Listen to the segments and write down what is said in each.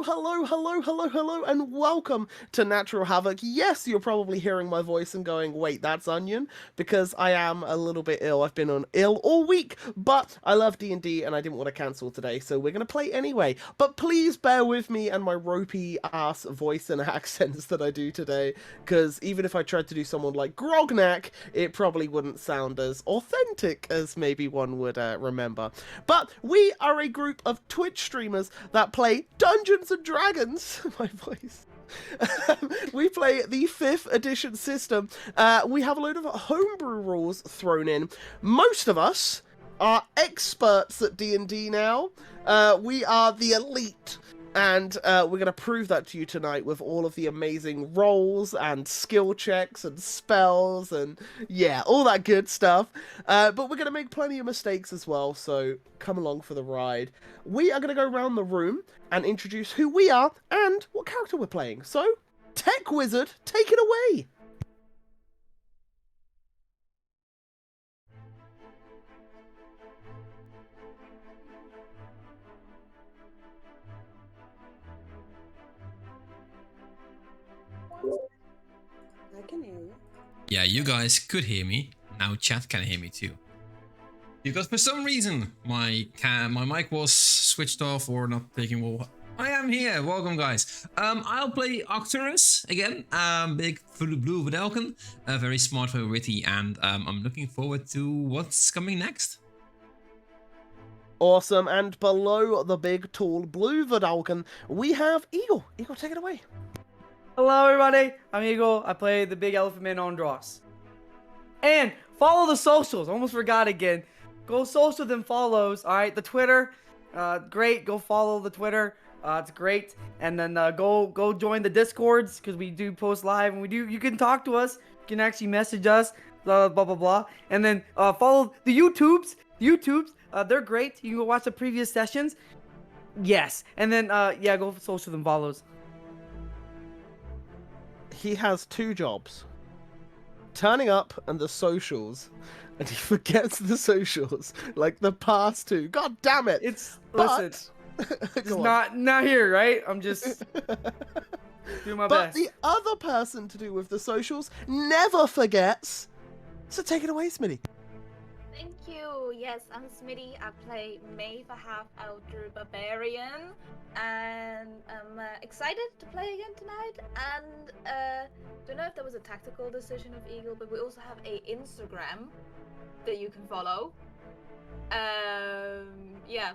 Hello, and welcome to Natural Havoc. Yes, you're probably hearing my voice and going, wait, that's Onion, because I am a little bit ill. I've been on ill all week, but I love D&D and I didn't want to cancel today, so we're going to play anyway. But please bear with me and my ropey ass voice and accents that I do today, because even if I tried to do someone like Grognak, it probably wouldn't sound as authentic as maybe one would remember. But we are a group of Twitch streamers that play Dungeons and Dragons. My voice. We play the 5th edition system. We have a load of homebrew rules thrown in. Most of us are experts at D&D now. We are the elite. And we're going to prove that to you tonight with all of the amazing rolls and skill checks and spells and, yeah, all that good stuff. But we're going to make plenty of mistakes as well, so come along for the ride. We are going to go around the room and introduce who we are and what character we're playing. So, Tech Wizard, take it away! I can hear you. Yeah, you guys could hear me. Now chat can hear me too. Because for some reason my mic was switched off or not taking well. I am here. Welcome, guys. I'll play Octorus again. Big blue Vidalcan, very smart, very witty, and I'm looking forward to what's coming next. Awesome, and below the big, tall, blue Vidalcan, we have Eagle. Eagle, take it away. Hello, everybody. I'm Eagle. I play the big elephant man on Dross. And follow the socials. Almost forgot again. Go social, then follows. All right, the Twitter, great. Go follow the Twitter. It's great. And then go join the Discords because we do post live and we do. You can talk to us. You can actually message us. Blah blah blah blah. And then follow the YouTubes. They're great. You can go watch the previous sessions. Yes. And then yeah, go social then follows. He has 2 jobs. Turning up and the socials. And he forgets the socials. Like the past 2. God damn it! It's But... listen. It's not here, right? I'm just doing my but best. the other person to do with the socials never forgets. So take it away, Smitty. Thank you. Yes, I'm Smitty. I play Maeve, a half Elder Barbarian, and I'm excited to play again tonight. And don't know if that was a tactical decision of Eagle, but we also have a Instagram that you can follow. Yeah.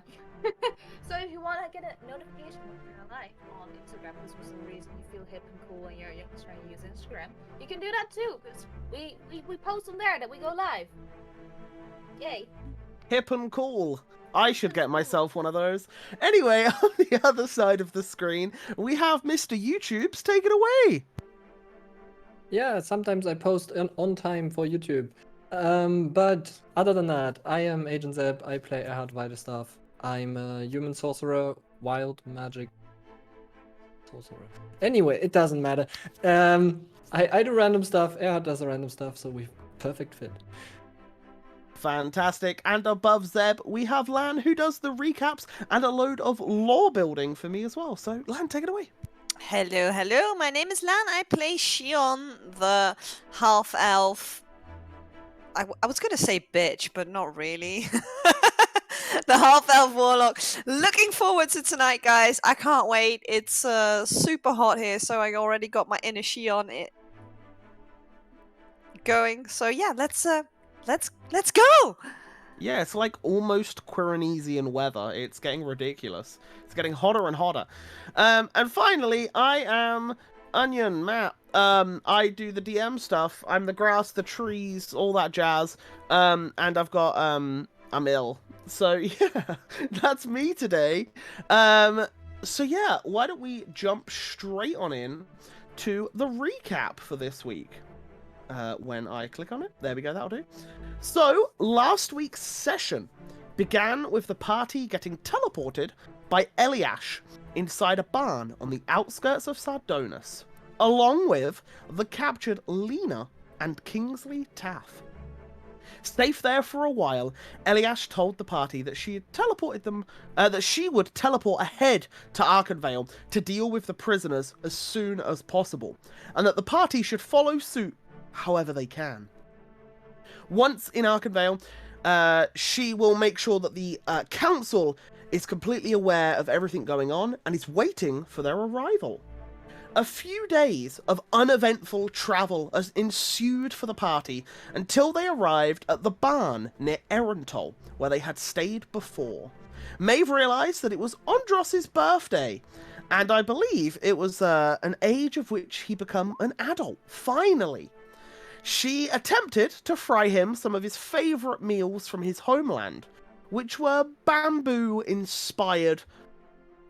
So if you want to get a notification when we're live on Instagram, because for some reason you feel hip and cool and you're just trying to use Instagram, you can do that too, because we post on there that we go live. Yay. Hip and cool. I should get myself one of those. Anyway, on the other side of the screen, we have Mr. YouTubes. Take it away. Yeah, sometimes I post on time for YouTube. But other than that, I am Agent Zeb. I play Erhard Weidestuff. I'm a human sorcerer, wild magic sorcerer. Anyway, it doesn't matter. I do random stuff. Erhard does the random stuff, so we perfect fit. Fantastic. And above Zeb, we have Lan, who does the recaps and a load of lore building for me as well. So, Lan, take it away. Hello. My name is Lan. I play Shion, the half-elf. I was going to say bitch, but not really. The half-elf warlock. Looking forward to tonight, guys. I can't wait. It's super hot here, so I already got my inner Shion going. So yeah, let's go. Yeah, it's like almost Quirinesian weather. It's getting ridiculous. It's getting hotter and hotter. And finally, I am Onion Matt. I do the DM stuff. I'm the grass, the trees, all that jazz. And I've got I'm ill. So yeah, that's me today. So yeah, why don't we jump straight on in to the recap for this week? When I click on it, there we go, that'll do. So, last week's session began with the party getting teleported by Eliash inside a barn on the outskirts of Sardonis, along with the captured Lena and Kingsley Taff. Safe there for a while, Eliash told the party that she had teleported them, that she would teleport ahead to Arkenvale to deal with the prisoners as soon as possible, and that the party should follow suit however they can. Once in Arkenvale, she will make sure that the council is completely aware of everything going on and is waiting for their arrival. A few days of uneventful travel has ensued for the party until they arrived at the barn near Erentol, where they had stayed before. Maeve realised that it was Andros's birthday, and I believe it was an age of which he become an adult, finally. She attempted to fry him some of his favourite meals from his homeland, which were bamboo-inspired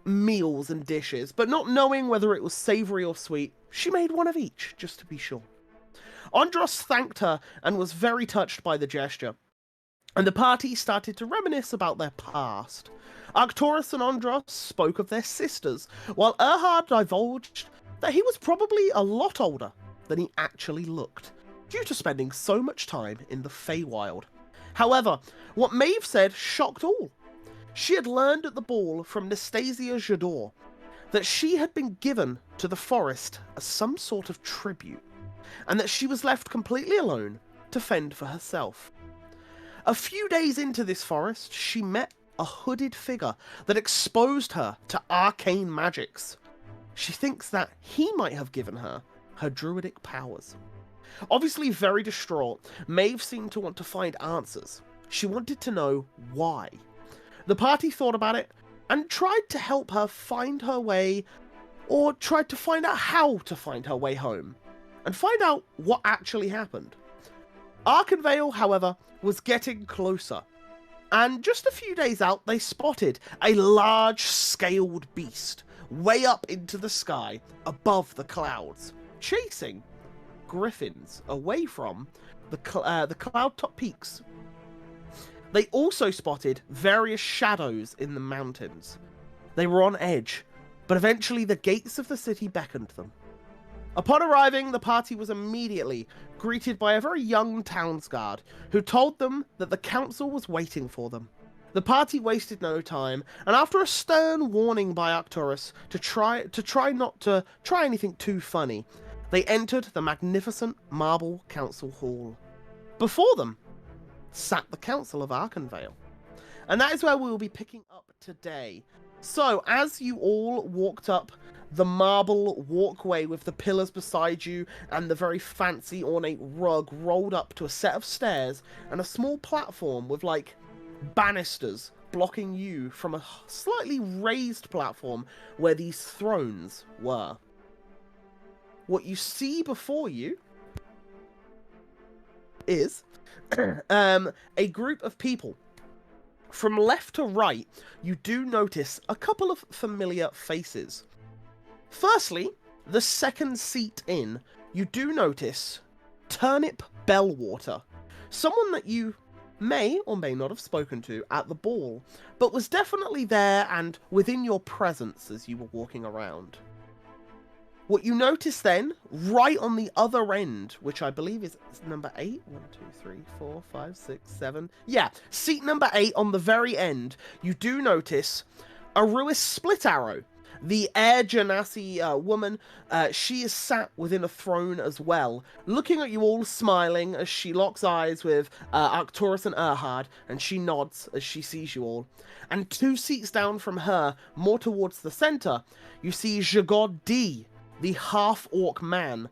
meals and dishes, but not knowing whether it was savoury or sweet, she made one of each, just to be sure. Andros thanked her and was very touched by the gesture, and the party started to reminisce about their past. Arcturus and Andros spoke of their sisters, while Erhard divulged that he was probably a lot older than he actually looked, due to spending so much time in the Feywild. However, what Maeve said shocked all. She had learned at the ball from Nastasia Jador that she had been given to the forest as some sort of tribute, and that she was left completely alone to fend for herself. A few days into this forest, she met a hooded figure that exposed her to arcane magics. She thinks that he might have given her druidic powers. Obviously very distraught, Maeve seemed to want to find answers. She wanted to know why. The party thought about it and tried to help her find her way, or tried to find out how to find her way home, and find out what actually happened. Arkenvale, however, was getting closer, and just a few days out they spotted a large-scaled beast way up into the sky above the clouds, chasing griffins away from the cloud-top peaks. They also spotted various shadows in the mountains. They were on edge, but eventually the gates of the city beckoned them. Upon arriving, the party was immediately greeted by a very young townsguard who told them that the council was waiting for them. The party wasted no time, and after a stern warning by Arcturus to try not to try anything too funny, they entered the magnificent marble council hall. Before them sat the Council of Arkenvale. And that is where we will be picking up today. So, as you all walked up the marble walkway with the pillars beside you and the very fancy ornate rug rolled up to a set of stairs and a small platform with, like, banisters blocking you from a slightly raised platform where these thrones were. What you see before you is a group of people. From left to right, you do notice a couple of familiar faces. Firstly, the second seat in, you do notice Turnip Bellwater, someone that you may or may not have spoken to at the ball, but was definitely there and within your presence as you were walking around. What you notice then, right on the other end, which I believe is number 8. 1, 2, 3, 4, 5, 6, 7. Yeah, seat number 8 on the very end, you do notice Aruis Split Arrow, the Air Genasi woman. She is sat within a throne as well, looking at you all, smiling as she locks eyes with Arcturus and Erhard, and she nods as she sees you all. And 2 seats down from her, more towards the center, you see Jagod D, the half-orc man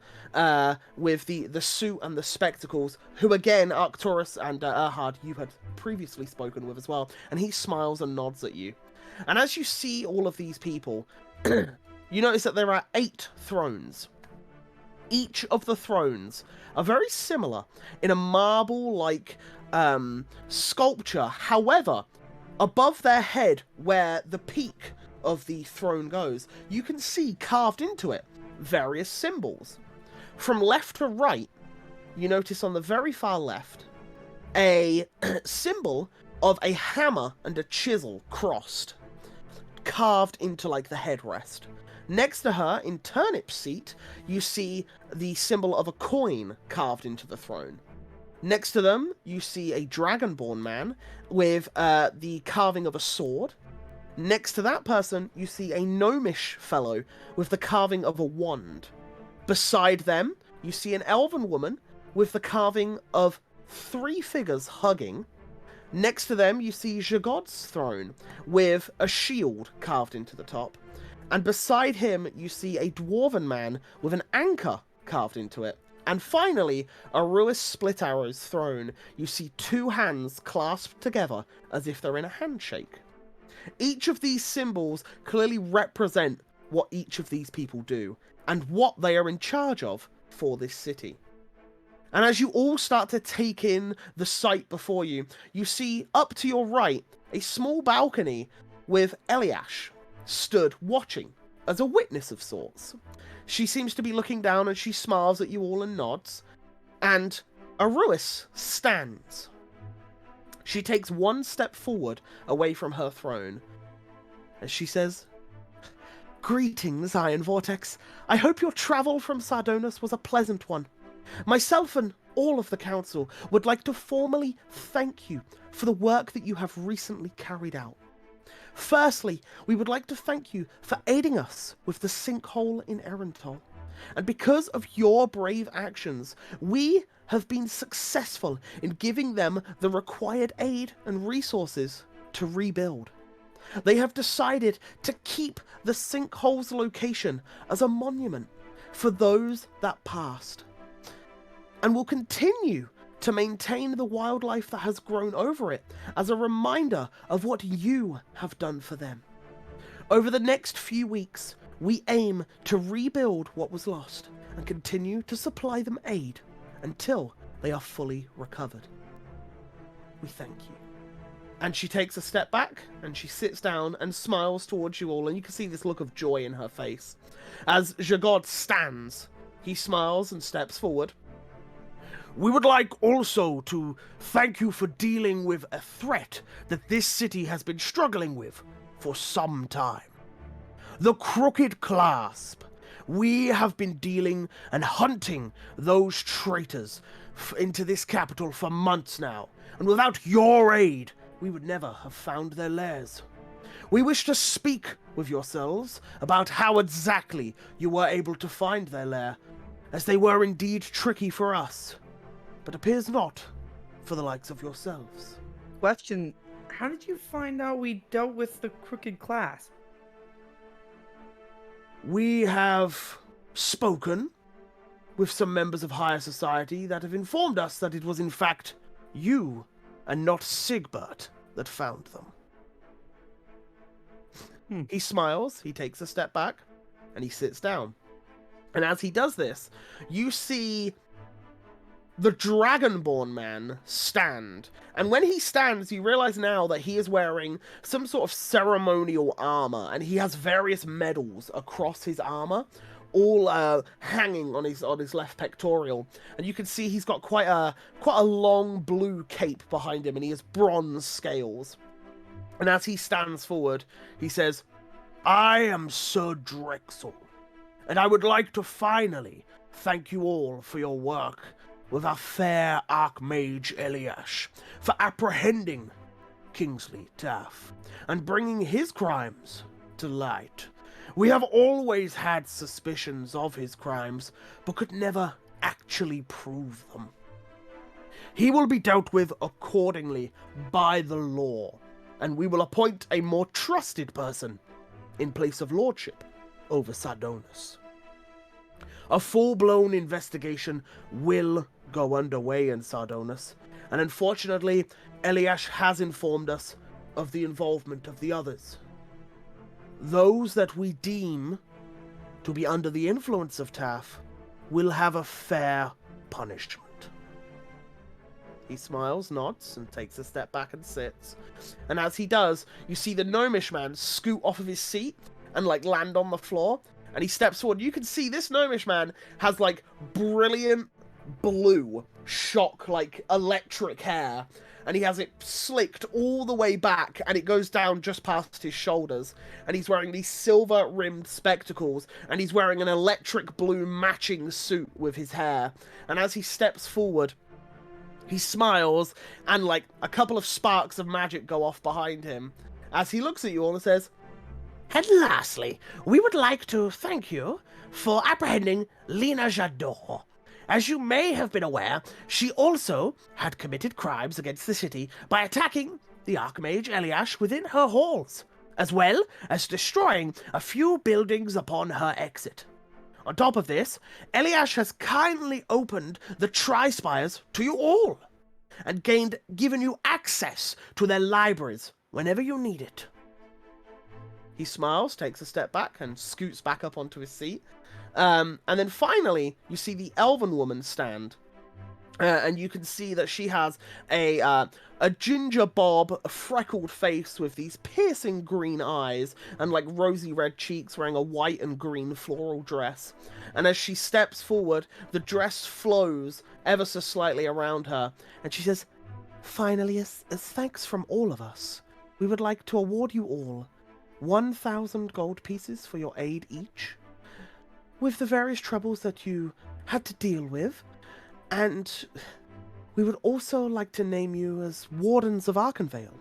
with the suit and the spectacles, who again, Arcturus and Erhard, you had previously spoken with as well, and he smiles and nods at you. And as you see all of these people, you notice that there are 8 thrones. Each of the thrones are very similar in a marble-like sculpture. However, above their head, where the peak of the throne goes, you can see carved into it various symbols. From left to right, you notice on the very far left a symbol of a hammer and a chisel crossed, carved into like the headrest. Next to her, in Turnip's seat, you see the symbol of a coin carved into the throne. Next to them, you see a dragonborn man with the carving of a sword. Next to that person, you see a gnomish fellow with the carving of a wand. Beside them, you see an elven woman with the carving of 3 figures hugging. Next to them, you see Jagod's throne with a shield carved into the top. And beside him, you see a dwarven man with an anchor carved into it. And finally, Aruis Split Arrow's throne, you see 2 hands clasped together as if they're in a handshake. Each of these symbols clearly represent what each of these people do, and what they are in charge of for this city. And as you all start to take in the sight before you, you see up to your right a small balcony with Eliash stood watching as a witness of sorts. She seems to be looking down and she smiles at you all and nods. And Aruis stands. She takes 1 step forward away from her throne. And she says, "Greetings, Iron Vortex. I hope your travel from Sardonis was a pleasant one. Myself and all of the council would like to formally thank you for the work that you have recently carried out. Firstly, we would like to thank you for aiding us with the sinkhole in Erentol. And because of your brave actions, we have been successful in giving them the required aid and resources to rebuild. They have decided to keep the sinkhole's location as a monument for those that passed, and will continue to maintain the wildlife that has grown over it as a reminder of what you have done for them. Over the next few weeks, we aim to rebuild what was lost and continue to supply them aid until they are fully recovered. We thank you." And she takes a step back and she sits down and smiles towards you all, and you can see this look of joy in her face. As Jagod stands, he smiles and steps forward. "We would like also to thank you for dealing with a threat that this city has been struggling with for some time. The Crooked Clasp. We have been dealing and hunting those traitors into this capital for months now, and without your aid, we would never have found their lairs. We wish to speak with yourselves about how exactly you were able to find their lair, as they were indeed tricky for us, but appears not for the likes of yourselves." Question: how did you find out we dealt with the Crooked Class? "We have spoken with some members of higher society that have informed us that it was in fact you and not Sigbert that found them." He smiles, he takes a step back, and he sits down. And as he does this, you see the Dragonborn man stand. And when he stands, you realize now that he is wearing some sort of ceremonial armor, and he has various medals across his armor, all hanging on his left pectoral. And you can see he's got quite a long blue cape behind him, and he has bronze scales. And as he stands forward, he says, "I am Sir Drexel, and I would like to finally thank you all for your work with our fair Archmage Eliash for apprehending Kingsley Taff and bringing his crimes to light. We have always had suspicions of his crimes, but could never actually prove them. He will be dealt with accordingly by the law, and we will appoint a more trusted person in place of lordship over Sardonis. A full-blown investigation will go underway in Sardonis, and unfortunately, Eliash has informed us of the involvement of the others. Those that we deem to be under the influence of Taff will have a fair punishment." He smiles, nods, and takes a step back and sits. And as he does, you see the gnomish man scoot off of his seat and land on the floor. And he steps forward. You can see this gnomish man has brilliant blue shock electric hair, and he has it slicked all the way back, and it goes down just past his shoulders. And he's wearing these silver rimmed spectacles, and he's wearing an electric blue matching suit with his hair. And as he steps forward, He smiles, and like a couple of sparks of magic go off behind him as he looks at you all and says, "And lastly, we would like to thank you for apprehending Lena Jadot. As you may have been aware, she also had committed crimes against the city by attacking the Archmage Eliash within her halls, as well as destroying a few buildings upon her exit. On top of this, Eliash has kindly opened the Tri-Spires to you all, and given you access to their libraries whenever you need it." He smiles, takes a step back, and scoots back up onto his seat. And then finally, you see the elven woman stand. And you can see that she has a ginger bob, freckled face with these piercing green eyes and like rosy red cheeks, wearing a white and green floral dress. And as she steps forward, the dress flows ever so slightly around her, and she says, "Finally, as thanks from all of us, we would like to award you all 1,000 gold pieces for your aid each, with the various troubles that you had to deal with. And we would also like to name you as Wardens of Arkenvale,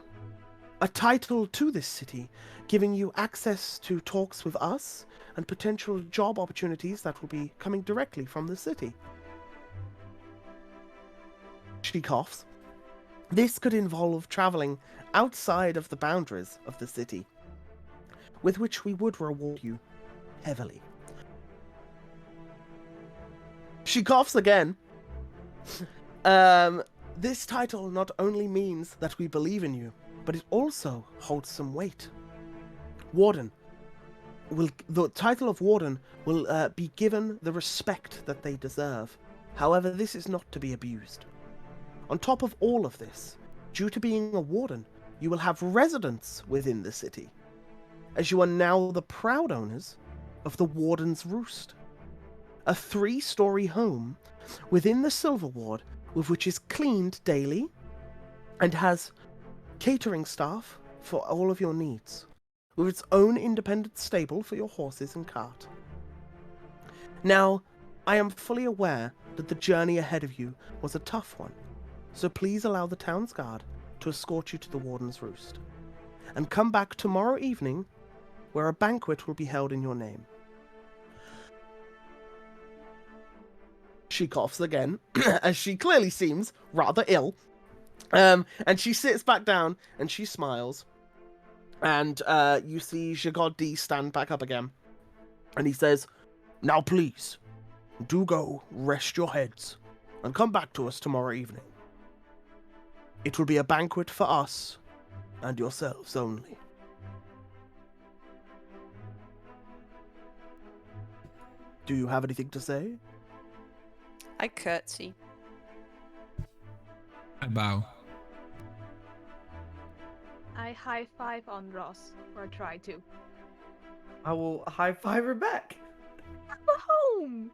a title to this city, giving you access to talks with us and potential job opportunities that will be coming directly from the city." She coughs. "This could involve traveling outside of the boundaries of the city, with which we would reward you heavily." She coughs again. This title not only means that we believe in you, but it also holds some weight. The title of Warden will be given the respect that they deserve. However, this is not to be abused. On top of all of this, due to being a Warden, you will have residence within the city, as you are now the proud owners of the Warden's Roost, a 3-story home within the Silver Ward, with which is cleaned daily and has catering staff for all of your needs, with its own independent stable for your horses and cart. Now, I am fully aware that the journey ahead of you was a tough one, so please allow the town's guard to escort you to the Warden's Roost, and come back tomorrow evening, where a banquet will be held in your name." She coughs again, as she clearly seems rather ill. And she sits back down and she smiles. And you see Jagod stand back up again. And he says, "Now please, do go rest your heads and come back to us tomorrow evening. It will be a banquet for us and yourselves only." Do you have anything to say? I curtsy. I bow. I high five on Ross, or try to. I will high five her back. We're home!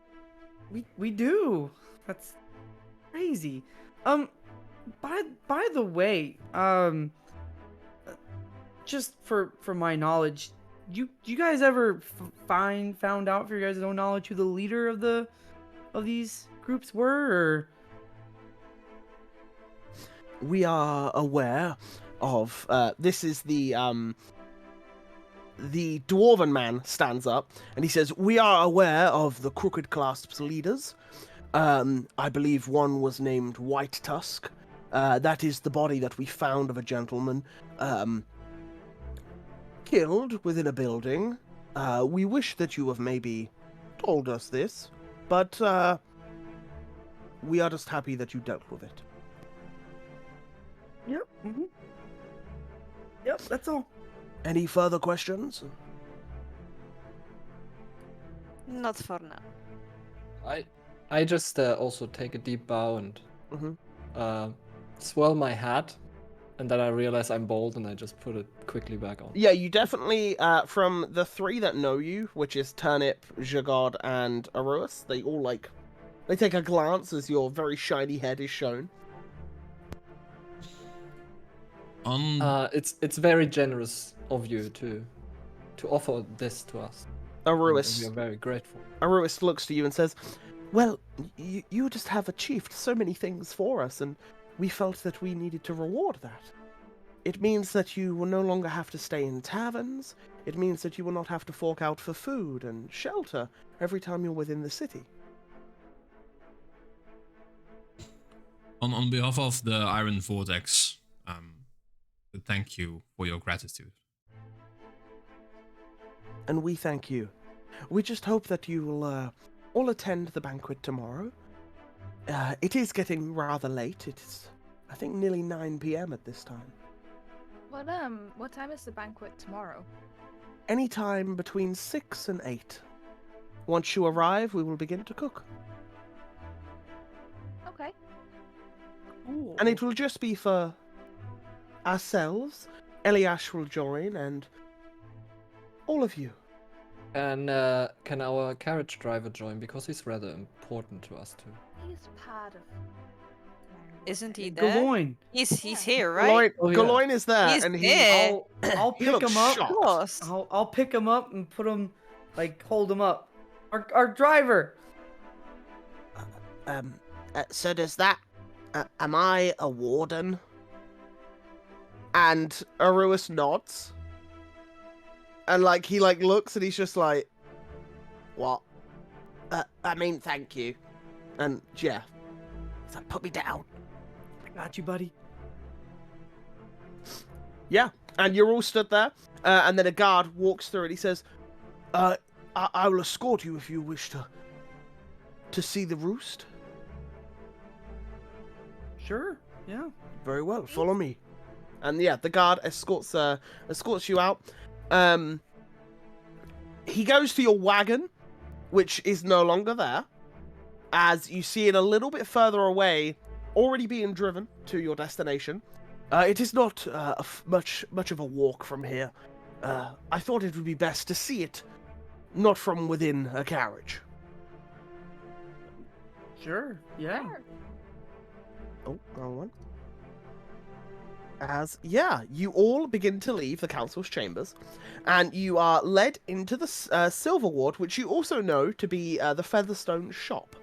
We do. That's crazy. By the way, just for my knowledge, you guys ever found out for your guys' own knowledge who the leader of these groups were, or? We are aware of this is the dwarven man stands up and he says, "We are aware of the Crooked Clasp's leaders. I believe one was named White Tusk. That is the body that we found of a gentleman killed within a building. We wish that you have maybe told us this, but we are just happy that you dealt with it." Yep. Mm-hmm. Yep. That's all. Any further questions? Not for now. I just also take a deep bow and swirl my hat, and then I realize I'm bald and I just put it quickly back on. Yeah, you definitely, from the 3 that know you, which is Turnip, Jagod, and Aruas, they all, they take a glance as your very shiny head is shown. It's very generous of you to offer this to us. Aruas. We are very grateful. Aruas looks to you and says, "Well, you just have achieved so many things for us, and we felt that we needed to reward that. It means that you will no longer have to stay in taverns. It means that you will not have to fork out for food and shelter every time you're within the city. On behalf of the Iron Vortex, thank you for your gratitude. And we thank you. We just hope that you will all attend the banquet tomorrow. It is getting rather late. It's, I think, nearly 9 p.m. at this time. What time is the banquet tomorrow? Any time between 6 and 8. Once you arrive, we will begin to cook. Okay. Ooh. And it will just be for ourselves. Eliash will join, and all of you. And can our carriage driver join? Because he's rather important to us too. He's part of. Isn't he there? Galoin. He's Yeah. here, right? Oh, yeah. Galoin is there, He's and there. I'll he pick looks him up. shocked. Of course. I'll pick him up and put him, like, hold him up. Our driver. So does that... am I a warden? And Aruis nods. And, like, he, like, looks and he's just like... What? I mean, thank you. And, yeah. He's like, put me down. Got you, buddy. Yeah. And you're all stood there. And then a guard walks through and he says, I will escort you if you wish to see the roost. Sure. Yeah. Very well, follow me. And yeah, the guard escorts you out. He goes to your wagon, which is no longer there, as you see it a little bit further away, already being driven to your destination. It is not much of a walk from here. I thought it would be best to see it, not from within a carriage. Sure. Yeah. Sure. Oh, wrong one. You all begin to leave the council's chambers, and you are led into the Silver Ward, which you also know to be the Featherstone shop.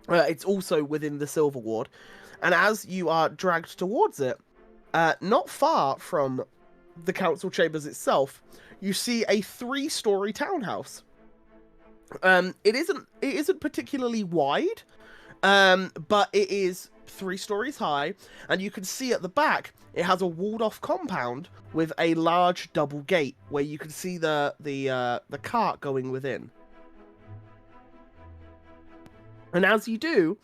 It's also within the Silver Ward, and as you are dragged towards it, not far from the council chambers itself, you see a 3-story townhouse. It isn't particularly wide, but it is 3 stories high, and you can see at the back it has a walled-off compound with a large double gate where you can see the cart going within. And as you do,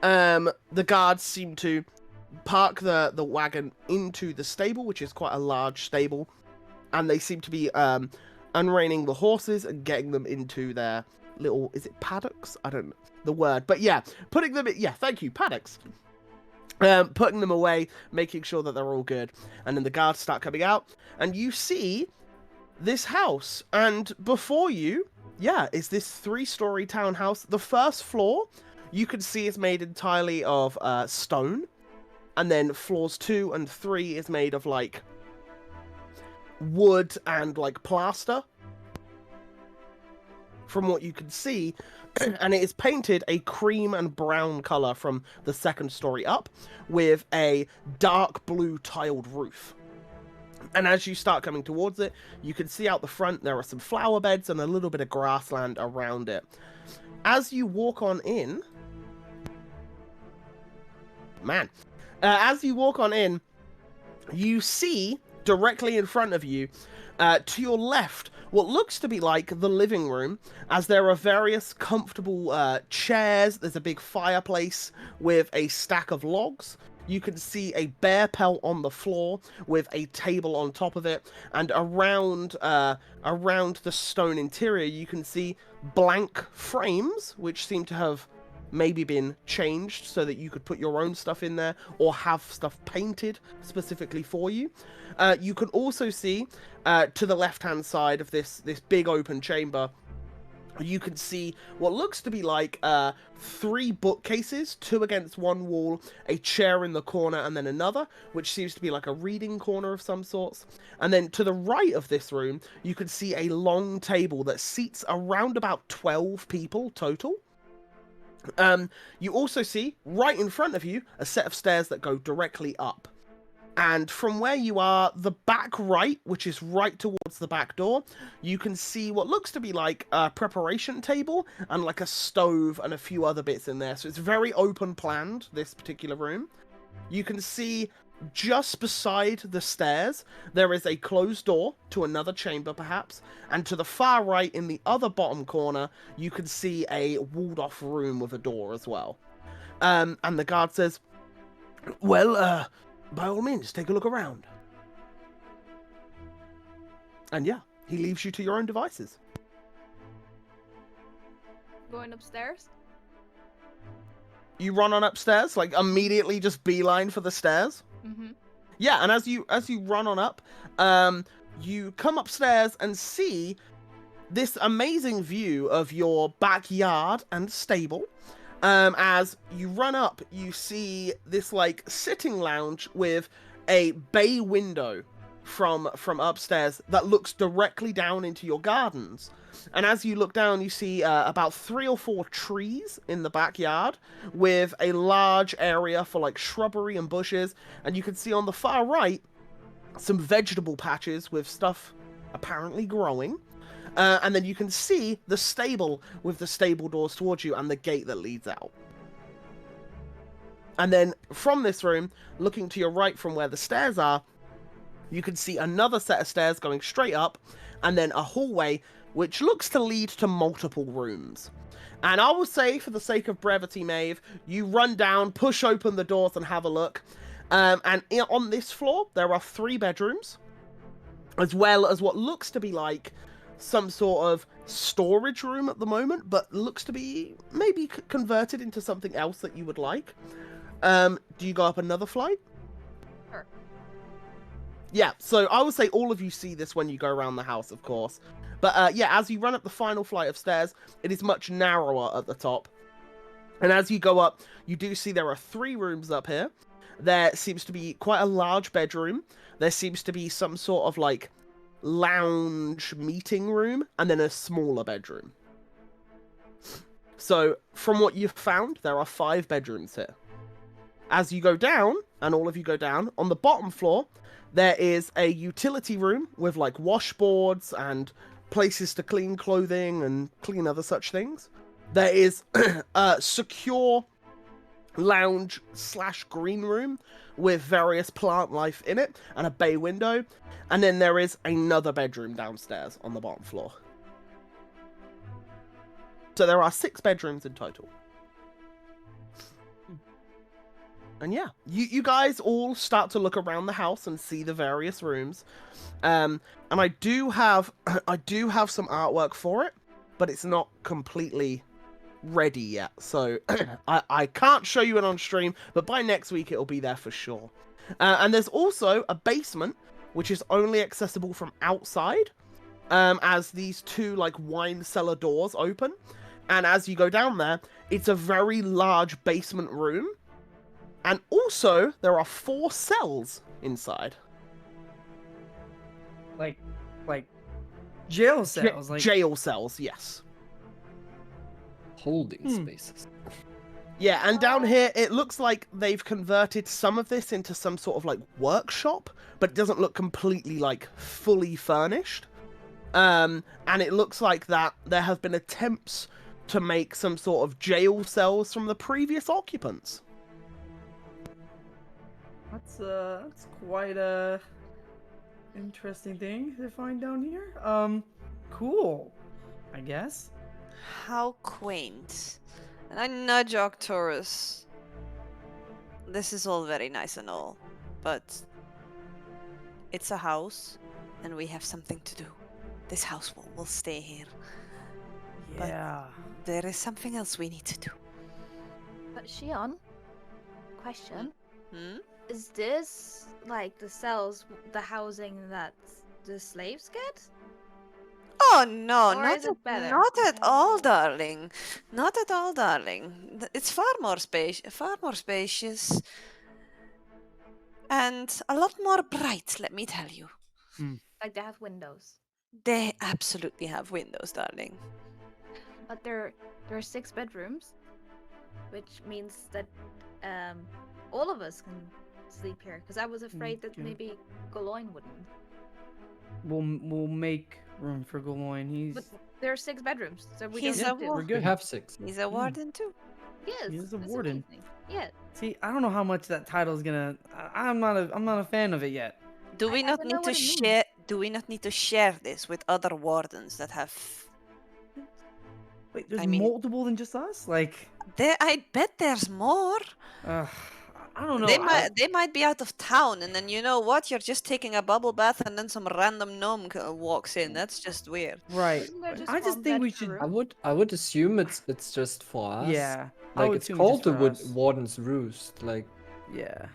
the guards seem to park the wagon into the stable, which is quite a large stable, and they seem to be unreining the horses and getting them into their little, is it paddocks? I don't know the word, but yeah, putting them in, yeah, thank you, paddocks. Putting them away, making sure that they're all good, and then the guards start coming out, and you see this house, and before you, is this 3-story townhouse. The first floor, you can see is made entirely of stone, and then floors 2 and 3 is made of, like, wood and, like, plaster, from what you can see, and it is painted a cream and brown color from the 2nd story up, with a dark blue tiled roof. And as you start coming towards it, you can see out the front there are some flower beds and a little bit of grassland around it. As you walk on in, you see directly in front of you, to your left, what looks to be like the living room, as there are various comfortable chairs. There's a big fireplace with a stack of logs. You can see a bear pelt on the floor with a table on top of it, and around the stone interior you can see blank frames which seem to have maybe been changed so that you could put your own stuff in there or have stuff painted specifically for you. You can also see to the left-hand side of this big open chamber, you can see what looks to be like 3 bookcases, 2 against one wall, a chair in the corner, and then another, which seems to be like a reading corner of some sorts. And then to the right of this room, you can see a long table that seats around about 12 people total. You also see, right in front of you, a set of stairs that go directly up. And from where you are, the back right, which is right towards the back door, you can see what looks to be like a preparation table and like a stove and a few other bits in there. So it's very open planned, this particular room. You can see just beside the stairs, there is a closed door to another chamber, perhaps. And to the far right, in the other bottom corner, you can see a walled-off room with a door as well. And the guard says, well, by all means, take a look around. And yeah, he leaves you to your own devices. Going upstairs. You run on upstairs, like immediately just beeline for the stairs. Mm-hmm. Yeah, and as you run on up, you come upstairs and see this amazing view of your backyard and stable. As you run up, you see this like sitting lounge with a bay window from upstairs that looks directly down into your gardens. And as you look down, you see about 3 or 4 trees in the backyard with a large area for like shrubbery and bushes. And you can see on the far right some vegetable patches with stuff apparently growing. And then you can see the stable with the stable doors towards you and the gate that leads out. And then from this room, looking to your right from where the stairs are, you can see another set of stairs going straight up, and then a hallway which looks to lead to multiple rooms. And I will say, for the sake of brevity, Maeve, you run down, push open the doors, and have a look. And on this floor, there are 3 bedrooms, as well as what looks to be like some sort of storage room at the moment, but looks to be maybe converted into something else that you would like. Do you go up another flight? Sure. Yeah, so I would say all of you see this when you go around the house, of course. But yeah, as you run up the final flight of stairs, it is much narrower at the top. And as you go up, you do see there are 3 rooms up here. There seems to be quite a large bedroom. There seems to be some sort of like lounge meeting room, and then a smaller bedroom. So from what you've found, there are 5 bedrooms here. As you go down, and all of you go down, on the bottom floor, there is a utility room with like washboards and places to clean clothing and clean other such things. There is a secure lounge / green room with various plant life in it and a bay window. And then there is another bedroom downstairs on the bottom floor. So there are 6 bedrooms in total. And yeah, you guys all start to look around the house and see the various rooms. And I do have some artwork for it, but it's not completely ready yet. So I can't show you it on stream, but by next week it'll be there for sure. And there's also a basement, which is only accessible from outside, as these 2 like wine cellar doors open. And as you go down there, it's a very large basement room. And also, there are 4 cells inside. Like jail cells. Like Jail cells, yes. Holding spaces. Yeah, and down here, it looks like they've converted some of this into some sort of like workshop, but it doesn't look completely like fully furnished. And it looks like that there have been attempts to make some sort of jail cells from the previous occupants. That's quite a interesting thing to find down here. Cool, I guess. How quaint. And I nudge Arcturus. This is all very nice and all, but it's a house, and we have something to do. This house will stay here. But Yeah. there is something else we need to do. But Shion, question. Hmm? Is this like the cells, the housing that the slaves get? Oh no, Or not is it better? not at all, darling. Not at all, darling. It's far more spacious, and a lot more bright. Let me tell you, Like they have windows. they absolutely have windows, darling. But there are 6 bedrooms. which means that all of us can sleep here. Because I was afraid that Okay. maybe Galoin wouldn't. We'll make room for Galoin. He's But there are 6 bedrooms, so we He's don't a need to. wa- we're We good. have 6. He's a warden too. Yes, He is a it's warden. amazing. Yeah. See, I don't know how much that title's gonna. I'm not a fan of it yet. Do we I not don't need know to what it means. share? Do we not need to share this with other wardens that have? Wait, there's I mean- multiple than just us. Like, I bet there's more. I don't know. They might be out of town, and then you know what? You're just taking a bubble bath, and then some random gnome walks in. That's just weird. Right. Isn't there just I just one think bed we per should. room? I would assume it's just for us. Yeah. I Like would it's assume called just the for us. Warden's Roost. Like Yeah.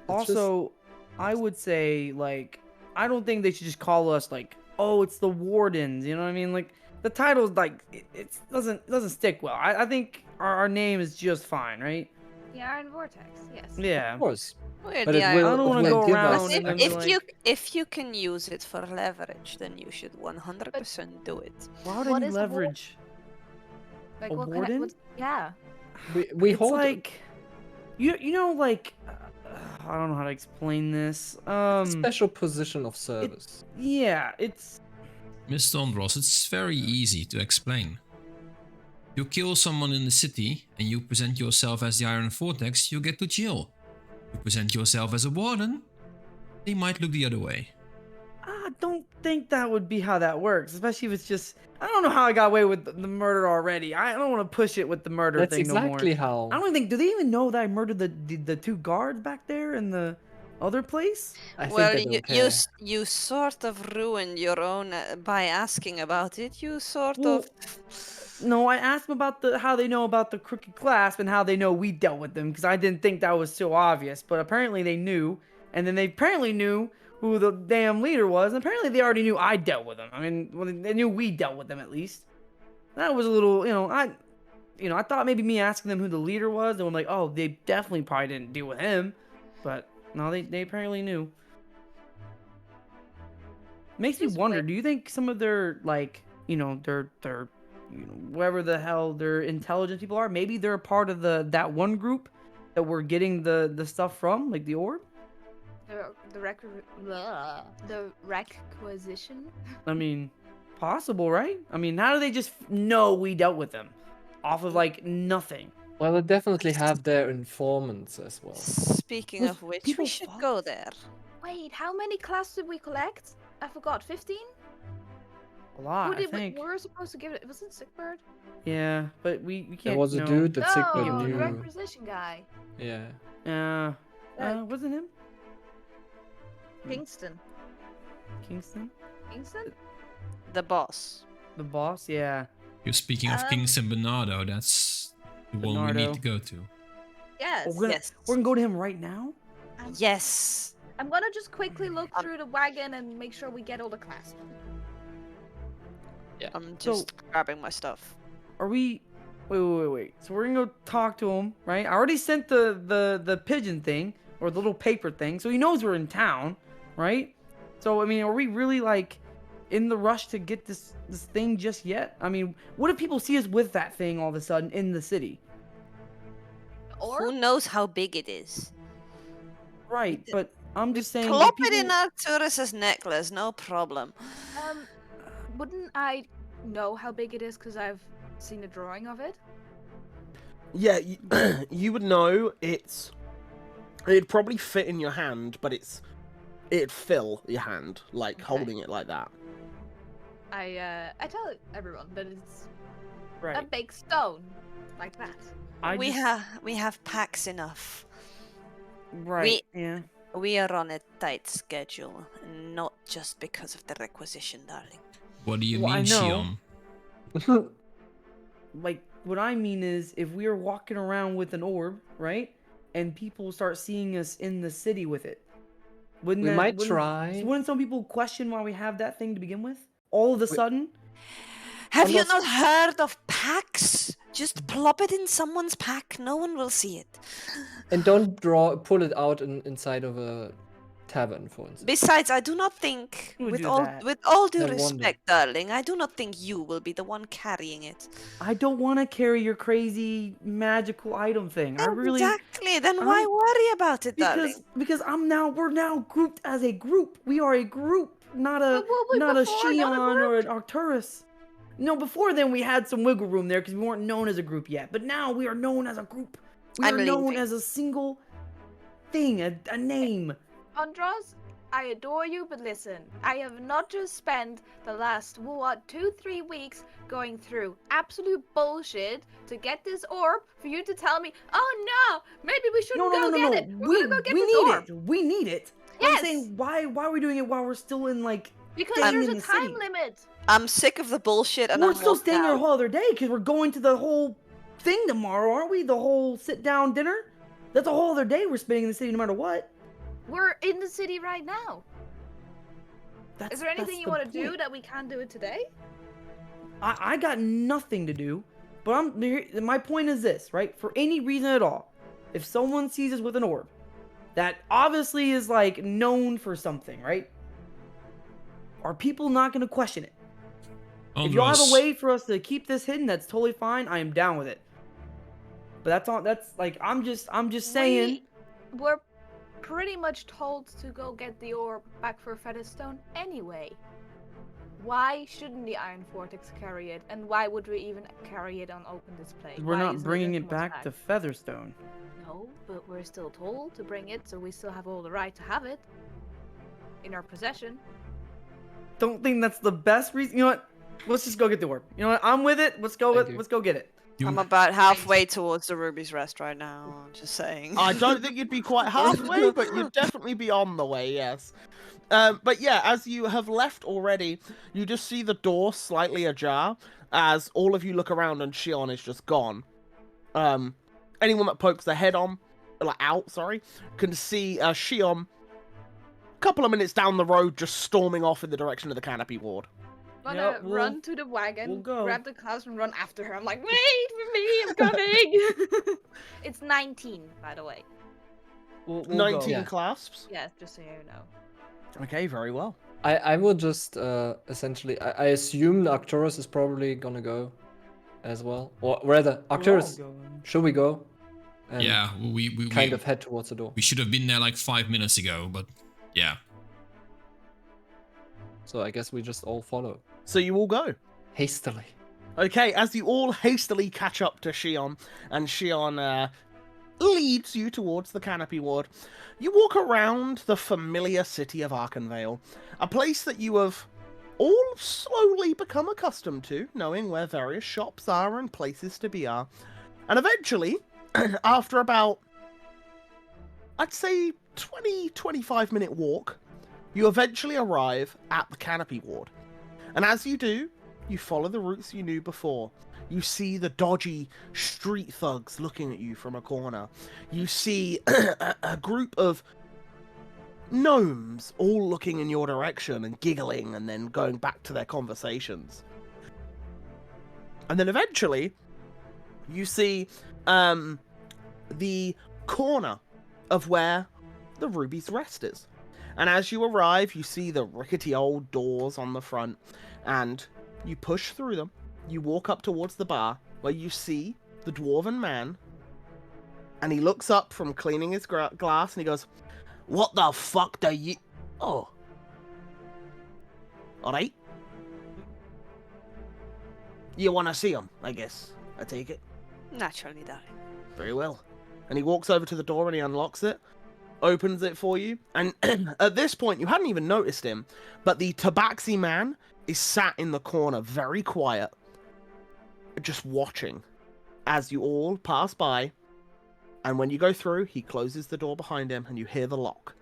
It's just- Also, I would say like I don't think they should just call us like, oh, it's the Wardens. You know what I mean? Like the title's like it doesn't stick well. I think our name is just fine, right? The Iron Vortex, yes. Yeah. of course. We're But the it Iron will, I don't it wanna will go give around us and then If, be actually- like- if you can use it for leverage, then you should 100% do it. Why would What I need is a ward- leverage? Like A what warden? kind of yeah. we It's hold like you know like I don't know how to explain this. a special position of service. Yeah, it's Mr. Ondros, it's very easy to explain. You kill someone in the city and you present yourself as the Iron Vortex, you get to chill. You present yourself as a warden, they might look the other way. I don't think that would be how that works, especially if it's just. I don't know how I got away with the murder already. I don't want to push it with the murder That's thing no more. exactly how. I don't even think. Do they even know that I murdered the 2 guards back there in the other place? I think Well, they don't care. you sort of ruined your own by asking about it. You sort Well, of. No, I asked them about how they know about the crooked clasp and how they know we dealt with them because I didn't think that was so obvious. But apparently they knew, and then they apparently knew who the damn leader was, and apparently they already knew I dealt with them. I mean, well, they knew we dealt with them at least. That was a little, I thought maybe me asking them who the leader was, and I'm like, oh, they definitely probably didn't deal with him, but no, they apparently knew. Makes me Just wonder. wait. Do you think some of their their whoever the hell their intelligence people are, maybe they're a part of that one group that we're getting the stuff from, like the orb? The requisition. I mean, possible, right? I mean, how do they just know we dealt with them off of like nothing? Well, they definitely have their informants as well. Speaking Well, of which, people we should follow go us. there. Wait, how many classes did we collect? I forgot. 15? A lot, Who I did think. we were supposed to give it? Was it Sickbird? Yeah, but we can't. There was a no. dude that Sigmund No, the knew. requisition guy. Yeah. Wasn't him Kingston. Kingston, Kingston? The boss. the boss? Yeah. You're speaking of Um, Kingston Bernardo, that's the one we Bernardo. need to go to. Yes. Oh, Yes. We're gonna go to him right now. Yes. I'm gonna just quickly look through the wagon and make sure we get all the clasps. I'm just grabbing my stuff. Are we? Wait. So we're gonna go talk to him, right? I already sent the pigeon thing or the little paper thing, so he knows we're in town, right? So I mean, are we really like in the rush to get this thing just yet? I mean, what if people see us with that thing all of a sudden in the city? Or Who knows how big it is? Right, but I'm just saying. Plop if it in people- Arcturus's necklace, no problem. wouldn't I know how big it is because I've seen a drawing of it? Yeah, you would know it'd probably fit in your hand, but it'd fill your hand, like Okay. holding it like that. I tell everyone that it's a Right. big stone, like that. We have packs enough. Right. Yeah. We are on a tight schedule, not just because of the requisition, darling. What do you Well, I mean, know. Shion? Like what I mean is if we are walking around with an orb, right? And people start seeing us in the city with it. Wouldn't We that- might wouldn't- try. Wouldn't some people question why we have that thing to begin with? All of a sudden? Have you Unless- not heard of packs? Just plop it in someone's pack. No one will see it. And don't pull it out inside of a tavern, for instance. Besides, I do not think, Who would with do all that? with all due I wonder. respect, darling, I do not think you will be the one carrying it. I don't want to carry your crazy magical item thing. I really Exactly. Then why I'm- worry about it, darling? because we're now grouped as a group. We are a group, not a But what was not a before, not a Shion or group? an Arcturus. No, before then we had some wiggle room there because we weren't known as a group yet. But now we are known as a group. We I'm are known leaving. as a single thing, a name. Andros, I adore you, but listen, I have not just spent the last, 2-3 weeks going through absolute bullshit to get this orb for you to tell me, oh no, maybe we shouldn't No. get it. We're We gonna go get we this need orb. it. We need it. Yes. I'm saying why are we doing it while we're still in like Because staying there's in a the time city? limit. I'm sick of the bullshit, and We're I'm still walking staying here a out. whole other day because we're going to the whole thing tomorrow, aren't we? The whole sit down dinner. That's a whole other day we're spending in the city, no matter what. We're in the city right now. That's, Is there anything that's you the want to do point. that we can't do it today? I got nothing to do, but my point is this, right? For any reason at all, if someone sees us with an orb that obviously is like known for something, right? Are people not going to question it? If y'all have a Andros, way for us to keep this hidden, that's totally fine. I am down with it. But that's all. That's like I'm just saying. We're pretty much told to go get the orb back for Featherstone anyway. Why shouldn't the Iron Vortex carry it? And why would we even carry it on open display? We're Why not isn't bringing in it someone's back bag? to Featherstone. No, but we're still told to bring it, so we still have all the right to have it in our possession. Don't think that's the best reason. You know what? Let's just go get the orb. You know what? I'm with it. Let's go. Thank you. Let's go get it. I'm about halfway towards the Ruby's Rest right now. I'm just saying. I don't think you'd be quite halfway, but you'd definitely be on the way, yes. But yeah, as you have left already, you just see the door slightly ajar as all of you look around and Shion is just gone. Anyone that pokes their head out, can see Shion a couple of minutes down the road just storming off in the direction of the Canopy Ward. Wanna Yeah, we'll- run to the wagon, we'll go. grab the clasp, and run after her. I'm like, wait for me, I'm coming. It's 19, by the way. We'll 19 go. Yeah. clasps. Yes, just so you know. Okay, very well. I will just essentially. I assume Arcturus is probably gonna go as well, or rather, We're all Arcturus. going. Should we go? And yeah, we kind of head towards the door. we should have been there like 5 minutes ago, but yeah. So I guess we just all follow So you all go. hastily. Okay, as you all hastily catch up to Shion, and Shion leads you towards the Canopy Ward, you walk around the familiar city of Arkenvale, a place that you have all slowly become accustomed to, knowing where various shops are and places to be are. And eventually, after about, I'd say 20-25 minute walk, you eventually arrive at the Canopy Ward. And as you do, you follow the routes you knew before. You see the dodgy street thugs looking at you from a corner. You see a group of gnomes all looking in your direction and giggling and then going back to their conversations. And then eventually, you see the corner of where the Ruby's Rest is. And as you arrive, you see the rickety old doors on the front, and you push through them. You walk up towards the bar, where you see the dwarven man, and he looks up from cleaning his glass, and he goes, "What the fuck do you... Oh. Alright. You want to see him, I guess. I take it. Naturally, darling. Very well." And he walks over to the door and he unlocks it, opens it for you, and at this point you hadn't even noticed him, but the tabaxi man is sat in the corner, very quiet, just watching as you all pass by. And when you go through, he closes the door behind him and you hear the lock.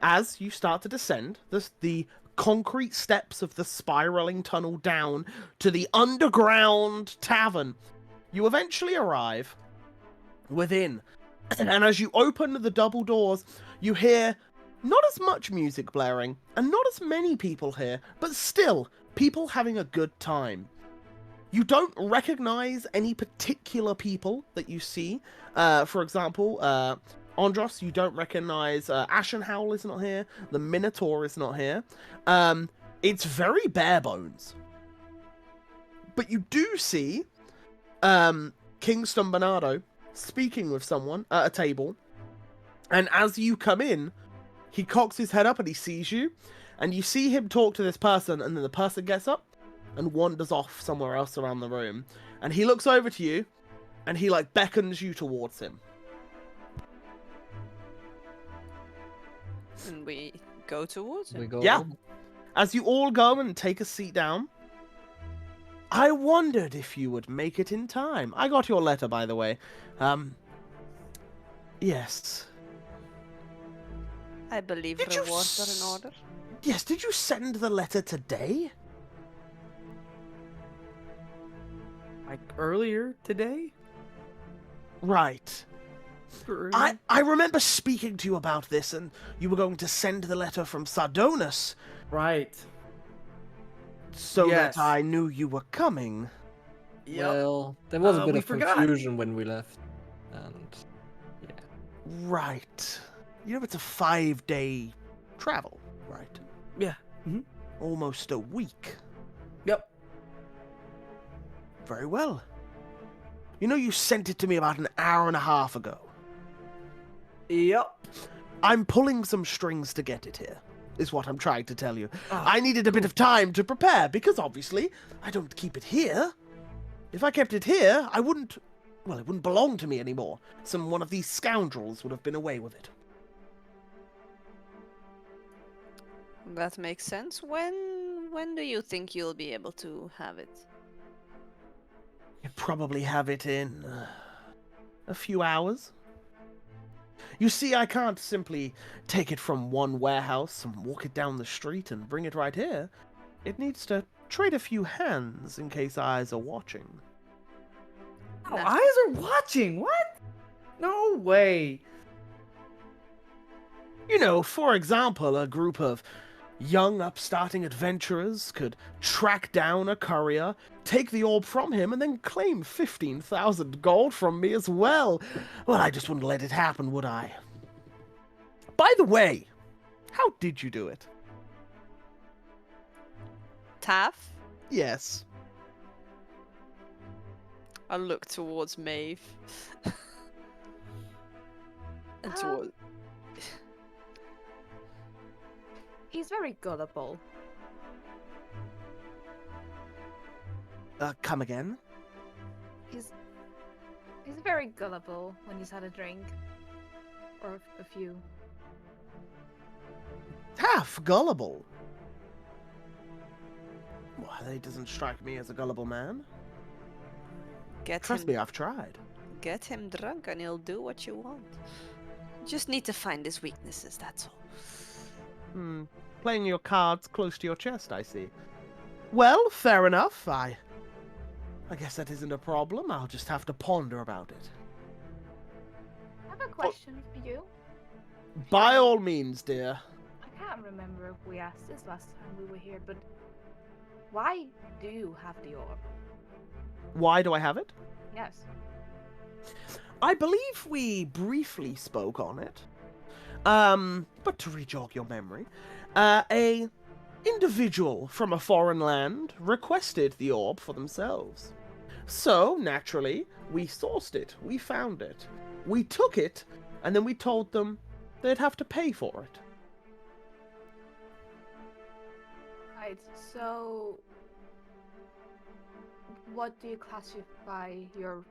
As you start to descend the concrete steps of the spiraling tunnel down to the underground tavern, you eventually arrive within. And as you open the double doors, you hear not as much music blaring, and not as many people here, but still, people having a good time. You don't recognize any particular people that you see. For example, Andros, you don't recognize. Ashenhowl is not here. The Minotaur is not here. It's very bare bones. But you do see King Stumbernardo speaking with someone at a table. And as you come in, he cocks his head up and he sees you. And you see him talk to this person, and then the person gets up and wanders off somewhere else around the room. And he looks over to you, and he like beckons you towards him. And we go towards We him. go. Yeah. As you all go and take a seat down, I wondered if you would make it in time. I got your letter, by the way. Yes. I believe Did you rewards are in order. Yes, did you send the letter today? Like earlier today? Right. Super I early? remember speaking to you about this, and you were going to send the letter from Sardonis, Right. so Yes. that I knew you were coming. Yep. Well, there was a bit we of forgot. confusion when we left, and yeah. Right. You know, it's a 5-day travel, right? Yeah. Almost a week. Yep. Very well. You know, you sent it to me about an hour and a half ago. Yep. I'm pulling some strings to get it here, is what I'm trying to tell you. Oh, I needed a bit of time to prepare, because obviously, I don't keep it here. If I kept it here, I wouldn't... Well, it wouldn't belong to me anymore. One of these scoundrels would have been away with it. That makes sense. When do you think you'll be able to have it? You probably have it in... a few hours. You see, I can't simply take it from one warehouse and walk it down the street and bring it right here. It needs to trade a few hands in case eyes are watching. Oh, Nah. eyes are watching. What? No way. You know, for example, a group of young upstarting adventurers could track down a courier, take the orb from him, and then claim 15,000 gold from me as well. Well, I just wouldn't let it happen, would I? By the way, how did you do it? Taff? Yes. I look towards Maeve. And towards... He's very gullible. Come again? He's very gullible when he's had a drink. Or a few. Half gullible. Well, he doesn't strike me as a gullible man. Trust me, I've tried. Get him drunk and he'll do what you want. Just need to find his weaknesses, that's all. Playing your cards close to your chest, I see. Well, fair enough. I guess that isn't a problem. I'll just have to ponder about it. I have a question for you. By all means, dear. I can't remember if we asked this last time we were here, but why do you have the orb? Why do I have it? Yes. I believe we briefly spoke on it. But to re-jog your memory, a individual from a foreign land requested the orb for themselves. So, naturally, we sourced it, we found it, we took it, and then we told them they'd have to pay for it. Right, so what do you classify your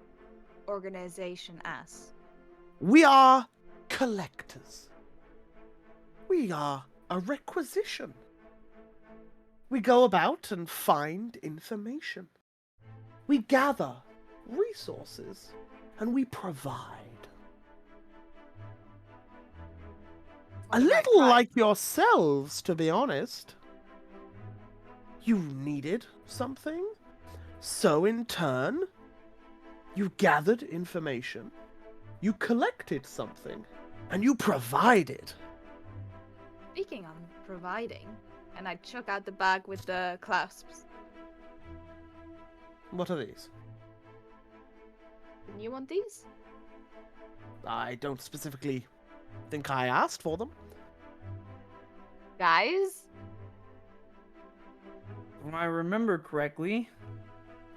organization as? We are collectors. We are a requisition. We go about and find information. We gather resources, and we provide. A little like yourselves, to be honest. You needed something, so in turn, you gathered information, you collected something, and you provided. Speaking on providing, and I took out the bag with the clasps. What are these? You want these? I don't specifically think I asked for them. Guys? If I remember correctly,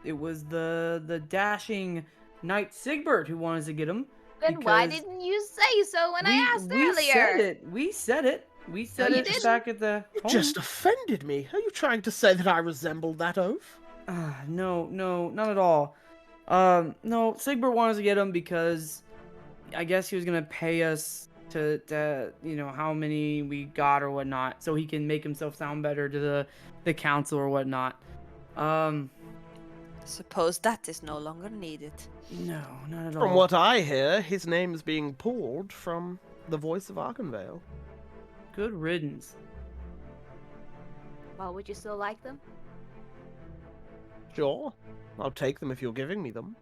it was the dashing Knight Sigbert who wanted to get him. Then why because didn't you say so when I asked we earlier? said it. We said it. We said you it didn't. back at the You home. just offended me. Are you trying to say that I resembled that oaf? No, not at all. No, Sigbert wanted to get him because I guess he was gonna pay us to how many we got or whatnot, so he can make himself sound better to the council or whatnot. Suppose that is no longer needed. No, not at all. From what I hear, his name is being pulled from the voice of Arkenvale. Good riddance. Well, would you still like them? Sure, I'll take them if you're giving me them.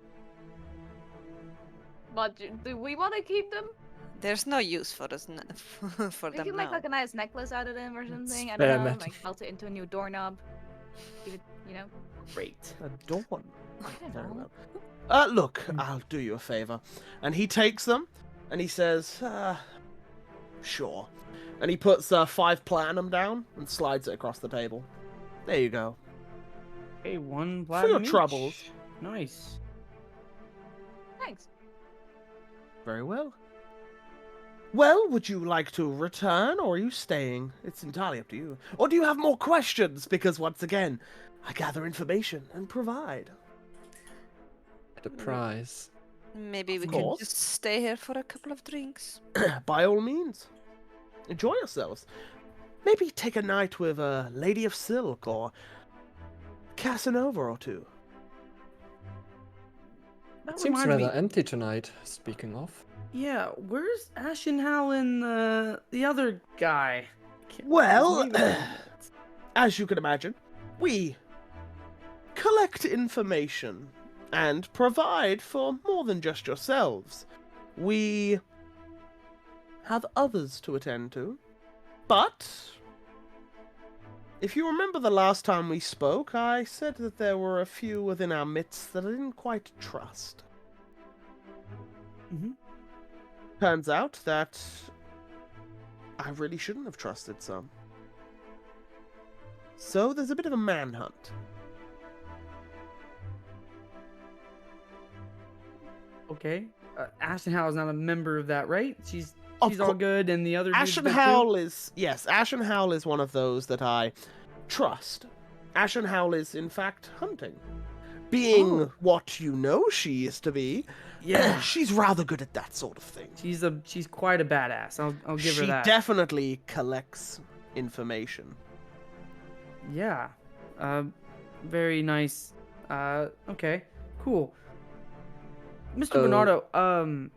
But do we want to keep them? There's no use for us for We them can now. make like a nice necklace out of them or something. I spare don't know, metal. like melt it into a new doorknob. Give it, Great. A dawn. I don't Very know. well. Look, I'll do you a favor. And he takes them, and he says, sure. And he puts 5 platinum down and slides it across the table. There you go. Okay, one For your platinum each. troubles. Nice. Thanks. Very well. Well, would you like to return, or are you staying? It's entirely up to you. Or do you have more questions? Because, once again, I gather information and provide. The prize. Maybe Of we can course. just stay here for a couple of drinks. By all means. Enjoy yourselves. Maybe take a night with a Lady of Silk or Casanova or two. That It seems reminds rather me. empty tonight, speaking of. Yeah, where's Ashenhal and the other guy? Can't Well, remember his name at the moment. As you can imagine, we collect information and provide for more than just yourselves. We have others to attend to. But if you remember the last time we spoke, I said that there were a few within our midst that I didn't quite trust. Mhm. Turns out that I really shouldn't have trusted some. So there's a bit of a manhunt. Okay. Ashenhal is not a member of that, right? She's Of all cour- good, and the other dude's good too? Ashenhowl is Ashenhowl is one of those that I trust. Ashenhowl is in fact hunting. Being Oh. what you know she is to be, Yeah. she's rather good at that sort of thing. She's quite a badass. I'll give her She that. definitely collects information. Yeah. Very nice. Okay. Cool. Mr. So- Bernardo,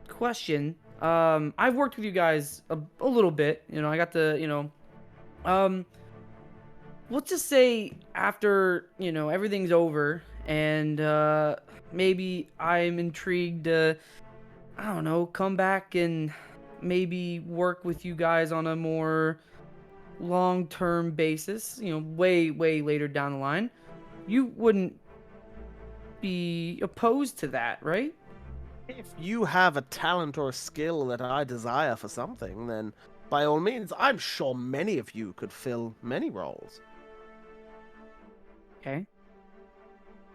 question. I've worked with you guys a little bit. I got to, let's just say after, everything's over and, maybe I'm intrigued to, I don't know, come back and maybe work with you guys on a more long-term basis, way later down the line. You wouldn't be opposed to that, right? If you have a talent or a skill that I desire for something, then by all means, I'm sure many of you could fill many roles. Okay.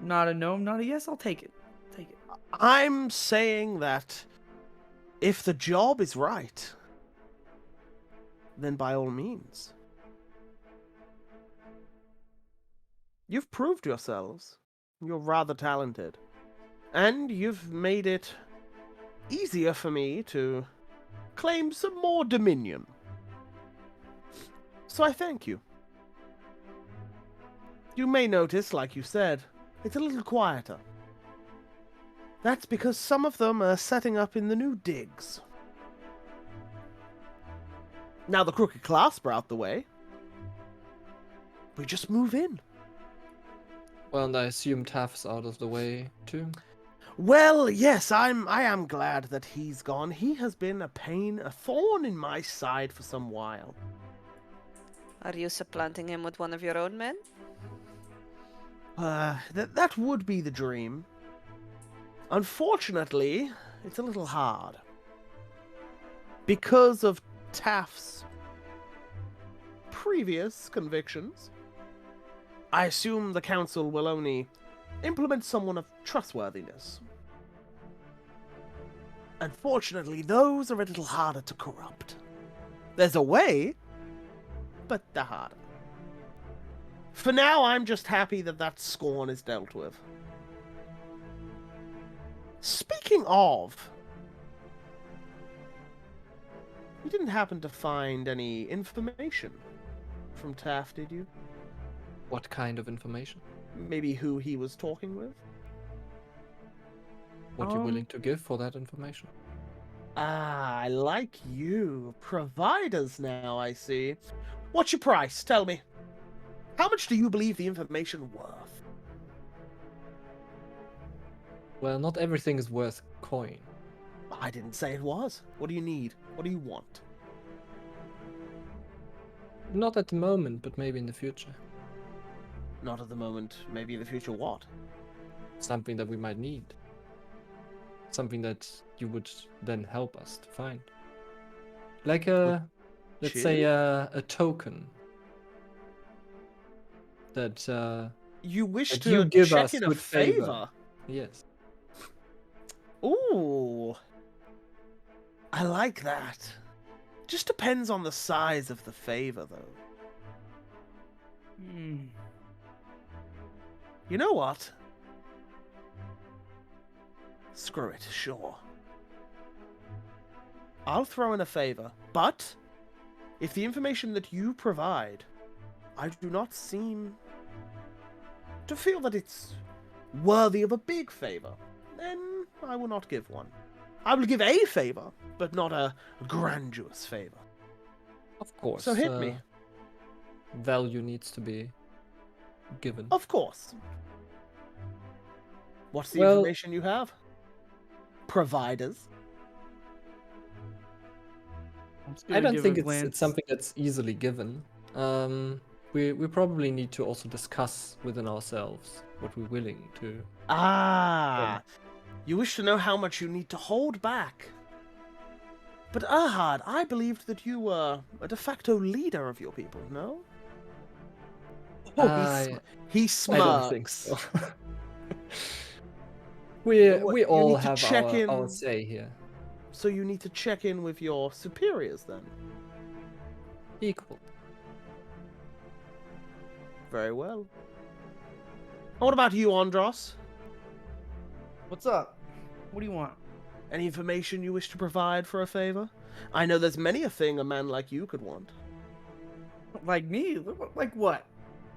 Not a no, not a yes. I'll take it. Take it. I'm saying that if the job is right, then by all means. You've proved yourselves. You're rather talented. And you've made it easier for me to claim some more dominion. So I thank you. You may notice, like you said, it's a little quieter. That's because some of them are setting up in the new digs. Now the crooked clasp are out the way. We just move in. Well, and I assume Taff's out of the way too. Well, yes, I am glad that he's gone. He has been a pain, a thorn in my side for some while. Are you supplanting him with one of your own men? That would be the dream. Unfortunately, it's a little hard. because of Taft's previous convictions, I assume the council will only implement someone of trustworthiness. Unfortunately, those are a little harder to corrupt. There's a way, but they're harder. For now, I'm just happy that that scorn is dealt with. Speaking of, you didn't happen to find any information from Taft, did you? What kind of information? Maybe who he was talking with? What you willing to give for that information? Ah, I like you. Providers now, I see. What's your price? Tell me. How much do you believe the information worth? Well, not everything is worth coin. I didn't say it was. What do you need? What do you want? Not at the moment, but maybe in the future. Not at the moment. Maybe in the future what? Something that we might need. Something that you would then help us to find. Like let's say a token that You wish that to you give check us in a good favor? favor. Yes. Ooh. I like that. Just depends on the size of the favor, though. You know what? Screw it, sure. I'll throw in a favor, but if the information that you provide, I do not seem to feel that it's worthy of a big favor, then I will not give one. I will give a favor, but not a grandiose favor. Of course. So hit me. Value needs to be given. Of course. What's the Well- information you have? Providers. I don't think it's something that's easily given. We probably need to also discuss within ourselves what we're willing to. Ah, you wish to know how much you need to hold back. But Ahad, I believed that you were a de facto leader of your people, no? He I don't think smirks. so. we You all need to have check our in. say here. So you need to check in with your superiors then. Equal. Very well. And what about you, Andros? What's up? What do you want? Any information you wish to provide for a favor? I know there's many a thing a man like you could want. Like me? Like what?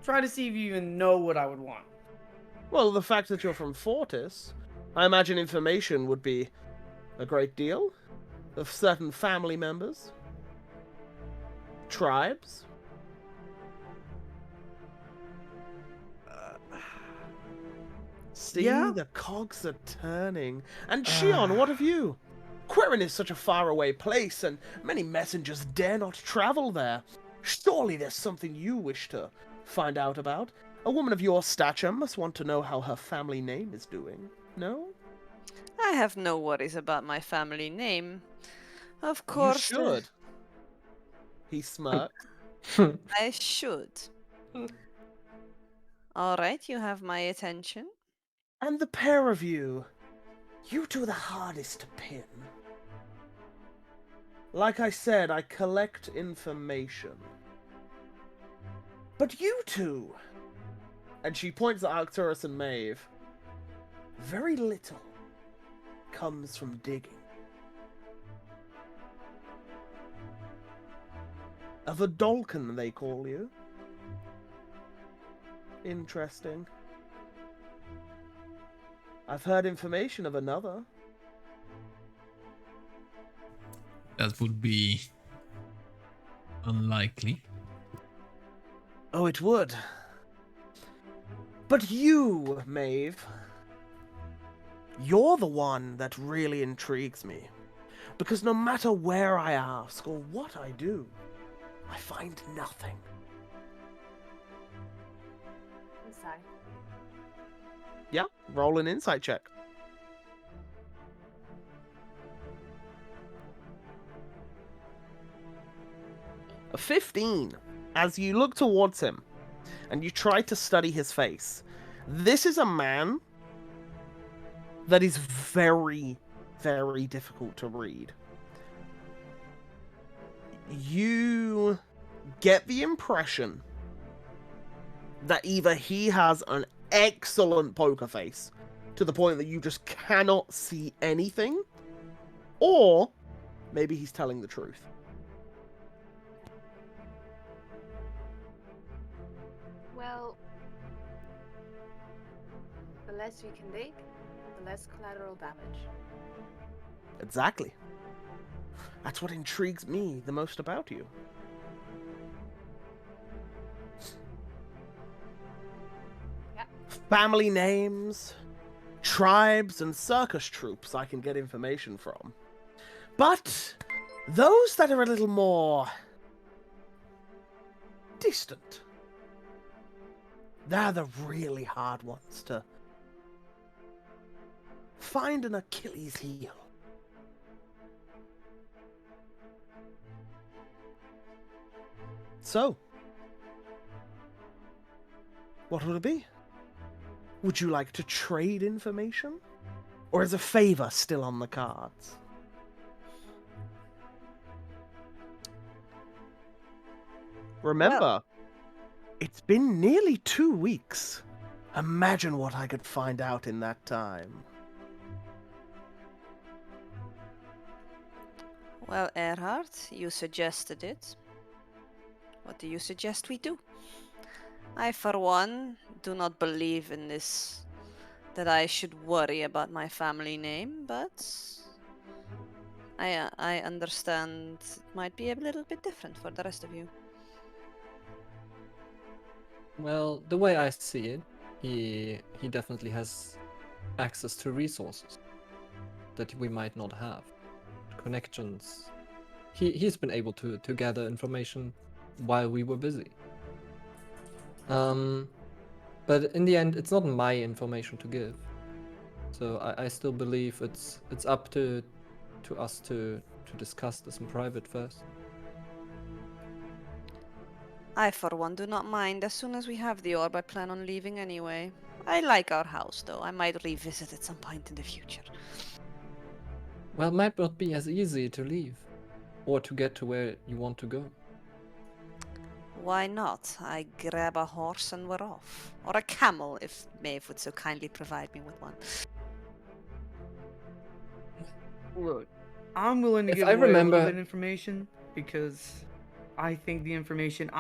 Try to see if you even know what I would want. Well, the fact that you're from Fortis, I imagine information would be a great deal of certain family members, tribes. See, Yeah? the cogs are turning. And Shion, what of you? Quirin is such a faraway place, and many messengers dare not travel there. Surely there's something you wish to find out about. A woman of your stature must want to know how her family name is doing, no? I have no worries about my family name. Of You course. should. He smirked. I should. Alright, you have my attention. And the pair of you, you two are the hardest to pin. Like I said, I collect information. But you two, and she points at Arcturus and Maeve, very little comes from digging. Of a Dolken, they call you. Interesting. I've heard information of another. That would be unlikely. Oh, it would. But you, Maeve, you're the one that really intrigues me. Because no matter where I ask or what I do, I find nothing. Inside. Yeah, roll an insight check. A 15. As you look towards him and you try to study his face, this is a man that is very, very difficult to read. You get the impression that either he has an excellent poker face to the point that you just cannot see anything, or maybe he's telling the truth. Well, the less we can dig, the less collateral damage. Exactly. That's what intrigues me the most about you. Yeah. Family names, tribes, and circus troops I can get information from. But those that are a little more distant, they're the really hard ones to find an Achilles heel. So, what would it be? Would you like to trade information? Or is a favor still on the cards? Remember, it's been nearly 2 weeks. Imagine what I could find out in that time. Well, Erhard, you suggested it. What do you suggest we do? I, for one, do not believe in this, that I should worry about my family name, but I understand it might be a little bit different for the rest of you. Well, the way I see it, he definitely has access to resources that we might not have. Connections. He's been able to gather information while we were busy. But in the end, it's not my information to give. So I still believe it's up to us to discuss this in private first. I, for one, do not mind. As soon as we have the orb, I plan on leaving anyway. I like our house, though. I might revisit at some point in the future. Well, it might not be as easy to leave, or to get to where you want to go. Why not? I grab a horse and we're off. Or a camel, if Maeve would so kindly provide me with one. Look, I'm willing to If give I away a remember- little bit of information because I think the information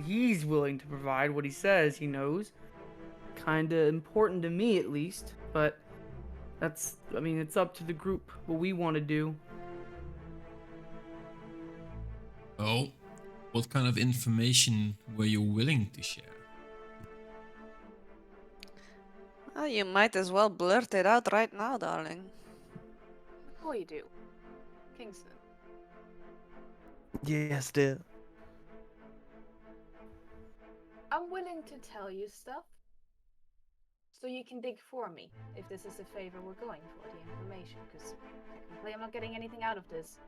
he's willing to provide, what he says he knows, kind of important to me at least. But it's up to the group what we want to do. Oh, what kind of information were you willing to share? Well, you might as well blurt it out right now, darling. Before you do, Kingston, Yes, dear. I'm willing to tell you stuff so you can dig for me if this is a favor we're going for, the information, because technically I'm not getting anything out of this.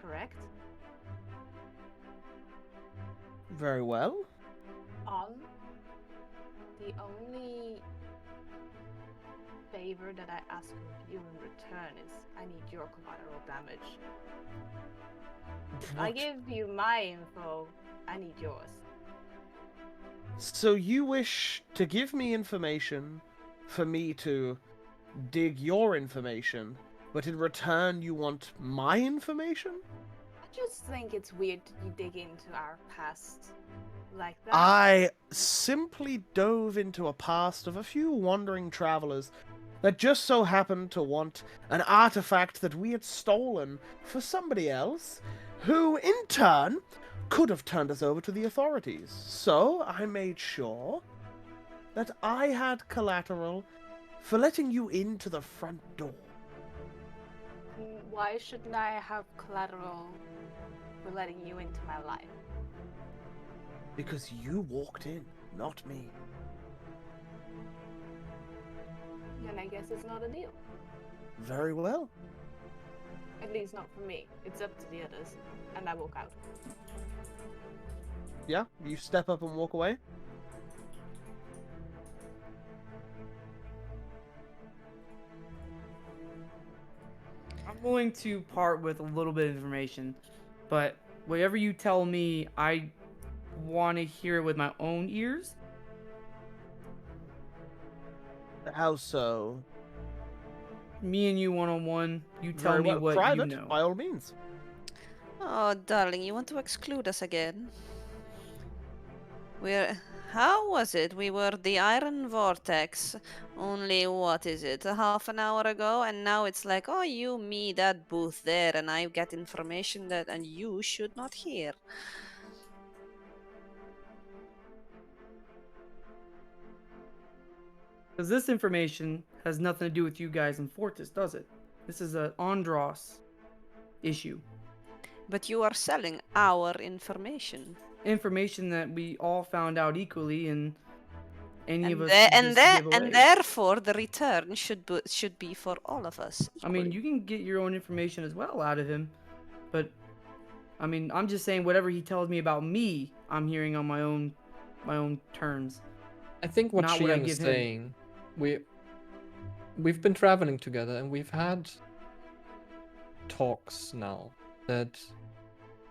Correct? Very well. The only favor that I ask of you in return is I need your collateral damage. I What? give you my info, I need yours. So you wish to give me information for me to dig your information, but in return you want my information? I just think it's weird that you dig into our past like that. I simply dove into a past of a few wandering travelers that just so happened to want an artifact that we had stolen for somebody else, who in turn could have turned us over to the authorities. So I made sure that I had collateral for letting you into the front door. Why shouldn't I have collateral for letting you into my life? Because you walked in, not me. Then I guess it's not a deal. Very well. At least not for me. It's up to the others. And I walk out. Yeah, you step up and walk away. I'm willing to part with a little bit of information, but whatever you tell me, I want to hear it with my own ears. How so? Me and you one-on-one. You tell Very me well. what Private, you know. by all means. Oh, darling, you want to exclude us again? How was it? We were the Iron Vortex only, what is it, a half an hour ago? And now it's like, oh, you, me, that booth there, and I get information that, and you should not hear. Because this information has nothing to do with you guys in Fortis, does it? This is an Andros issue. But you are selling our information. Information that we all found out equally, and any of And, us can just give and away. therefore, the return should be for all of us. I mean, equally. you can get your own information as well out of him, but I mean, I'm just saying whatever he tells me about me, I'm hearing on my own terms. I think what Not what I Shion is give him. saying, we've been traveling together and we've had talks now that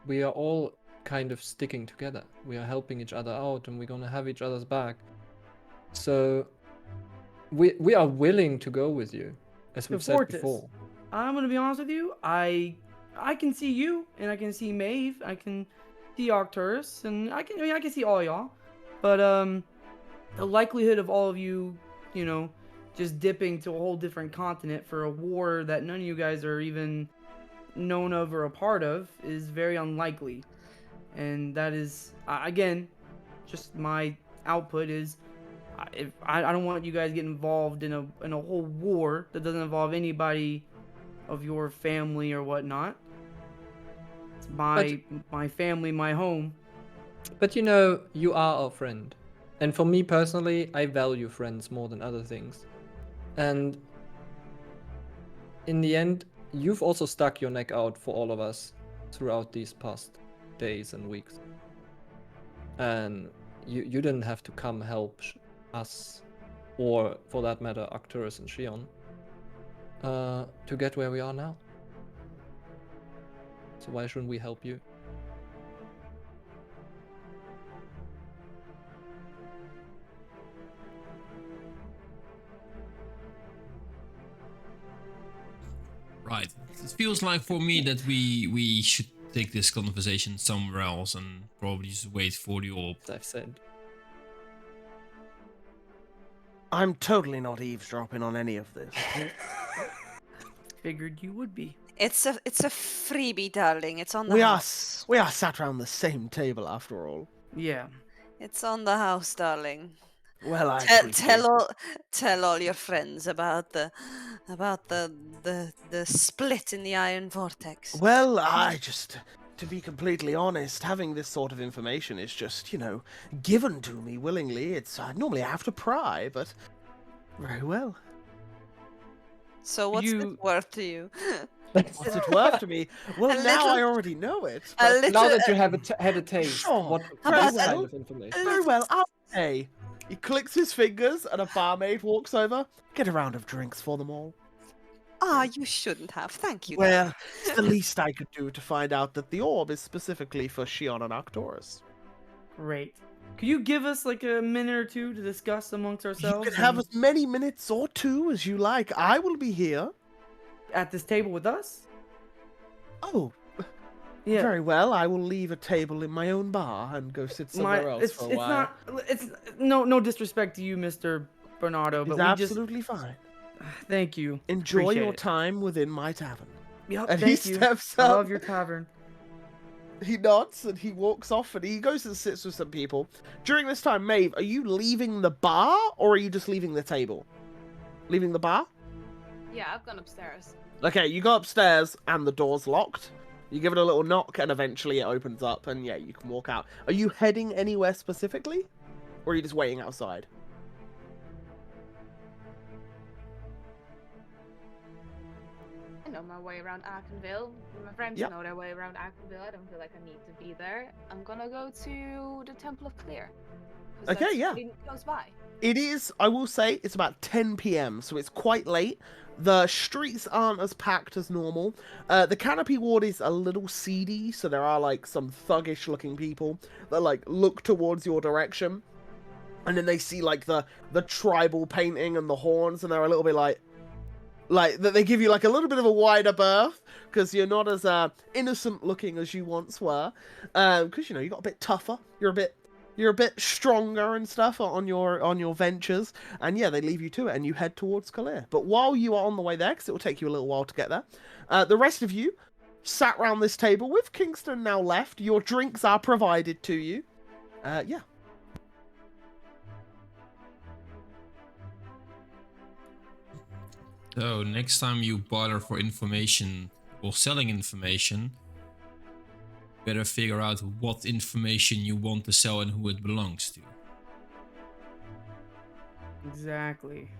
we are all kind of sticking together. We are helping each other out and we're gonna have each other's back. So we are willing to go with you, as we've said Fortis. before. I'm gonna be honest with you. I can see you, and I can see Maeve. I can see Arcturus, and I can see all y'all. But the likelihood of all of you, just dipping to a whole different continent for a war that none of you guys are even known of or a part of is very unlikely. And that is, again, just my output is, I don't want you guys getting involved in a whole war that doesn't involve anybody of your family or whatnot. It's my family, my home. But you are our friend. And for me personally, I value friends more than other things. And in the end, you've also stuck your neck out for all of us throughout these past days and weeks. And you didn't have to come help us, or for that matter, Arcturus and Shion, to get where we are now. So why shouldn't we help you? Right. It feels like for me that we should take this conversation somewhere else and probably just wait for the orb. As I've said. I'm totally not eavesdropping on any of this. Figured you would be. It's a freebie, darling. It's on the we house. are sat around the same table after all. Yeah. It's on the house, darling. Well, I appreciate it. Tell all your friends about the split in the Iron Vortex. Well, to be completely honest, having this sort of information is just, given to me willingly. It's normally I have to pry, but very well. So what's You- it worth to you? What's it worth to me? Well, A now little- I already know it. a but- little- Now that you have had a taste, Sure. what Very kind well. of information? Very well, I'll pay. He clicks his fingers and a barmaid walks over. Get a round of drinks for them all. You shouldn't have. Thank you. Well, it's the least I could do to find out that the orb is specifically for Shion and Arcturus. Great. Could you give us like a minute or two to discuss amongst ourselves? You can have and- as many minutes or two as you like. I will be here. at this table with us? Oh, Yeah. very well. I will leave a table in my own bar and go sit somewhere else for a while. It's no disrespect to you, Mr. Bernardo, It's but we absolutely fine. thank you. Enjoy Appreciate your it. time within my tavern. Yep, And thank he you. steps I up. love your tavern. He nods and he walks off and he goes and sits with some people. During this time, Maeve, are you leaving the bar or are you just leaving the table? Leaving the bar? Yeah, I've gone upstairs. Okay, you go upstairs and the door's locked. You give it a little knock and eventually it opens up and yeah, you can walk out. Are you heading anywhere specifically? Or are you just waiting outside? I know my way around Arkenville. My friends Yep. know their way around Arkenville. I don't feel like I need to be there. I'm gonna go to the Temple of Clear. 'Cause Okay, that's yeah. pretty close by. It is, I will say, it's about 10 p.m., so it's quite late. The streets aren't as packed as normal. The Canopy Ward is a little seedy, so there are like some thuggish looking people that like look towards your direction, and then they see like the tribal painting and the horns, and they're a little bit like that. They give you like a little bit of a wider berth because you're not as innocent looking as you once were, because you got a bit tougher. You're a bit stronger and stuff on your ventures, and yeah, they leave you to it, and you head towards Kalir. But while you are on the way there, because it will take you a little while to get there, the rest of you sat round this table with Kingston now left. Your drinks are provided to you. Yeah. So next time you bother for information or selling information, better figure out what information you want to sell and who it belongs to. Exactly.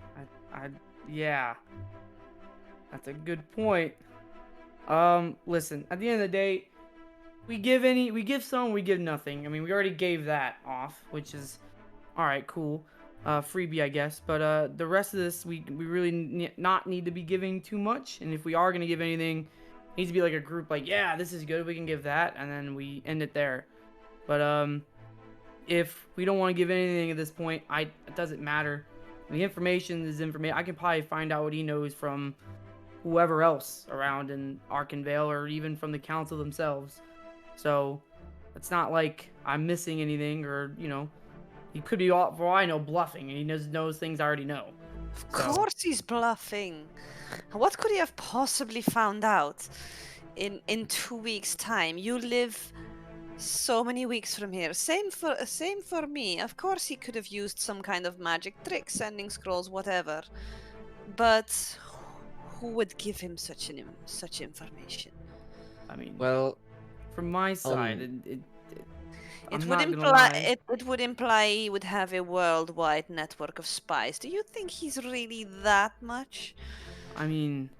Yeah. That's a good point. Listen, at the end of the day, we give some, we give nothing. I mean, we already gave that off, which is alright, cool. Freebie, I guess. But the rest of this, we really not need to be giving too much. And if we are gonna give anything, it needs to be like a group, like, yeah, this is good, we can give that, and then we end it there. But if we don't want to give anything at this point, it doesn't matter. The information is information. I can probably find out what he knows from whoever else around in Arkenvale, or even from the council themselves. So it's not like I'm missing anything, or he could be, for all I know, bluffing, and he knows things I already know. Of course he's bluffing. What could he have possibly found out in 2 weeks' time? You live so many weeks from here. Same for me. Of course he could have used some kind of magic trick, sending scrolls, whatever. But who would give him such information? I mean, Well, from my side, It I'm would not gonna imply lie. it would imply he would have a worldwide network of spies. Do you think he's really that much? I mean,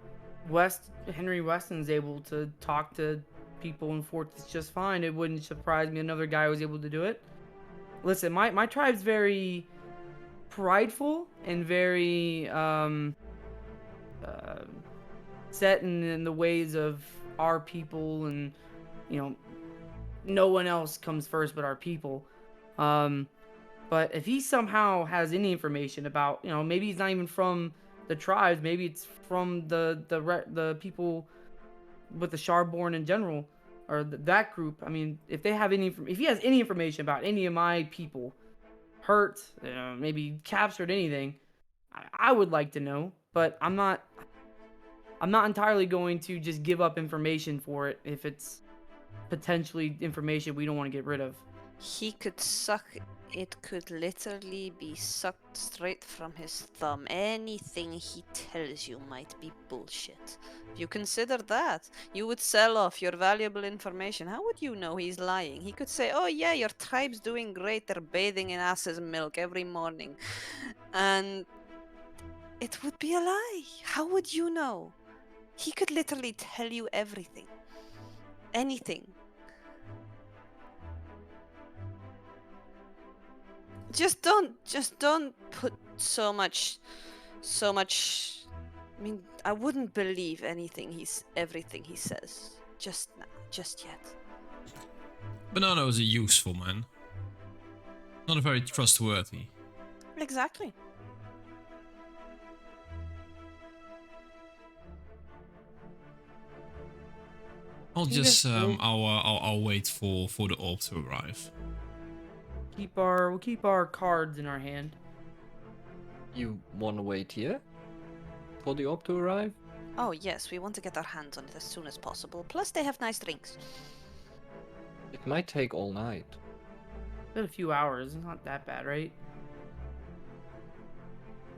Henry Weston's able to talk to people in forts just fine. It wouldn't surprise me another guy was able to do it. Listen, my tribe's very prideful and very set in the ways of our people, and no one else comes first but our people. But if he somehow has any information about, maybe he's not even from the tribes, maybe it's from the people with the Sharborn in general, or that group. I mean, if he has any information about any of my people hurt, maybe captured anything, I would like to know. But I'm not entirely going to just give up information for it if it's potentially information we don't want to get rid of. He could suck. It could literally be sucked straight from his thumb. Anything he tells you might be bullshit. If you consider that, you would sell off your valuable information. How would you know he's lying? He could say, oh yeah, your tribe's doing great. They're bathing in ass's milk every morning. And it would be a lie. How would you know? He could literally tell you everything. Anything. Just don't put so much. I mean, I wouldn't believe everything he says. Just yet. Banana is a useful man. Not very trustworthy. Exactly. I'll just I'll wait for the orb to arrive. We'll keep our cards in our hand. you wanna wait here for the orb to arrive? Oh yes, we want to get our hands on it as soon as possible. Plus, they have nice drinks. It might take all night. Been a few hours, it's not that bad, right?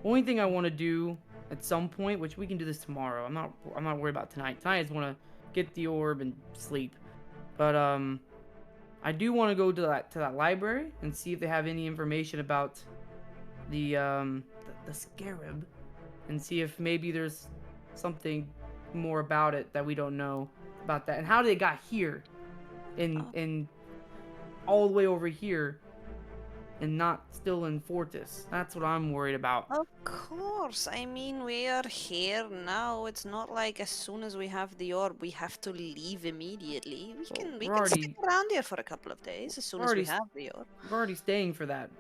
Only thing I want to do at some point, which we can do this tomorrow. I'm not worried about tonight. Tonight I just want to get the orb and sleep. But I do want to go to that library and see if they have any information about the scarab, and see if maybe there's something more about it that we don't know about that, and how they got here, in all the way over here, and not still in Fortis. That's what I'm worried about. Of course. I mean, we are here now. It's not like as soon as we have the orb, we have to leave immediately. We Well, can we're stick around here for a couple of days as soon as we have the orb. We're already staying for that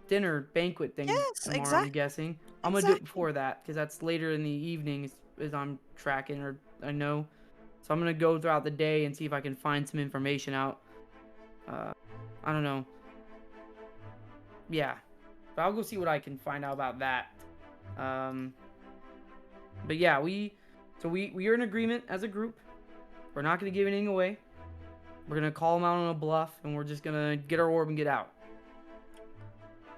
dinner banquet thing Yes, tomorrow. exactly. I'm guessing. I'm gonna do it before that because that's later in the evening as I'm tracking, or I know. So I'm gonna go throughout the day and see if I can find some information out. I don't know. Yeah, but I'll go see what I can find out about that. But yeah, we are in agreement as a group. We're not gonna give anything away. We're gonna call them out on a bluff, and we're just gonna get our orb and get out.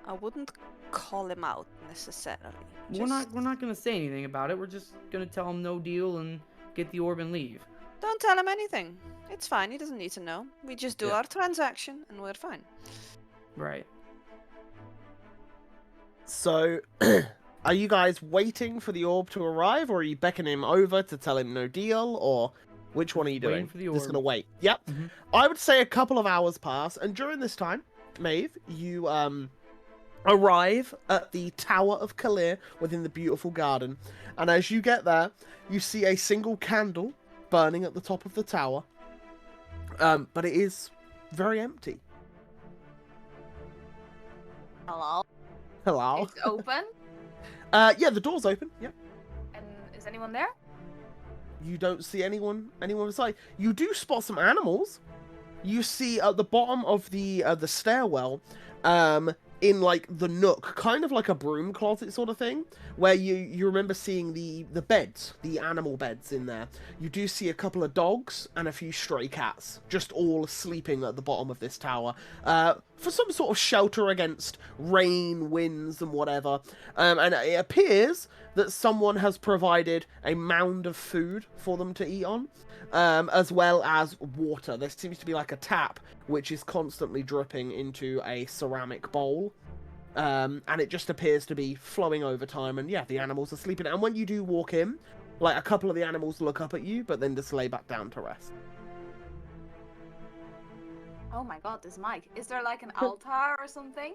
I wouldn't call him out necessarily. We're not gonna say anything about it. We're just gonna tell him no deal and get the orb and leave. Don't tell him anything. It's fine. He doesn't need to know. We just do our transaction and we're fine. Right. So, are you guys waiting for the orb to arrive, or are you beckoning him over to tell him no deal, or which one are you Waiting doing? for the Just orb. gonna wait. Yep. Mhm. I would say a couple of hours pass, and during this time, Maeve, you arrive at the Tower of Kalir within the beautiful garden, and as you get there, you see a single candle burning at the top of the tower, but it is very empty. Hello? Hello. It's open? Yeah, the door's open. Yep. And is anyone there? You don't see anyone inside. You do spot some animals. You see at the bottom of the stairwell, in like the nook, kind of like a broom closet sort of thing, where you remember seeing the beds, the animal beds in there. You do see a couple of dogs and a few stray cats, just all sleeping at the bottom of this tower, for some sort of shelter against rain, winds, and whatever. And it appears that someone has provided a mound of food for them to eat on, as well as water. There seems to be like a tap which is constantly dripping into a ceramic bowl, and it just appears to be flowing over time. And yeah, the animals are sleeping. And when you do walk in, like a couple of the animals look up at you, but then just lay back down to rest. Oh my god, this mic. Is there like an altar or something?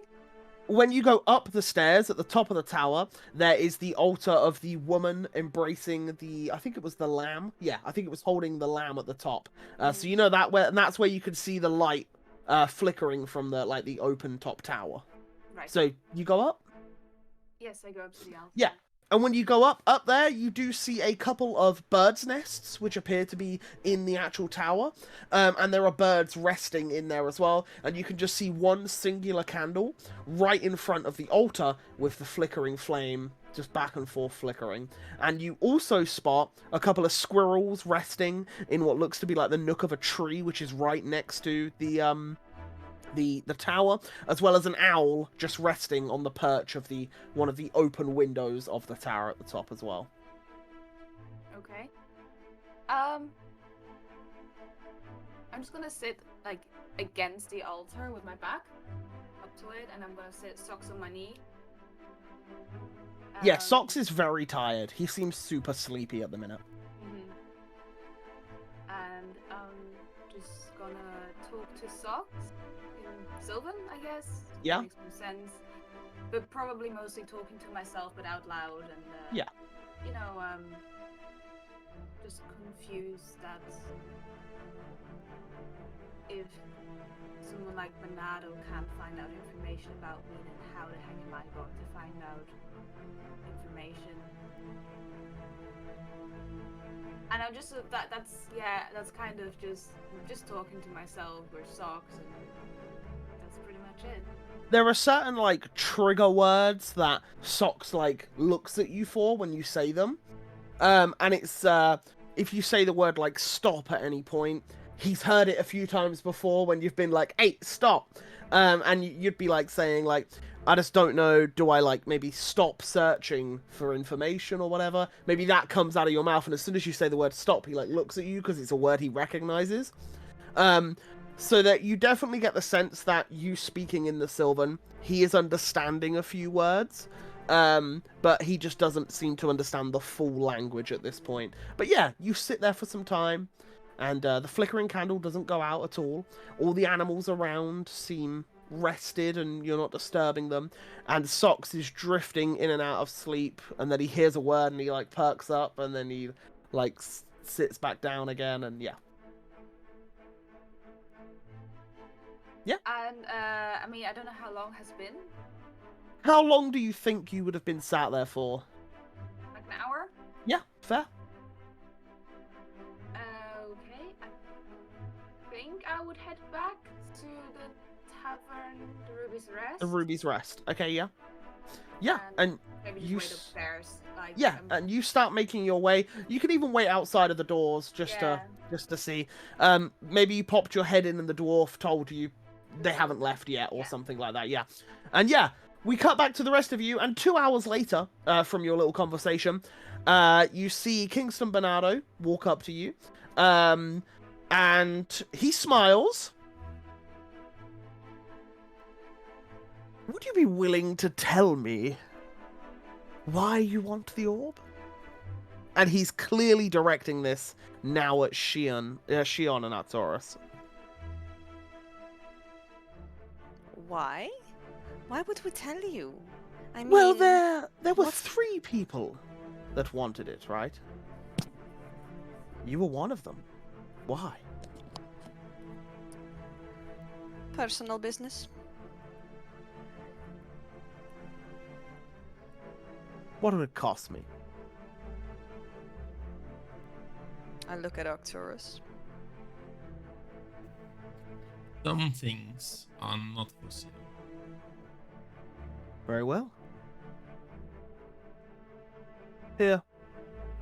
When you go up the stairs at the top of the tower, there is the altar of the woman embracing I think it was the lamb. Yeah, I think it was holding the lamb at the top. So you know and that's where you could see the light flickering from the open top tower. Right. So you go up? Yes, I go up to the altar. Yeah. And when you go up there, you do see a couple of birds' nests, which appear to be in the actual tower. And there are birds resting in there as well. And you can just see one singular candle right in front of the altar with the flickering flame just back and forth flickering. And you also spot a couple of squirrels resting in what looks to be like the nook of a tree, which is right next to the tower, as well as an owl just resting on the perch of one of the open windows of the tower at the top as well. Okay. I'm just gonna sit like against the altar with my back up to it, and I'm gonna sit socks on my knee. Yeah, Socks is very tired. He seems super sleepy at the minute. And I'm just gonna talk to Socks in Sylvan, I guess. Yeah. Makes some sense. But probably mostly talking to myself, but out loud, and Yeah. you know, just confused that if someone like Bernardo can't find out information about me, then how the heck am I going to find out information? And I'm just that's kind of just talking to myself with Socks, and that's pretty much it. There are certain trigger words that Socks looks at you for when you say them, and it's if you say the word stop at any point, he's heard it a few times before when you've been like, hey, stop, and you'd be saying I just don't know, do I maybe stop searching for information or whatever? Maybe that comes out of your mouth, and as soon as you say the word stop, he looks at you because it's a word he recognizes. So that you definitely get the sense that you speaking in the Sylvan, he is understanding a few words. But he just doesn't seem to understand the full language at this point. But yeah, you sit there for some time, and the flickering candle doesn't go out at all. All the animals around seem rested, and you're not disturbing them. And Socks is drifting in and out of sleep, and then he hears a word, and he like perks up, and then he like sits back down again, and yeah. And I mean, I don't know how long has been. How long do you think you would have been sat there for? Like an hour? Yeah, fair. Okay. I think I would head back to the tavern, the Ruby's Rest. The Ruby's Rest. Okay, yeah. Yeah, and maybe you just wait upstairs. Like, yeah, and you start making your way. You can even wait outside of the doors just Yeah. to see. Maybe you popped your head in and the dwarf told you they haven't left yet or Yeah. something like that. Yeah, and yeah, we cut back to the rest of you, and 2 hours later, from your little conversation, you see Kingston Bernardo walk up to you, and he smiles. Would you be willing to tell me why you want the orb? And he's clearly directing this now at Shion and Arcturus. Why? Why would we tell you? I mean, Well, there were what's- 3 people that wanted it, right? You were one of them. Why? personal business. What would it cost me? I look at Arcturus. Some things are not for sale. Very well. Here.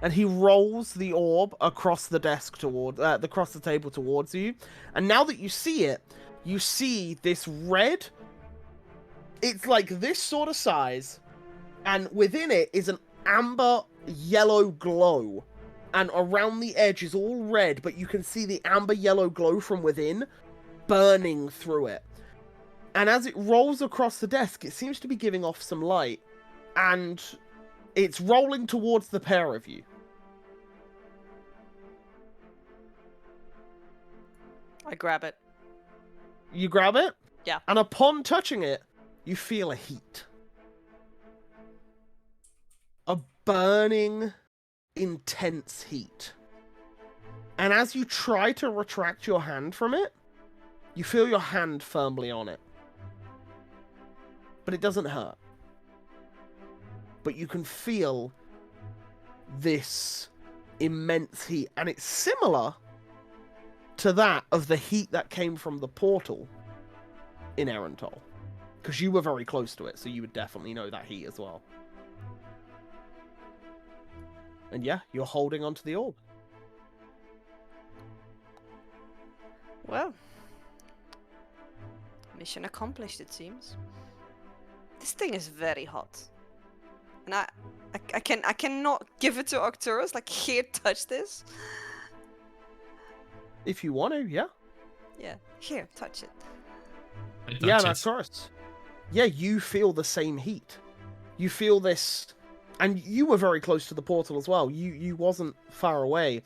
And he rolls the orb across the desk across the table towards you. And now that you see it, you see this red. It's like this sort of size, and within it is an amber yellow glow. And around the edge is all red, but you can see the amber yellow glow from within burning through it. And as it rolls across the desk, it seems to be giving off some light. And it's rolling towards the pair of you. I grab it. You grab it? Yeah. And upon touching it, you feel a heat. A burning, intense heat. And as you try to retract your hand from it, you feel your hand firmly on it. But it doesn't hurt. But you can feel this immense heat. And it's similar to that of the heat that came from the portal in Erentol. Because you were very close to it, so you would definitely know that heat as well. And yeah, you're holding onto the orb. Well, mission accomplished, it seems. This thing is very hot, and I cannot give it to Arcturus. Like, here, touch this. If you want to, yeah. Yeah, here, touch it. I touch Yeah, it. that's course. Yeah, you feel the same heat. You feel this, and you were very close to the portal as well. You wasn't far away.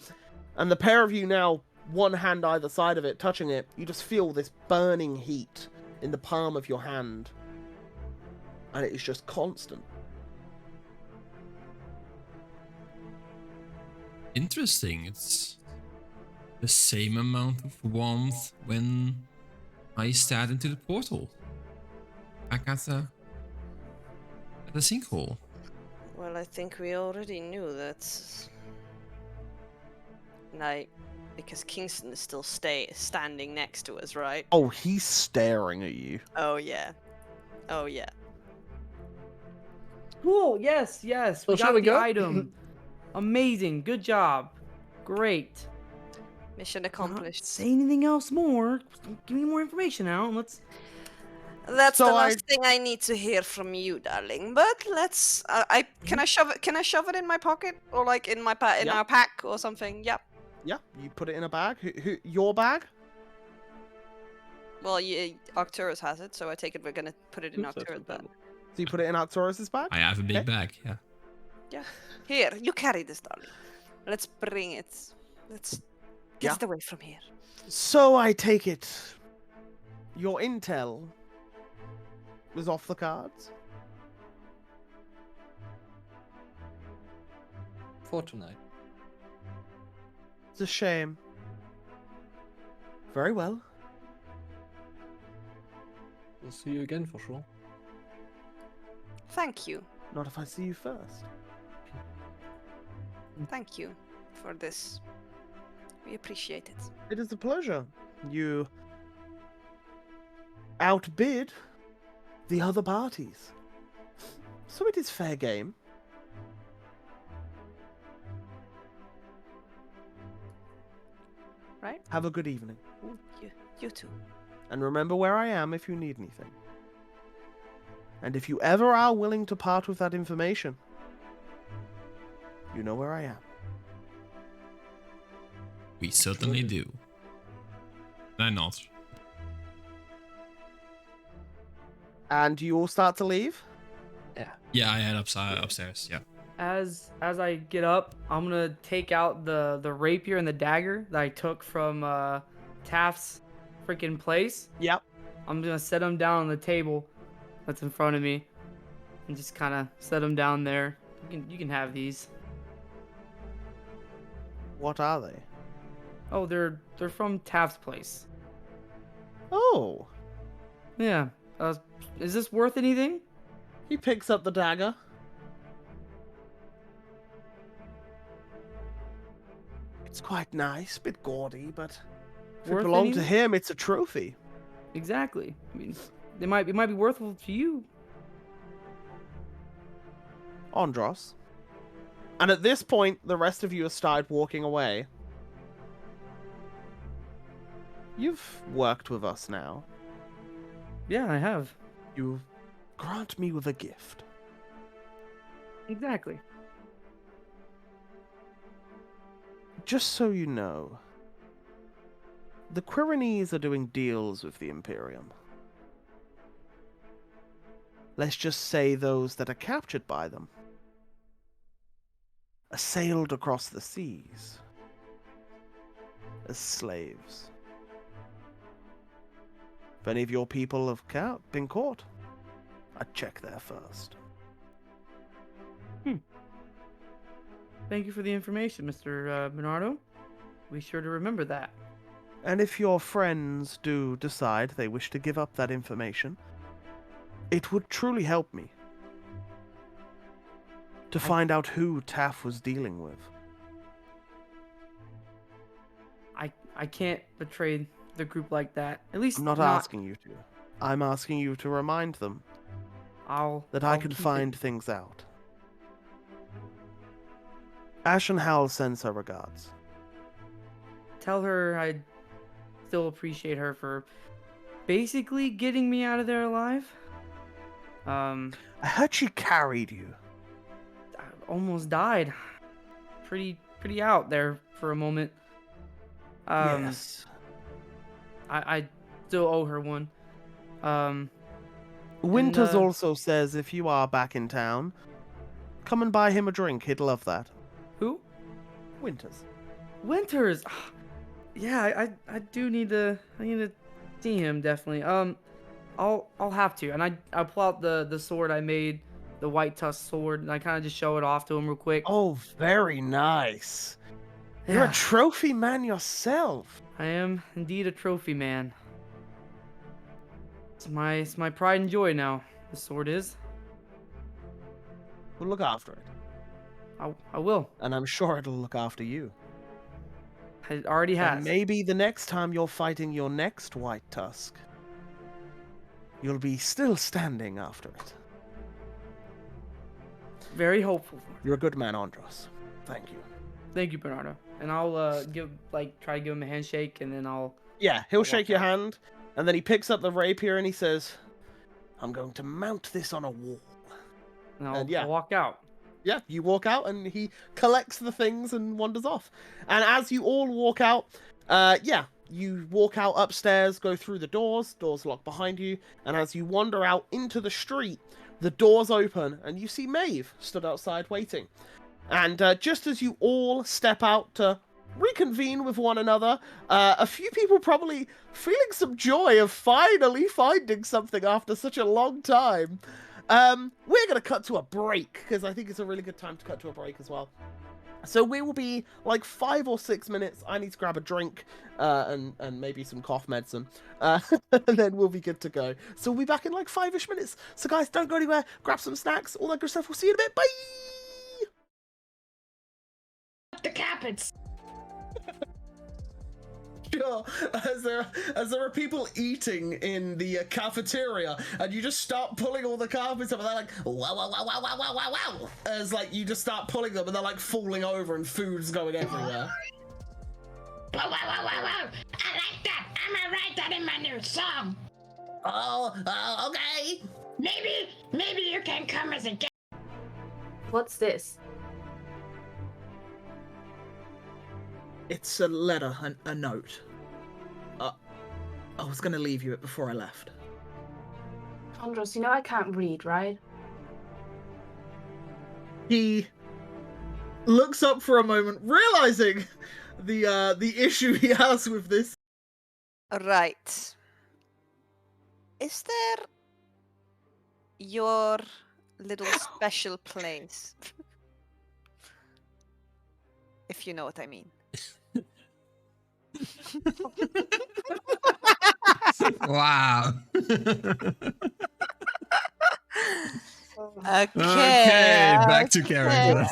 And the pair of you now, one hand either side of it, touching it, you just feel this burning heat in the palm of your hand. And it is just constant. Interesting. It's the same amount of warmth when I stared into the portal. Back at the sinkhole. Well, I think we already knew that. And because Kingston is still standing next to us, right? Oh, he's staring at you. Oh yeah. Oh yeah. Cool. Yes, yes. So We shall got we the go? item. Amazing. Good job. Great. Mission Not accomplished. say anything else more. Give me more information now. And let's. That's So the last thing I need to hear from you, darling. But let's. Can I shove it? Can I shove it in my pocket or like in my in Yeah. our pack or something? Yep. Yeah, you put it in a bag. Your bag? Well, Arcturus has it, so I take it we're gonna put it in Oops, that's Arcturus' a bad bag. So you put it in Arcturus's bag? I have a big Okay. bag, yeah. Yeah. Here, you carry this, darling. Let's bring it. Let's get Yeah. it away from here. So I take it your intel was off the cards? For tonight. It's a shame. Very well. We'll see you again for sure. Thank you. Not if I see you first. Thank you for this. We appreciate it. It is a pleasure. You outbid the other parties. So it is fair game. Right? Have a good evening. You too. And remember where I am if you need anything. And if you ever are willing to part with that information, you know where I am. We certainly do. I'm not. And you all start to leave? Yeah, I head upstairs, yeah. As I get up, I'm gonna take out the rapier and the dagger that I took from Taft's freaking place. Yep. I'm gonna set them down on the table that's in front of me, and just kind of set them down there. You can have these. What are they? Oh, they're from Taft's place. Oh. Yeah. Is this worth anything? He picks up the dagger. It's quite nice, bit gaudy, but if it Worth belonged to anything? him, it's a trophy. Exactly. I mean, it might be worthwhile to you. Andros. And at this point, the rest of you have started walking away. You've worked with us now. Yeah, I have. You grant me with a gift. Exactly. Just so you know, the Quirinese are doing deals with the Imperium. Let's just say those that are captured by them are sailed across the seas as slaves. If any of your people have been caught, I'd check there first. Thank you for the information, Mr. Bernardo. Be sure to remember that. And if your friends do decide they wish to give up that information, it would truly help me to find out who Taff was dealing with. I can't betray the group like that. At least I'm not asking you to. I'm asking you to remind them that I I'll can keep it. find things out. Ashen Howl sends her regards. Tell her I still appreciate her for basically getting me out of there alive. I heard she carried you. I almost died. Pretty out there for a moment. Yes. I still owe her one. Winters uh, also says if you are back in town, come and buy him a drink. He'd love that. Who? Winters. Winters. Yeah, I do need to. I need to see him definitely. I'll have to, and I'll pull out the sword I made, the white tusk sword, and I kind of just show it off to him real quick. Oh, very nice. You're Yeah. a trophy man yourself. I am indeed a trophy man. It's my pride and joy now. The sword is. We'll look after it. I will. And I'm sure it'll look after you. It already has. And maybe the next time you're fighting your next white tusk, you'll be still standing after it. Very hopeful. You're a good man, Andros. Thank you. Thank you, Bernardo. And I'll try to give him a handshake, and then I'll. Yeah, he'll Walk shake your out. hand, and then he picks up the rapier and he says, I'm going to mount this on a wall. And yeah. I'll walk out. Yeah, you walk out and he collects the things and wanders off. And as you all walk out, yeah, You walk out upstairs, go through the doors lock behind you, and as you wander out into the street, the doors open and you see Maeve stood outside waiting. And just as you all step out to reconvene with one another, a few people probably feeling some joy of finally finding something after such a long time. We're going to cut to a break, because I think it's a really good time to cut to a break as well. So we will be like 5 or 6 minutes. I need to grab a drink and maybe some cough medicine. And then we'll be good to go. So we'll be back in like 5-ish minutes. So guys, don't go anywhere. Grab some snacks, all that good stuff. We'll see you in a bit. Bye! The carpets. Sure. As there are people eating in the cafeteria, and you just start pulling all the carpets up, and they're like, wow, wow, wow, wow, wow, wow, wow, wow. As like you just start pulling them, and they're like falling over, and food's going everywhere. Wow, wow, wow, wow, wow. I like that. I'm gonna write that in my new song. Oh, okay. Maybe you can come as a guest. What's this? It's a letter, a note. I was gonna leave you it before I left. Andros, you know I can't read, right? He looks up for a moment, realizing the issue he has with this. Right. Is there your little special place? If you know what I mean. Wow. Okay. Back to character.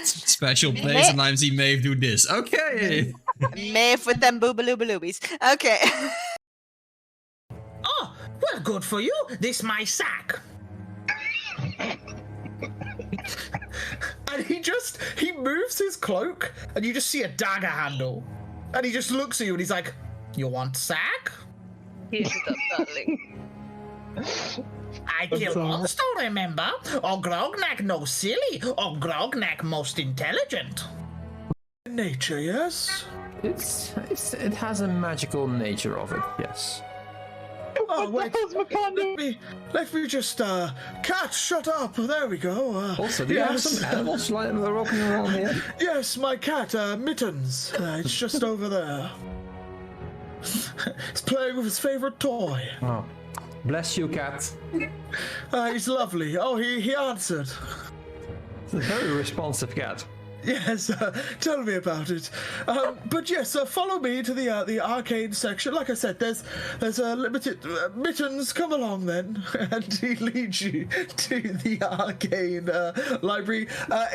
Special place, and I'm seeing Maeve do this. Okay. Maeve with them boobaloobaloobies. Okay. Oh, well, good for you. This my sack. And he moves his cloak, and you just see a dagger handle. And he just looks at you, and he's like, "You want sack?" Here's the darling. I kill monster, remember? Ogrognak no silly. Ogrognak most intelligent. Nature, yes? It has a magical nature of it, yes. Oh, wait. Let me just, cat, shut up. There we go. Also, do you have some animals that are walking around here? Yes, my cat, Mittens. It's just over there. He's playing with his favorite toy. Oh, bless you, cat. He's lovely. Oh, he answered. It's a very responsive cat. Yes, tell me about it. But yes, follow me to the arcade section. Like I said, there's a limited Mittens. Come along then, and he leads you to the arcade library.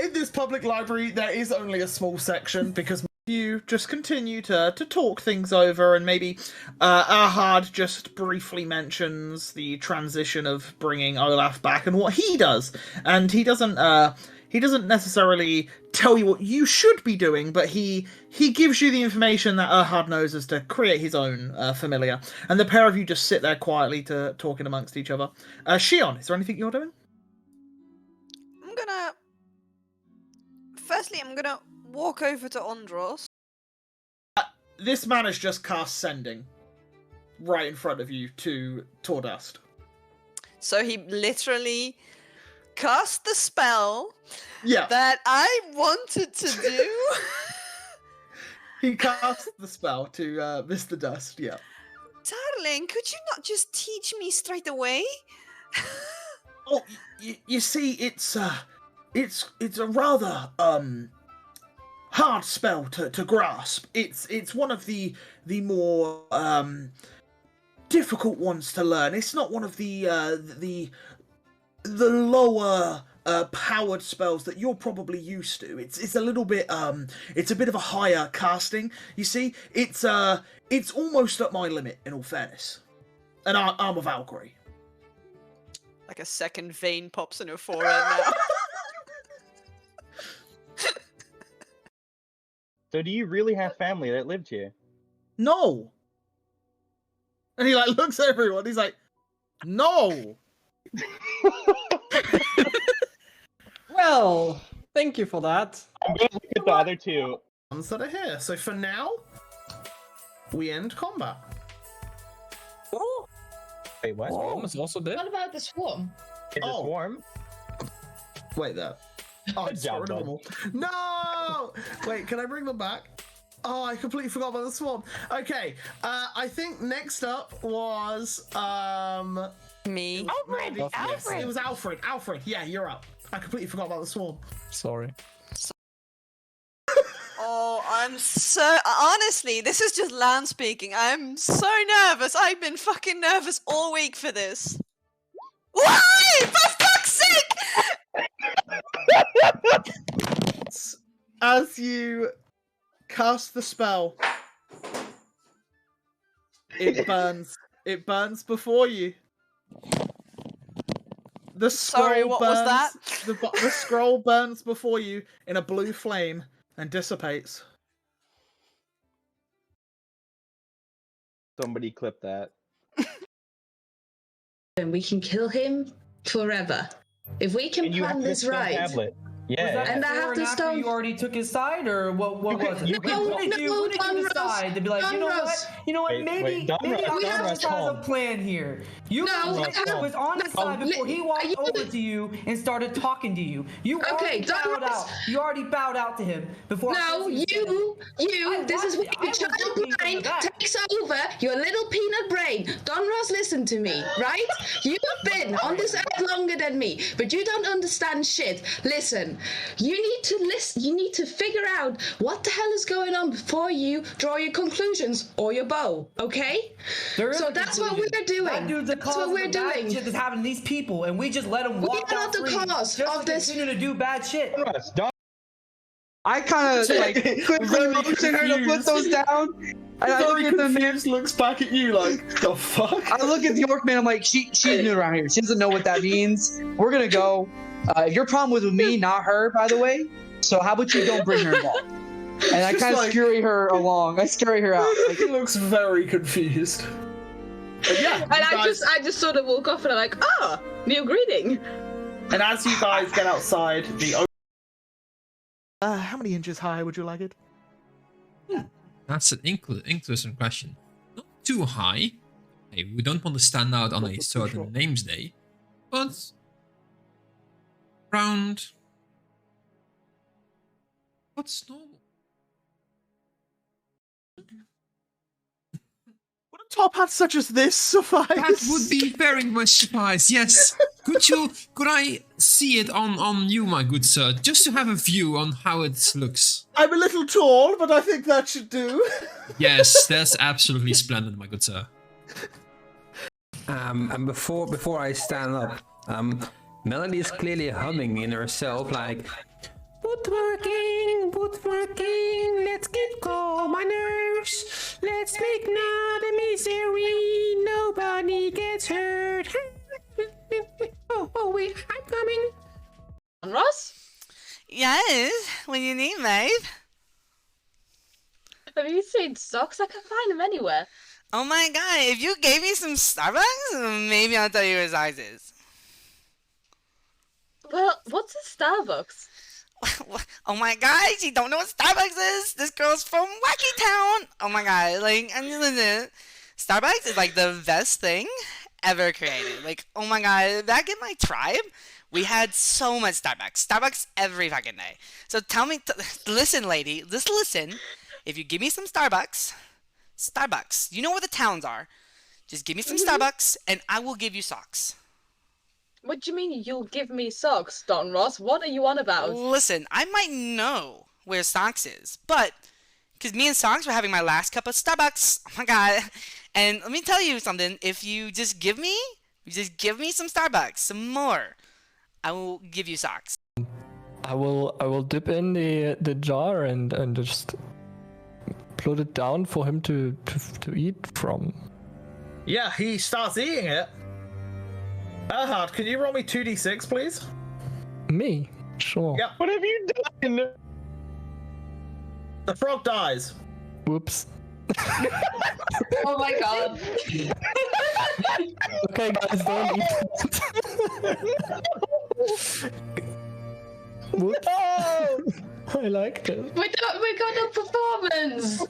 In this public library, there is only a small section because you just continue to talk things over, and maybe Ahad just briefly mentions the transition of bringing Olaf back and what he does, and he doesn't necessarily tell you what you should be doing, but he gives you the information that Erhard knows as to create his own familiar. And the pair of you just sit there quietly talking amongst each other. Shion, is there anything you're doing? Firstly, I'm gonna walk over to Andros. This man has just cast Sending right in front of you to Tordust. So he literally cast the spell Yeah. that I wanted to do. He cast the spell to Mr. Dust, yeah. Darling, could you not just teach me straight away? Oh, you see, it's a rather hard spell to grasp. It's one of the more difficult ones to learn. It's not one of the lower powered spells that you're probably used to. It's a little bit it's a bit of a higher casting. You see, it's almost at my limit, in all fairness. And I'm a Valkyrie. Like a second vein pops in her forehead now. So do you really have family that lived here? No. And he like looks at everyone. He's like, no. Well, thank you for that. I'm going to look at the other two. ones that are here. So for now, we end combat. Wait, what? Swarm is also dead. What about the swarm? It's a Oh. swarm. Wait there. Oh, I Good just job, got rid of them all. No! Wait, can I bring them back? Oh, I completely forgot about the swarm. Okay, I think next up was Me. Alfred! yes, Alfred! it was Alfred. Alfred, yeah, you're up. I completely forgot about the swarm. Sorry. Oh, I'm so honestly, this is just Lan speaking. I'm so nervous. I've been fucking nervous all week for this. Why? For fuck's sake! As you cast the spell, it burns. It burns before you. The scroll Sorry, what was that? The scroll burns before you in a blue flame and dissipates. Somebody clip that. And we can kill him forever. If we can And you have plan the this stone right. tablet. Was Yeah. that And I before have and to after stone- you already took his side, or what was it? you can- When did you Don Ross, decide to be like, you know Don what? Ross. You know what? Wait, Maybe Don maybe Ross, I'm Don on Ross, this side of calm. the plan here. You No, was on his side before he walked over to you and started talking to you. You Okay, already Don bowed Ross. out. You already bowed out to him before. No, you, this is where I your was child looking from mind the back. takes over your little peanut brain. Don Ross, listen to me, right? You've been on this earth longer than me, but you don't understand shit. Listen, you need to listen, you need to figure out what the hell is going on before you draw your conclusions or your bow, okay? There is So a that's what conclusion. we're doing. That dude's the That's cause what of we're the bad doing. shit that's happening to these people, and we just let them We walk are out not the free cause just of to this. continue to do bad shit. Don Ross, Don I kind of like quickly Very motion her to put confused. those down. And I look at the man. looks back at you like, the fuck? I look at the Yorkman. I'm like, she's new around here. She doesn't know what that means. We're gonna go. Your problem was with me, not her, by the way. So how about you don't bring her involved? And I Just kind of like- scurry her along. I scurry her out. Like, He looks very confused. But yeah, And I just sort of walk off and I'm like, new greeting. And as you guys get outside, the how many inches high would you like it? That's an interesting question. Not too high. Hey, we don't want to stand out on a certain names day, but around. What's normal? Would a top hat such as this suffice? That would be very much surprise. Yes. Could I see it on you, my good sir, just to have a view on how it looks? I'm a little tall, but I think that should do. Yes, that's absolutely splendid, my good sir. And before I stand up, Melody is clearly humming in herself, like, woodworking, let's get cool, my nerves, let's make not a misery, nobody gets hurt. Oh, wait, I'm coming. Ross? Yes, what do you need, babe? Have you seen socks? I can find them anywhere. Oh my god, if you gave me some Starbucks, maybe I'll tell you what size is. Well, what's a Starbucks? Oh my god, you don't know what Starbucks is? This girl's from Wacky Town. Oh my god, like, Starbucks is like the best thing ever created. Like, oh my god, back in my tribe, we had so much Starbucks. Starbucks every fucking day. So tell me, listen, lady, just listen. If you give me some Starbucks, you know where the towns are. Just give me some Starbucks, and I will give you socks. What do you mean you'll give me socks, Don Ross? What are you on about? Listen, I might know where Socks is, but because me and Socks were having my last cup of Starbucks. Oh my god! And let me tell you something. If you just give me some Starbucks, some more, I will give you socks. I will dip in the jar and just put it down for him to eat from. Yeah, he starts eating it. Erhard, can you roll me 2d6, please? Me? Sure. Yep. What have you done? The frog dies. Whoops. Oh my god. Okay, guys, don't eat. Whoops. Oh! I liked it. We got a performance.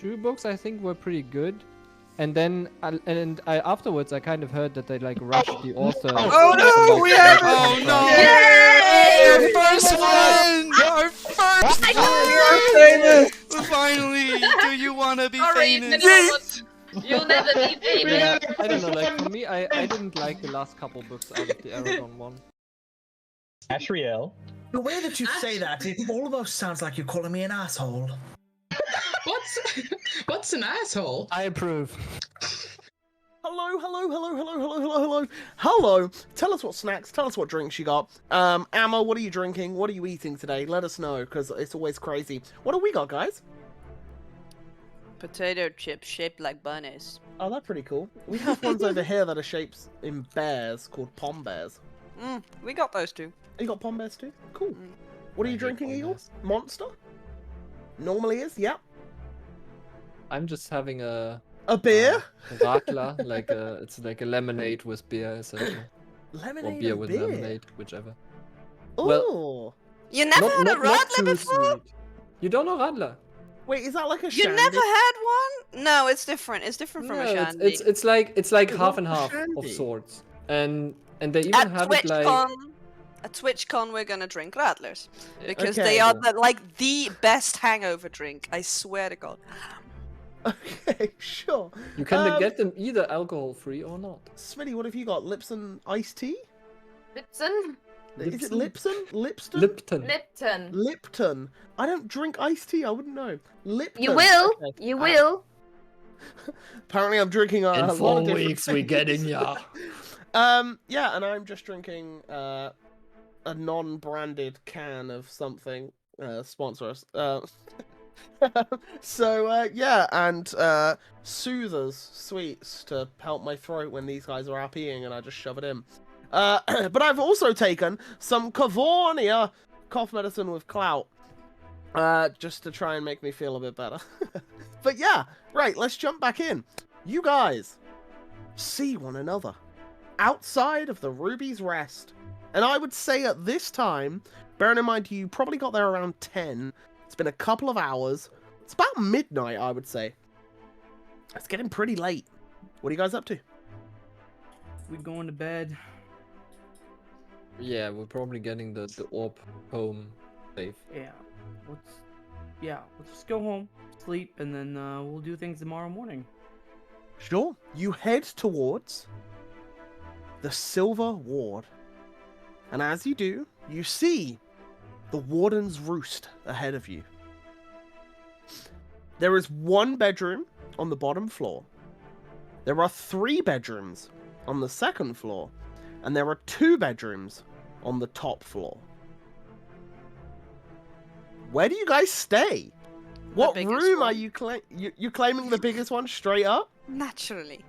2 books I think were pretty good. And then I afterwards I kind of heard that they like rushed the author. Oh no, we have it! Oh no! Yay! Our first one! Our first one! Finally! Do you want to be Sorry, famous? yes! You'll never be famous. I don't know, like for me, I didn't like the last couple books out of the Aragon one. Ashriel. The way that you say that, it almost sounds like you're calling me an asshole. What's an asshole? I approve. Hello, hello, hello, hello, hello, hello, hello. Hello. Tell us what snacks, tell us what drinks you got. Amma, what are you drinking? What are you eating today? Let us know, because it's always crazy. What do we got, guys? Potato chips shaped like bunnies. Oh, that's pretty cool. We have ones over here that are shaped in bears, called pom bears. We got those too. You got pom bears too? Cool. What are I you hate drinking, pom Eagle? bears. Monster? Normally is, yep. I'm just having a beer? Radler, like it's like a lemonade with beer essentially. Lemonade Or beer and with beer. lemonade, whichever. Ooh. Well, You never had a not Radler too before? sweet. You don't know Radler? Wait, is that like a You shandy? never had one? No, it's different. It's different from a No, shandy. it's like It's half not and a half shandy. of sorts, and they even At have it like TwitchCon, at TwitchCon, we're gonna drink Radlers because Okay. they are the best hangover drink. I swear to God. Okay, sure. you can get them either alcohol free or not. Smitty, what have you got? Lipson iced tea? Lipton? Is it Lipson? Lipston? Lipton. Lipton. Lipton. I don't drink iced tea. I wouldn't know. Lipton. You will. Okay. You Ah. will. Apparently, I'm drinking a In lot 4 of different weeks we get in things. ya. Yeah, and I'm just drinking a non-branded can of something. Sponsor us. Yeah, and soothers, sweets to help my throat when these guys are peeing, and I just shove it in. But I've also taken some Cavonia cough medicine with clout, just to try and make me feel a bit better. But yeah, right, let's jump back in. You guys see one another outside of the Ruby's Rest. And I would say at this time, bearing in mind you probably got there around 10, it's been a couple of hours, it's about midnight, I would say. It's getting pretty late. What are you guys up to? We going to bed. Yeah, we're probably getting the orb home safe. Yeah. Let's just go home, sleep, and then we'll do things tomorrow morning. Sure. You head towards the Silver Ward. And as you do, you see the Warden's Roost ahead of you. There is 1 bedroom on the bottom floor. There are 3 bedrooms on the 2nd floor. And there are 2 bedrooms on the top floor. Where do you guys stay? What biggest room one. are you you claiming the biggest one straight up? Naturally.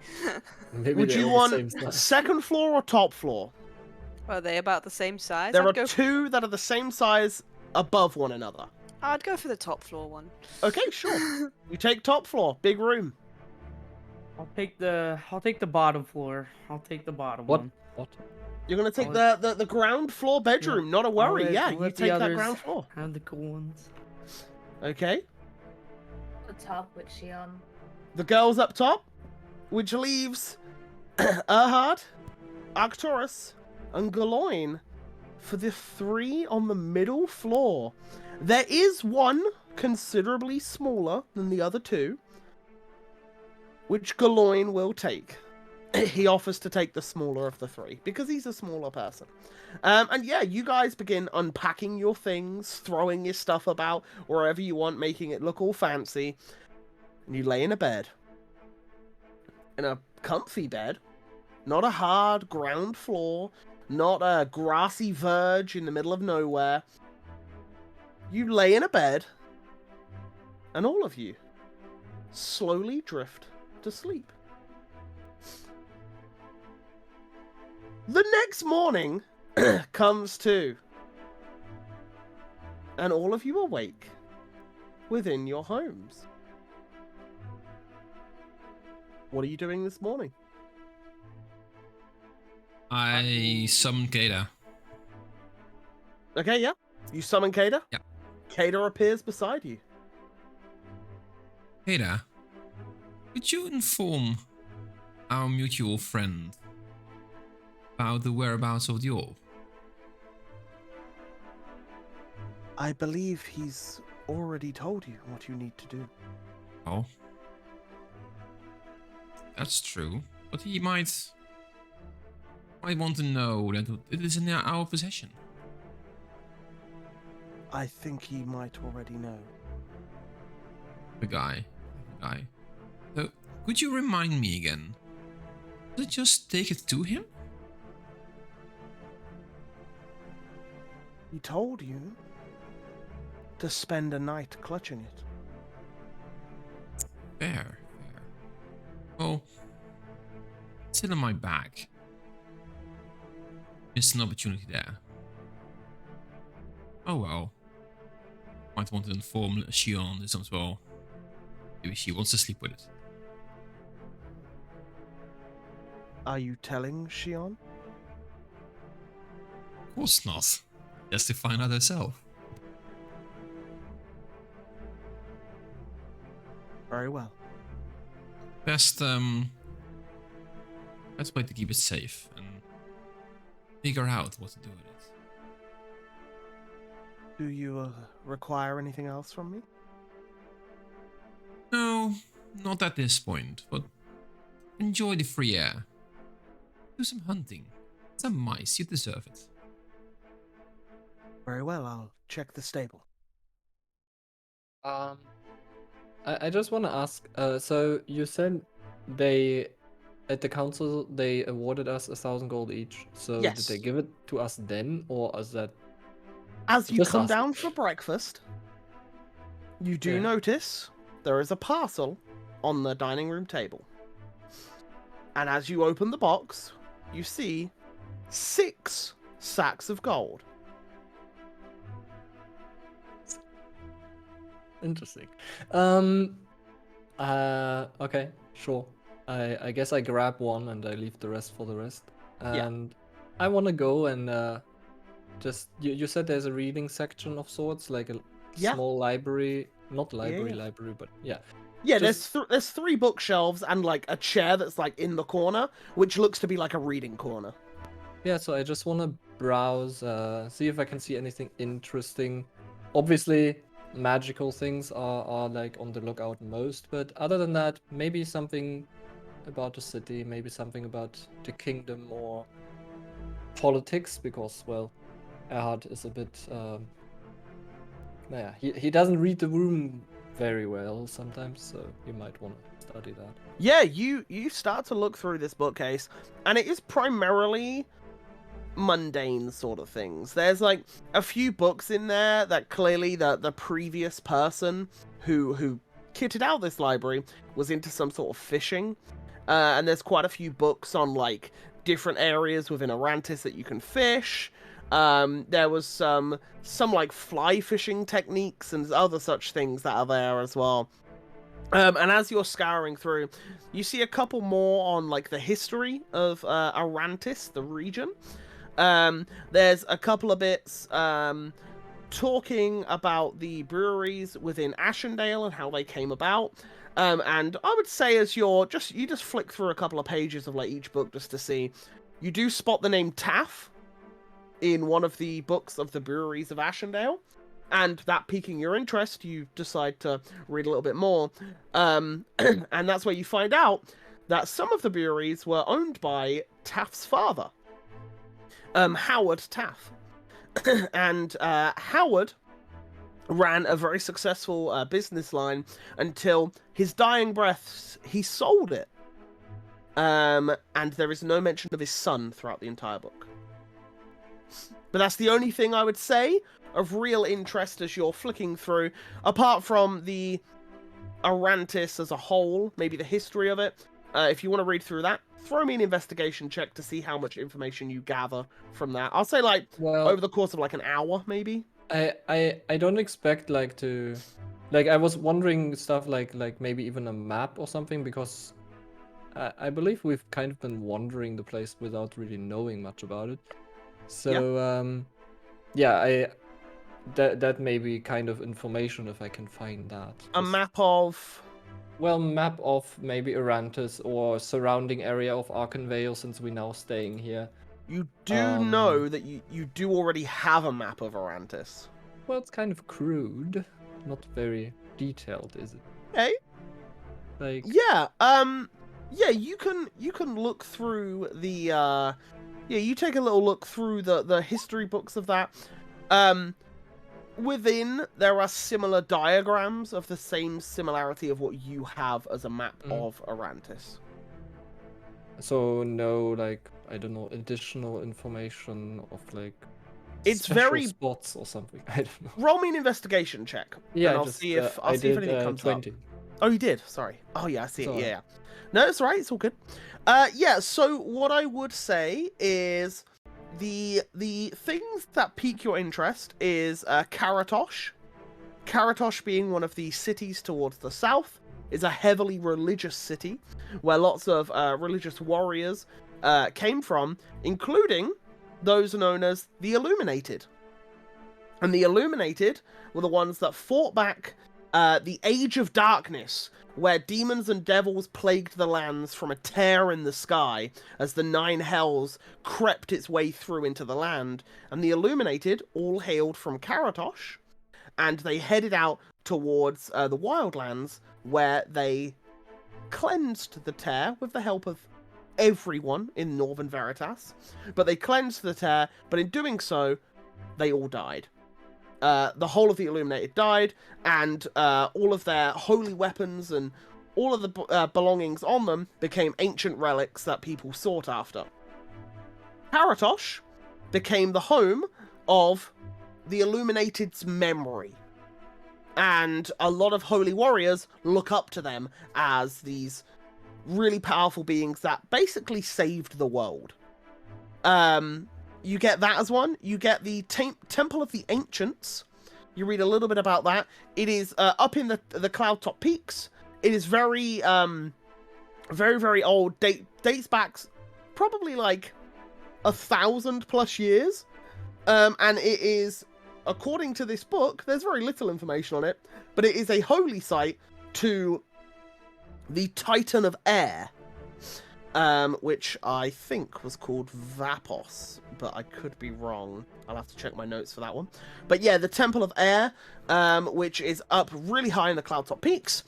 Maybe Would they're you all the want same size. 2nd floor or top floor? Are they about the same size? There I'd are go 2 that are the same size above one another. I'd go for the top floor one. Okay, sure. You take top floor, big room. I'll take the bottom floor. I'll take the bottom What? one. What? You're gonna take I'll the ground floor bedroom, not a I'll worry. let- Yeah, I'll you let the take that others ground floor. Have the cool ones. Okay. The top with Shion. The girls up top, which leaves Erhard, Arcturus, and Galoin for the 3 on the middle floor. There is one considerably smaller than the other 2, which Galoin will take. He offers to take the smaller of the 3 because he's a smaller person. And yeah, you guys begin unpacking your things, throwing your stuff about wherever you want, making it look all fancy. And you lay in a bed. In a comfy bed. Not a hard ground floor. Not a grassy verge in the middle of nowhere. You lay in a bed. And all of you slowly drift to sleep. The next morning comes too. And all of you awake within your homes. What are you doing this morning? I summoned Gata. Okay, yeah. You summon Kada? Yeah. Kada appears beside you. Ada, could you inform our mutual friend about the whereabouts of the orb? I believe he's already told you what you need to do. Oh. That's true. But he might want to know that it is in our possession. I think he might already know. The guy. So, could you remind me again? Did it just take it to him? He told you to spend a night clutching it. Fair. Well, it's still in my bag. Missed an opportunity there. Oh well. Might want to inform Shion this as well. Maybe she wants to sleep with it. Are you telling Shion? Of course not. Just to find out herself. Very well. Best way to keep it safe and figure out what to do with it. Do you require anything else from me? No, not at this point, but enjoy the free air. Do some hunting. Some mice, you deserve it. Very well, I'll check the stable. I just want to ask. So you said they, at the council, they awarded us 1,000 gold each. So Yes. did they give it to us then, or is that? As you Just come ask. down for breakfast, you do Yeah. notice there is a parcel on the dining room table. And as you open the box, you see 6 sacks of gold. Interesting. Okay, sure. I guess I grab one and I leave the rest for the rest. Yeah. And I want to go and just you said there's a reading section of sorts, like a Yeah. small library, not library, Yeah. library, but yeah. Yeah, Just- there's 3 bookshelves and like a chair that's like in the corner, which looks to be like a reading corner. Yeah, so I just want to browse, see if I can see anything interesting. Obviously, magical things are like on the lookout most, but other than that, maybe something about the city, maybe something about the kingdom or politics, because, well, Erhard is a bit, he doesn't read the room very well sometimes, so you might want to study that. Yeah, you start to look through this bookcase, and it is primarily mundane sort of things. There's like a few books in there that clearly the previous person who kitted out this library was into some sort of fishing, and there's quite a few books on like different areas within Arantis that you can fish. There was some like fly fishing techniques and other such things that are there as well. And as you're scouring through, you see a couple more on like the history of Arantis, the region. There's a couple of bits talking about the breweries within Ashendale and how they came about. And I would say as you just flick through a couple of pages of like each book just to see, you do spot the name Taff in one of the books of the breweries of Ashendale. And that piquing your interest, you decide to read a little bit more. And that's where you find out that some of the breweries were owned by Taff's father, Howard Taff. And Howard ran a very successful business line until his dying breaths, he sold it. And there is no mention of his son throughout the entire book. But that's the only thing I would say of real interest as you're flicking through, apart from the Arantis as a whole, maybe the history of it. If you want to read through that, throw me an investigation check to see how much information you gather from that. I'll say like over the course of like an hour, maybe. I don't expect like to, like I was wondering stuff like maybe even a map or something, because I believe we've kind of been wandering the place without really knowing much about it. So yeah, that may be kind of information if I can find that. A Just- map of. Well, map of maybe Arantis or surrounding area of Arkenvale, since we're now staying here. You do know that you do already have a map of Arantis. Well, it's kind of crude, not very detailed, is it? Okay. Like, Yeah. Yeah. You can look through the. Yeah. You take a little look through the history books of that. Within there are similar diagrams of the same similarity of what you have as a map of Arantis. so no, like, I don't know, additional information of like It's special very spots or something. I don't know. Roll me an investigation check. Yeah, and I'll just, see if I see if did, anything comes 20. up. Oh, you did. Sorry. Oh, yeah, I see It's it. alright. Yeah. No, it's alright. It's all good. Yeah. So what I would say is the things that pique your interest is Karatosh. Karatosh being one of the cities towards the south is a heavily religious city where lots of religious warriors came from, including those known as the Illuminated. And the Illuminated were the ones that fought back the Age of Darkness, where demons and devils plagued the lands from a tear in the sky as the Nine Hells crept its way through into the land. And the Illuminated all hailed from Karatosh, and they headed out towards the Wildlands, where they cleansed the tear with the help of everyone in Northern Veritas. But they cleansed the tear, but in doing so, they all died. The whole of the Illuminated died, and all of their holy weapons and all of the belongings on them became ancient relics that people sought after. Karatosh became the home of the Illuminated's memory, and a lot of holy warriors look up to them as these really powerful beings that basically saved the world. You get that as one. You get the Temple of the Ancients. You read a little bit about that. It is up in the Cloudtop Peaks. It is very, very, very old. Dates back probably like 1,000+ years. And it is, according to this book, there's very little information on it, but it is a holy site to the Titan of Air. Which I think was called Vapos, but I could be wrong. I'll have to check my notes for that one. But yeah, the Temple of Air, which is up really high in the Cloudtop Peaks.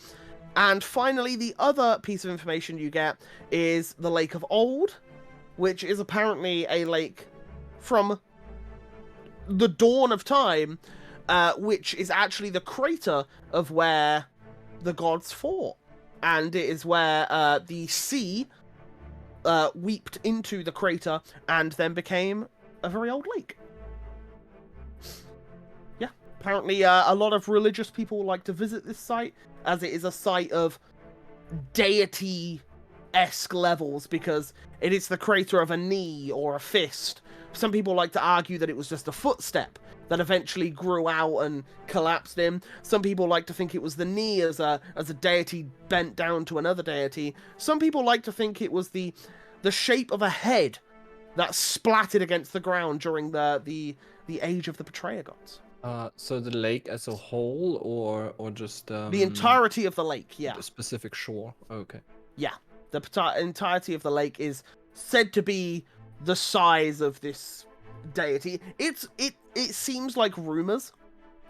And finally, the other piece of information you get is the Lake of Old, which is apparently a lake from the dawn of time, which is actually the crater of where the gods fought. And it is where the sea weeped into the crater and then became a very old lake. Yeah, apparently a lot of religious people like to visit this site, as it is a site of deity-esque levels, because it is the crater of a knee or a fist. Some people like to argue that it was just a footstep that eventually grew out and collapsed in. Some people like to think it was the knee as a deity bent down to another deity. Some people like to think it was the shape of a head that splattered against the ground during the age of the Betrayer gods. So the lake as a whole, or just The entirety of the lake, yeah. The specific shore. Okay. Yeah, the entirety of the lake is said to be the size of this deity. It seems like rumors.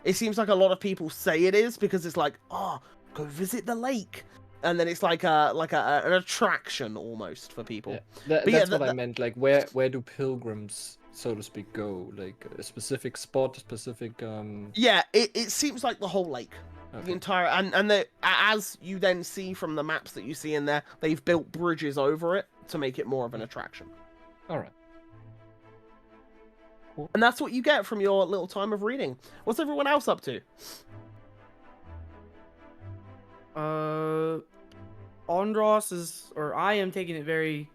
It seems like a lot of people say it is, because it's like, oh, go visit the lake, and then it's like an attraction almost for people. Yeah. That's what I meant. Like, where do pilgrims, so to speak, go? Like a specific spot, specific. Yeah, it seems like the whole lake. Okay. The entire and as you then see from the maps that you see in there, they've built bridges over it to make it more of an attraction. All right. And that's what you get from your little time of reading. What's everyone else up to? Andros is, or I am taking it very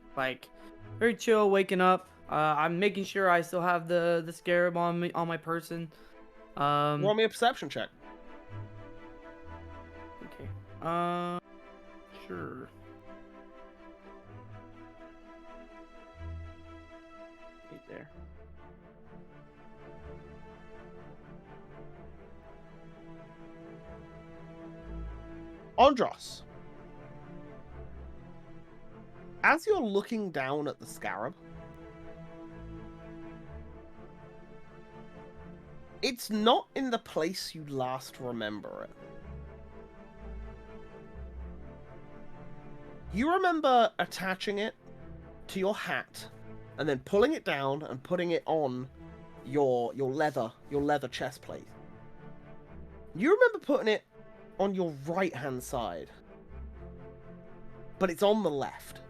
chill, waking up. I'm making sure I still have the scarab on me, on my person. Roll me a perception check. Okay. Sure. Right there. Andros, as you're looking down at the scarab, it's not in the place you last remember it. You remember attaching it to your hat and then pulling it down and putting it on your leather chest plate. You remember putting it on your right hand side, but it's on the left.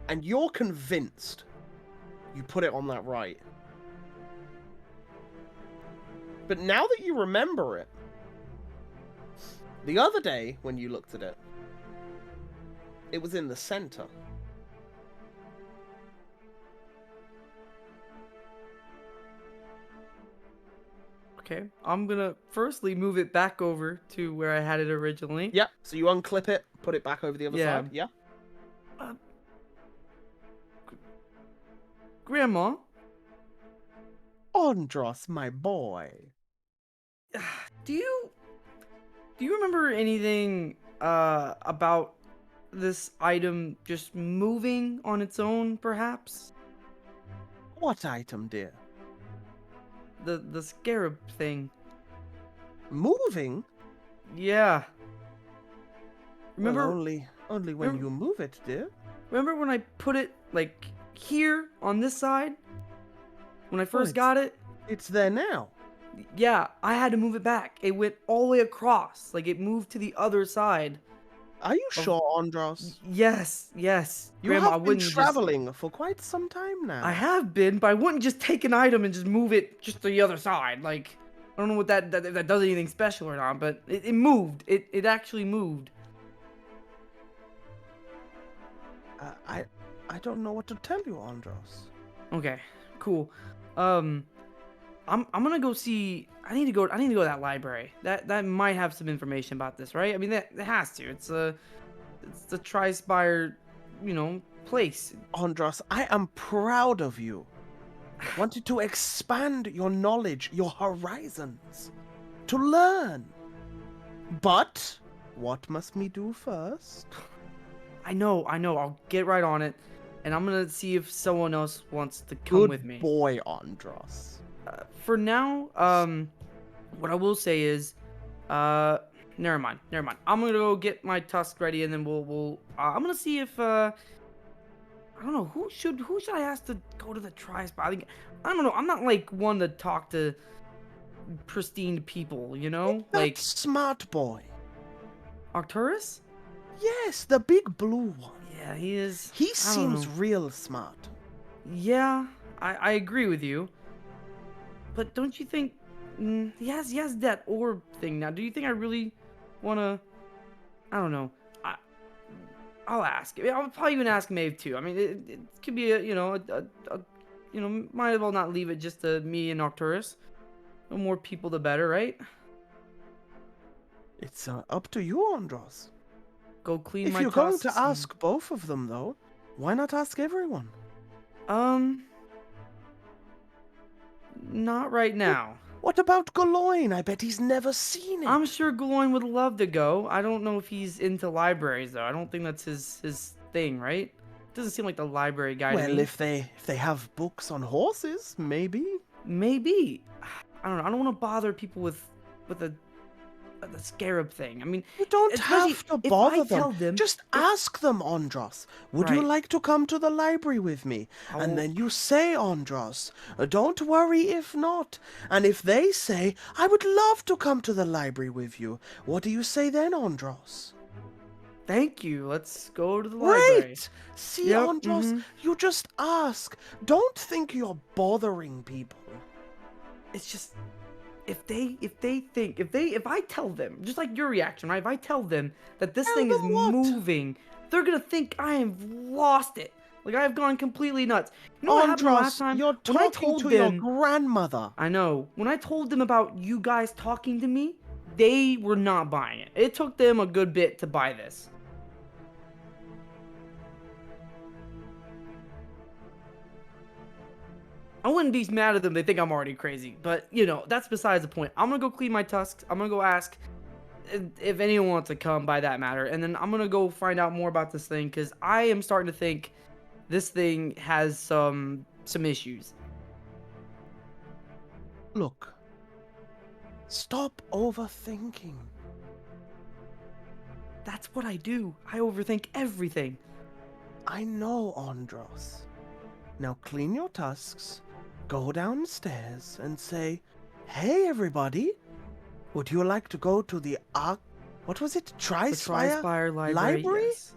And you're convinced you put it on that right. But now that you remember it, the other day when you looked at it, it was in the center. Okay, I'm gonna firstly move it back over to where I had it originally. Yep. So you unclip it, put it back over the other side. Yeah. Grandma, Andros, my boy. do you remember anything about this item just moving on its own, perhaps? What item, dear? The scarab thing. Moving? Yeah. Remember? Well, only when you move it, dear. Remember when I put it like here on this side? When I first got it? It's there now. Yeah, I had to move it back. It went all the way across. Like it moved to the other side. Are you sure, Andros? Yes. You Grandma, I have been wouldn't traveling for quite some time now. I have been, but I wouldn't just take an item and just move it just to the other side. Like, I don't know what that does anything special or not, but it moved. It actually moved. I don't know what to tell you, Andros. Okay, cool. I'm gonna go see. I need to go to that library. That might have some information about this, right? I mean, that has to. It's the Tri-Spire, place. Andros, I am proud of you. Wanted to expand your knowledge, your horizons, to learn. But what must me do first? I know. I'll get right on it, and I'm gonna see if someone else wants to come with me. Good boy, Andros. For now, what I will say is, never mind. I'm gonna go get my tusk ready, and then I'm gonna see if, I don't know, who should I ask to go to the Tri-Spire? I don't know. I'm not like one to talk to pristine people, Like smart boy. Arcturus? Yes, the big blue one. Yeah, he is. He seems real smart. Yeah, I agree with you. But don't you think he has that orb thing now? Do you think I really wanna? I don't know. I'll ask. I'll probably even ask Maeve too. I mean, it could be might as well not leave it just to me and Arcturus. The more people, the better, right? It's up to you, Andros. Go clean if my you're going tusks to ask both of them, though, why not ask everyone? Not right now. What about Galoin? I bet he's never seen it. I'm sure Galoin would love to go. I don't know if he's into libraries though. I don't think that's his thing, right? Doesn't seem like the library guy to me. Well, if they have books on horses, maybe. Maybe. I don't know. I don't want to bother people with the scarab thing. I mean, you don't have to bother them. Just ask them, Andros. Would you like to come to the library with me? And then you say, Andros, don't worry if not. And if they say, I would love to come to the library with you, what do you say then, Andros? Thank you. Let's go to the library. Great! See, Andros, you just ask. Don't think you're bothering people. It's just if I tell them, just like your reaction, right? If I tell them that this thing is moving, they're gonna think I have lost it. Like I have gone completely nuts. You know what happened last time? You're talking to your grandmother. I know. When I told them about you guys talking to me, they were not buying it. It took them a good bit to buy this. I wouldn't be mad at them. They think I'm already crazy. But, you know, that's besides the point. I'm going to go clean my tusks. I'm going to go ask if anyone wants to come by that matter. And then I'm going to go find out more about this thing because I am starting to think this thing has some issues. Look. Stop overthinking. That's what I do. I overthink everything. I know, Andros. Now clean your tusks, go downstairs, and say, "Hey, everybody! Would you like to go to the what was it? The Tri-Spire Tri-Spire Library? Yes.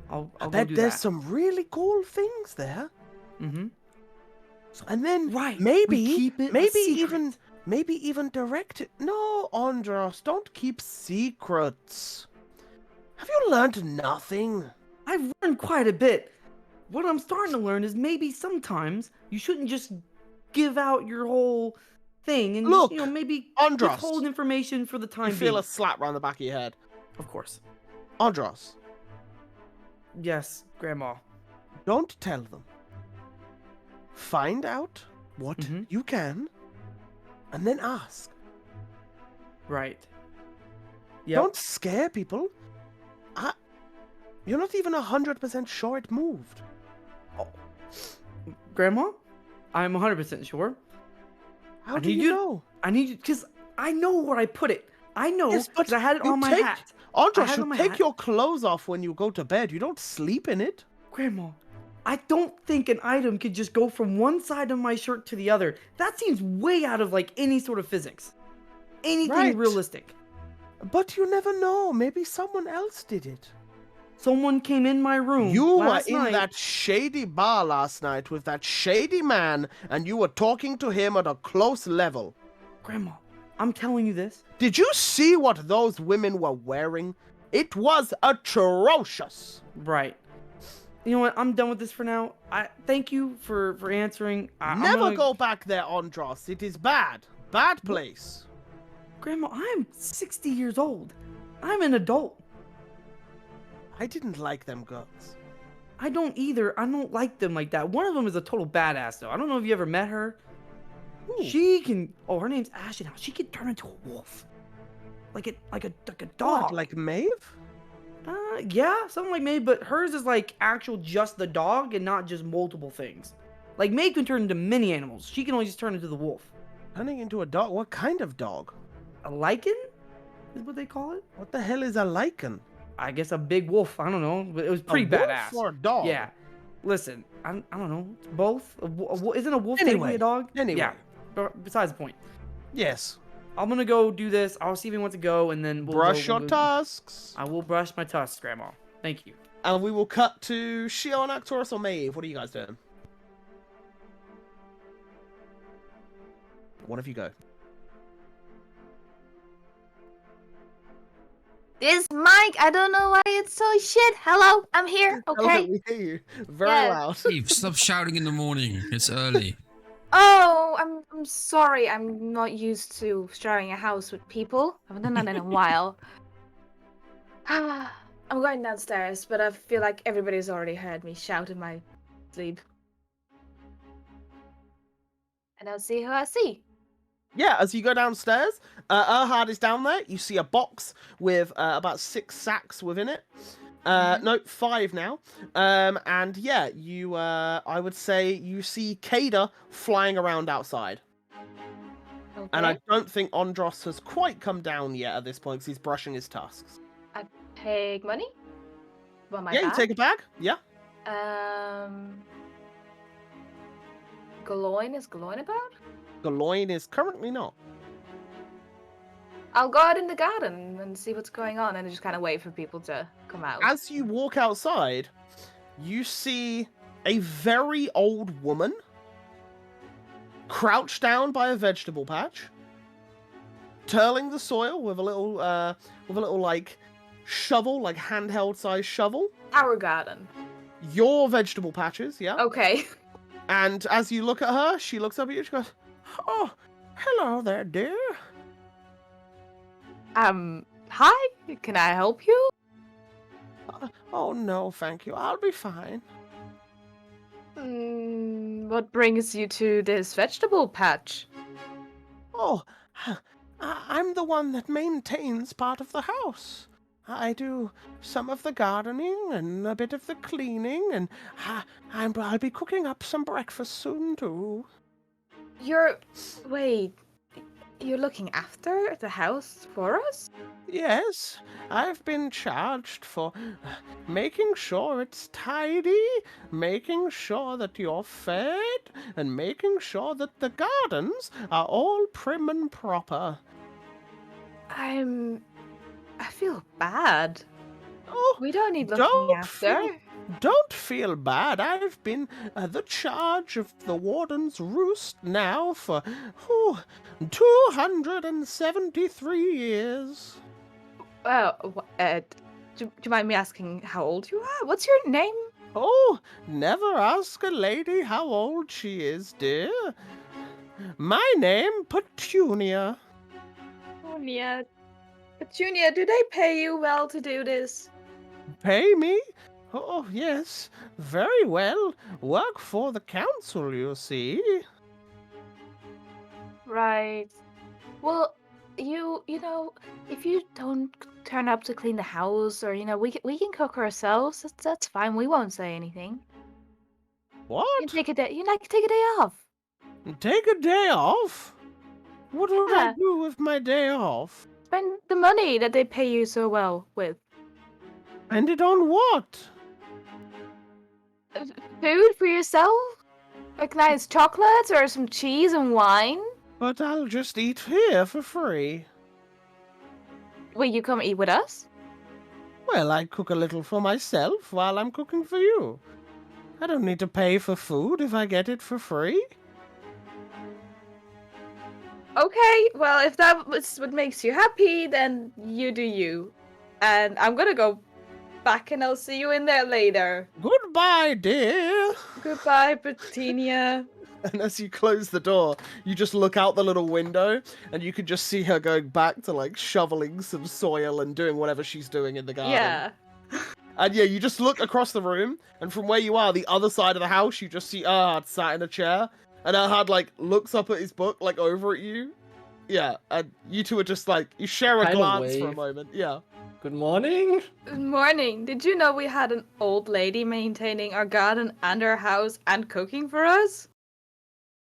I'll I go bet do there's that. some really cool things there. Mm-hmm. And then Right. we maybe, keep it a secret. maybe even direct it. No, Andros, don't keep secrets. Have you learned nothing? I've learned quite a bit. What I'm starting to learn is maybe sometimes you shouldn't just give out your whole thing and Look, just, maybe Andros, withhold information for the time you feel being. a slap round the back of your head. Of course. Andros, Yes, Grandma. don't tell them. Find out what Mhm. you can, and then ask. Right. Yep. Don't scare people. You're not even 100% sure it moved. Grandma, I'm 100% sure. How do you know? I need you because I know where I put it. I know Yes, but because I had it you on my take- hat. Andros, I had it you on my take hat. your clothes off when you go to bed. You don't sleep in it. Grandma, I don't think an item could just go from one side of my shirt to the other. That seems way out of any sort of physics. Anything Right. realistic. But you never know. Maybe someone else did it. Someone came in my room You were last in night. that shady bar last night with that shady man, and you were talking to him at a close level. Grandma, I'm telling you this. Did you see what those women were wearing? It was atrocious. Right. You know what? I'm done with this for now. Thank you for answering. I'm Never gonna- go back there, Andros. It is bad. Bad place. Grandma, I'm 60 years old. I'm an adult. I didn't like them girls. I don't either. I don't like them like that. One of them is a total badass, though. I don't know if you ever met her. Ooh. She can. Oh, her name's Ashley now. She can turn into a wolf, like a dog. What, like Maeve? Yeah, something like May, but hers is like actual just the dog and not just multiple things. Like May can turn into many animals. She can only just turn into the wolf. Turning into a dog? What kind of dog? A lichen is what they call it. What the hell is a lichen? I guess a big wolf. I don't know, but it was pretty wolf badass. or a dog? Yeah. Listen, I don't know. It's both. Isn't a wolf Anyway, technically a dog? anyway. Yeah. But besides the point. Yes. I'm gonna go do this. I'll see if he wants to go, and then we'll Brush go, your tusks. I will brush my tusks, Grandma. Thank you. And we will cut to Shion, Actorus, or Maeve. What are you guys doing? One of you go. This mic, I don't know why it's so shit. Hello, I'm here. Hello, Okay. we hear you. Very Yeah. loud. Steve, stop shouting in the morning. It's early. Oh, I'm sorry. I'm not used to sharing a house with people. I haven't done that in a while. I'm going downstairs, but I feel like everybody's already heard me shout in my sleep. And I'll see who I see. Yeah, as you go downstairs, Erhard is down there. You see a box with about 6 sacks within it. No, 5 now. And yeah, you, I would say you see Kada flying around outside. Okay. And I don't think Andros has quite come down yet at this point because he's brushing his tusks. I take money. Want my Yeah, you bag? take a bag. Yeah. Galoin, is Galoin about? Galoin is currently not. I'll go out in the garden and see what's going on and just kind of wait for people to come out. As you walk outside, you see a very old woman crouched down by a vegetable patch, turling the soil with a little like shovel, like handheld size shovel. Our garden. Your vegetable patches, yeah. Okay. And as you look at her, she looks up at you. She goes, "Oh, hello there, dear." Hi. Can I help you? Oh no, thank you. I'll be fine. What brings you to this vegetable patch? Oh, I'm the one that maintains part of the house. I do some of the gardening and a bit of the cleaning, and I'll be cooking up some breakfast soon too. Wait, you're looking after the house for us? Yes, I've been charged for making sure it's tidy, making sure that you're fed, and making sure that the gardens are all prim and proper. I feel bad. Oh, We don't need looking after. Don't feel bad. I've been the charge of the warden's roost now for 273 years. Well, do you mind me asking how old you are? What's your name? Oh, never ask a lady how old she is, dear. My name, Petunia. Petunia, do they pay you well to do this? Pay me? Oh, yes, very well. Work for the council, you see. Right. Well, you know, if you don't turn up to clean the house, or we can cook ourselves. That's fine. We won't say anything. What? You can take a day. Take a day off. Take a day off? What would I Yeah. do with my day off? Spend the money that they pay you so well with. Spend it on what? Food for yourself? Like nice chocolates or some cheese and wine? But I'll just eat here for free. Will you come eat with us? Well, I cook a little for myself while I'm cooking for you. I don't need to pay for food if I get it for free. Okay, well, if that's what makes you happy, then you do you. And I'm gonna go back and I'll see you in there later. Goodbye, dear. Goodbye, Petunia. And as you close the door, you just look out the little window and you can just see her going back to like shoveling some soil and doing whatever she's doing in the garden. Yeah. And yeah, you just look across the room, and from where you are, the other side of the house, you just see Erhard sat in a chair, and Erhard like looks up at his book, like over at you. Yeah, and you two are just like, you share a Kind of glance for a wave. moment. Yeah. Good morning. Good morning. Did you know we had an old lady maintaining our garden and our house and cooking for us?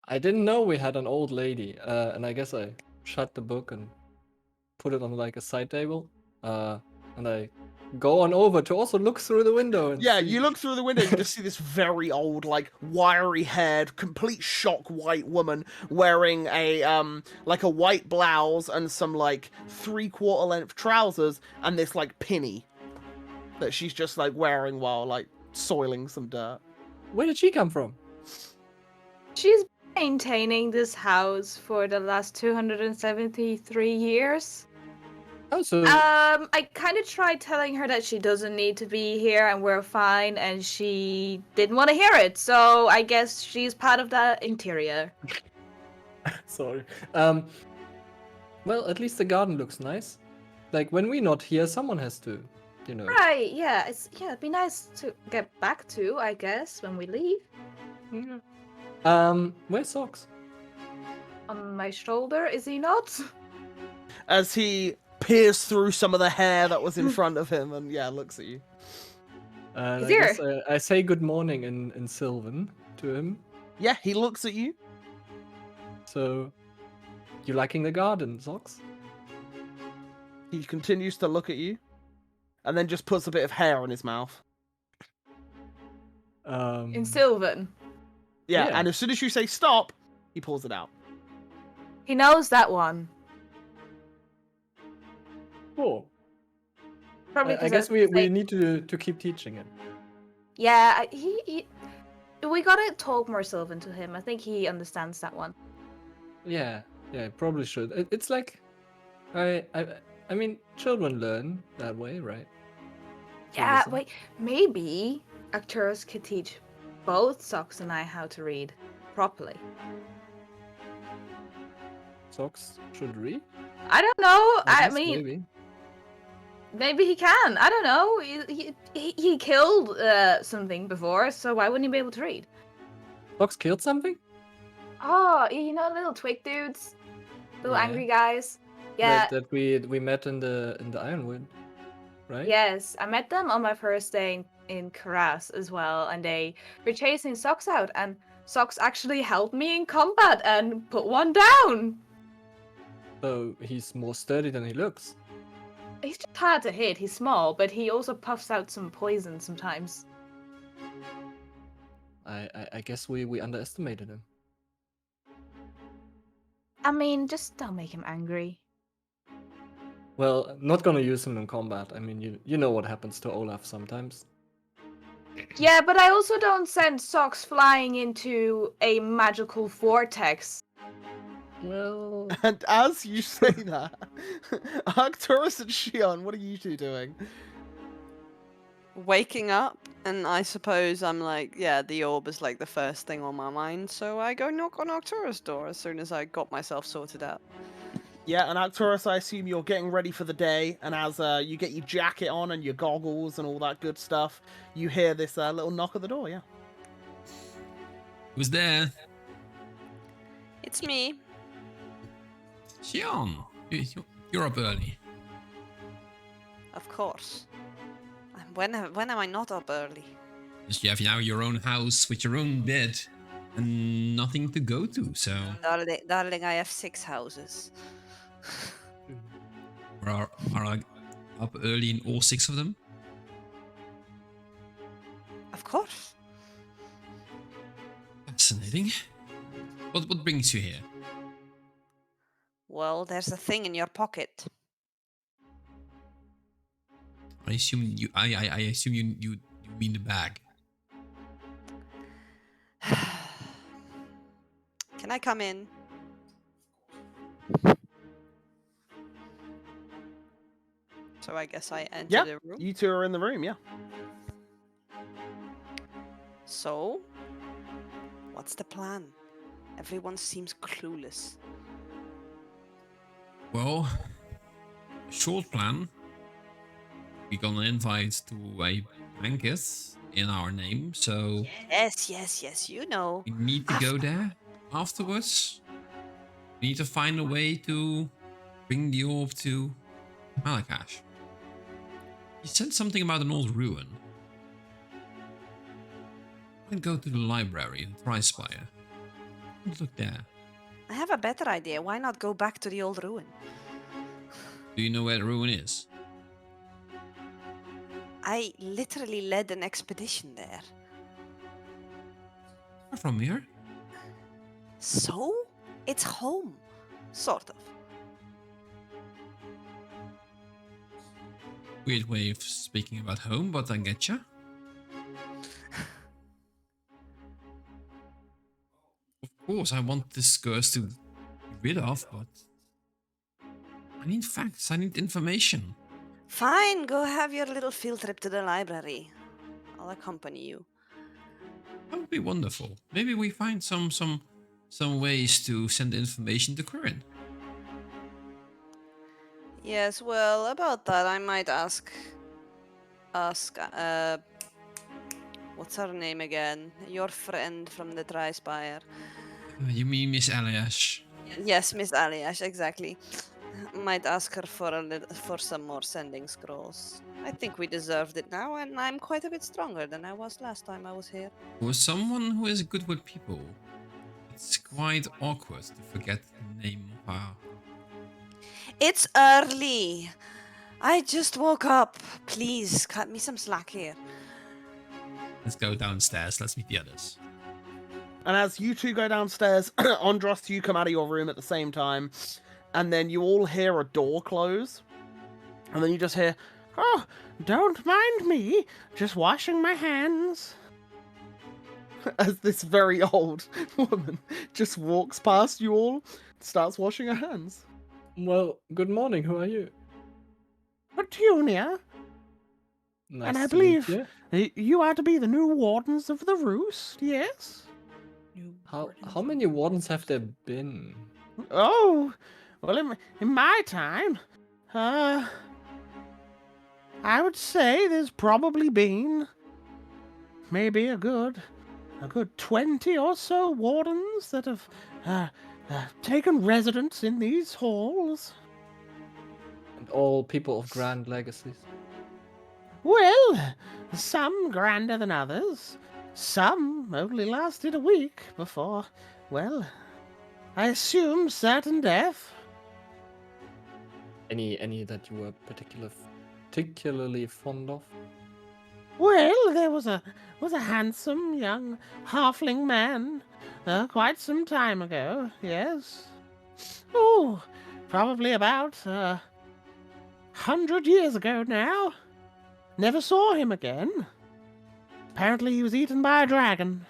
I didn't know we had an old lady, and I guess I shut the book and put it on like a side table, and I go on over to also look through the window. And Yeah, see. you look through the window, you just see this very old, like, wiry-haired, complete shock white woman wearing a, like a white blouse and some, like, 3/4 length trousers and this, like, pinny that she's just, like, wearing while, like, soiling some dirt. Where did she come from? She's maintaining this house for the last 273 years. Oh, so I kind of tried telling her that she doesn't need to be here and we're fine, and she didn't want to hear it. So I guess she's part of the interior. sorry. Well, at least the garden looks nice. Like when we're not here, someone has to, you know. Right? Yeah. It'd be nice to get back to, I guess, when we leave. Yeah. Where's Socks? On my shoulder, is he not? As he peers through some of the hair that was in front of him and, yeah, looks at you. And He's I guess here. I say good morning in Sylvan to him. Yeah, he looks at you. So, you liking the garden, Socks? He continues to look at you and then just puts a bit of hair on his mouth. In Sylvan. Yeah, Yeah. and as soon as you say stop, he pulls it out. He knows that one. Cool. Probably. I guess we need to keep teaching it. Yeah, we gotta talk more Sylvan to him. I think he understands that one. Yeah, probably should. It's like, I mean, children learn that way, right? Yeah, listen. wait, maybe Arcturus could teach both Socks and I how to read properly. Socks should read. I don't know. I guess mean, maybe he can. I don't know. He killed something before, so why wouldn't he be able to read? Fox killed something? Oh, you know, little twig dudes, little Yeah. angry guys. Yeah. That we met in the Ironwood, right? Yes, I met them on my first day in Karas as well, and they were chasing Socks out, and Socks actually helped me in combat and put one down. So he's more sturdy than he looks. He's just hard to hit. He's small, but he also puffs out some poison sometimes. I guess we underestimated him. I mean, just don't make him angry. Well, not gonna use him in combat. I mean, you know what happens to Olaf sometimes. Yeah, but I also don't send Socks flying into a magical vortex. Well, And as you say that, Arcturus and Shion, what are you two doing? Waking up, and I suppose I'm like, yeah, the orb is like the first thing on my mind, so I go knock on Arcturus' door as soon as I got myself sorted out. Yeah, and Arcturus, I assume you're getting ready for the day, and as you get your jacket on and your goggles and all that good stuff, you hear this little knock at the door, yeah. Who's there? It's me. Xion, you're up early. Of course. When am I not up early? Yes, you have now your own house with your own bed and nothing to go to, so... Darling, I have 6 houses. Are I up early in all 6 of them? Of course. Fascinating. What brings you here? Well, there's a thing in your pocket. I assume I assume you mean the bag. Can I come in? So I guess I enter Yeah, the room. you two are in the room, yeah. So, what's the plan? Everyone seems clueless. Well, short plan. We're gonna invite to a banquet in our name, so Yes, you know. we need to go there afterwards. We need to find a way to bring the orb to Malakash. You said something about an old ruin. I'd go to the library in Trispire. Let's look there. I have a better idea. Why not go back to the old ruin? Do you know where the ruin is? I literally led an expedition there. Far from here. So? It's home. Sort of. Weird way of speaking about home, but I getcha. Of course, I want this curse to be rid of, but I need facts, I need information. Fine, go have your little field trip to the library. I'll accompany you. That would be wonderful. Maybe we find some ways to send information to Corinne. Yes, well, about that, I might ask, what's her name again? Your friend from the Trispire. You mean Miss Aliash? Yes, Miss Aliash, exactly. Might ask her for some more sending scrolls. I think we deserved it now, and I'm quite a bit stronger than I was last time I was here. For someone who is good with people, it's quite awkward to forget the name of our... It's early. I just woke up. Please, cut me some slack here. Let's go downstairs, let's meet the others. And as you two go downstairs, Andros, you come out of your room at the same time, and then you all hear a door close. And then you just hear, "Oh, don't mind me, just washing my hands." As this very old woman just walks past you all, starts washing her hands. Well, good morning. Who are you? Petunia, Nice and I to meet believe you. you are to be the new wardens of the Roost, yes? How many wardens have there been? Oh, well, in my time, I would say there's probably been maybe a good a good 20 or so wardens that have taken residence in these halls. And all people of grand legacies. Well, some grander than others. Some only lasted a week before, well, I assume certain death. Any that you were particularly fond of? Well, there was a handsome young halfling man, quite some time ago. Yes. Oh, probably about 100 years ago now. Never saw him again. Apparently, he was eaten by a dragon.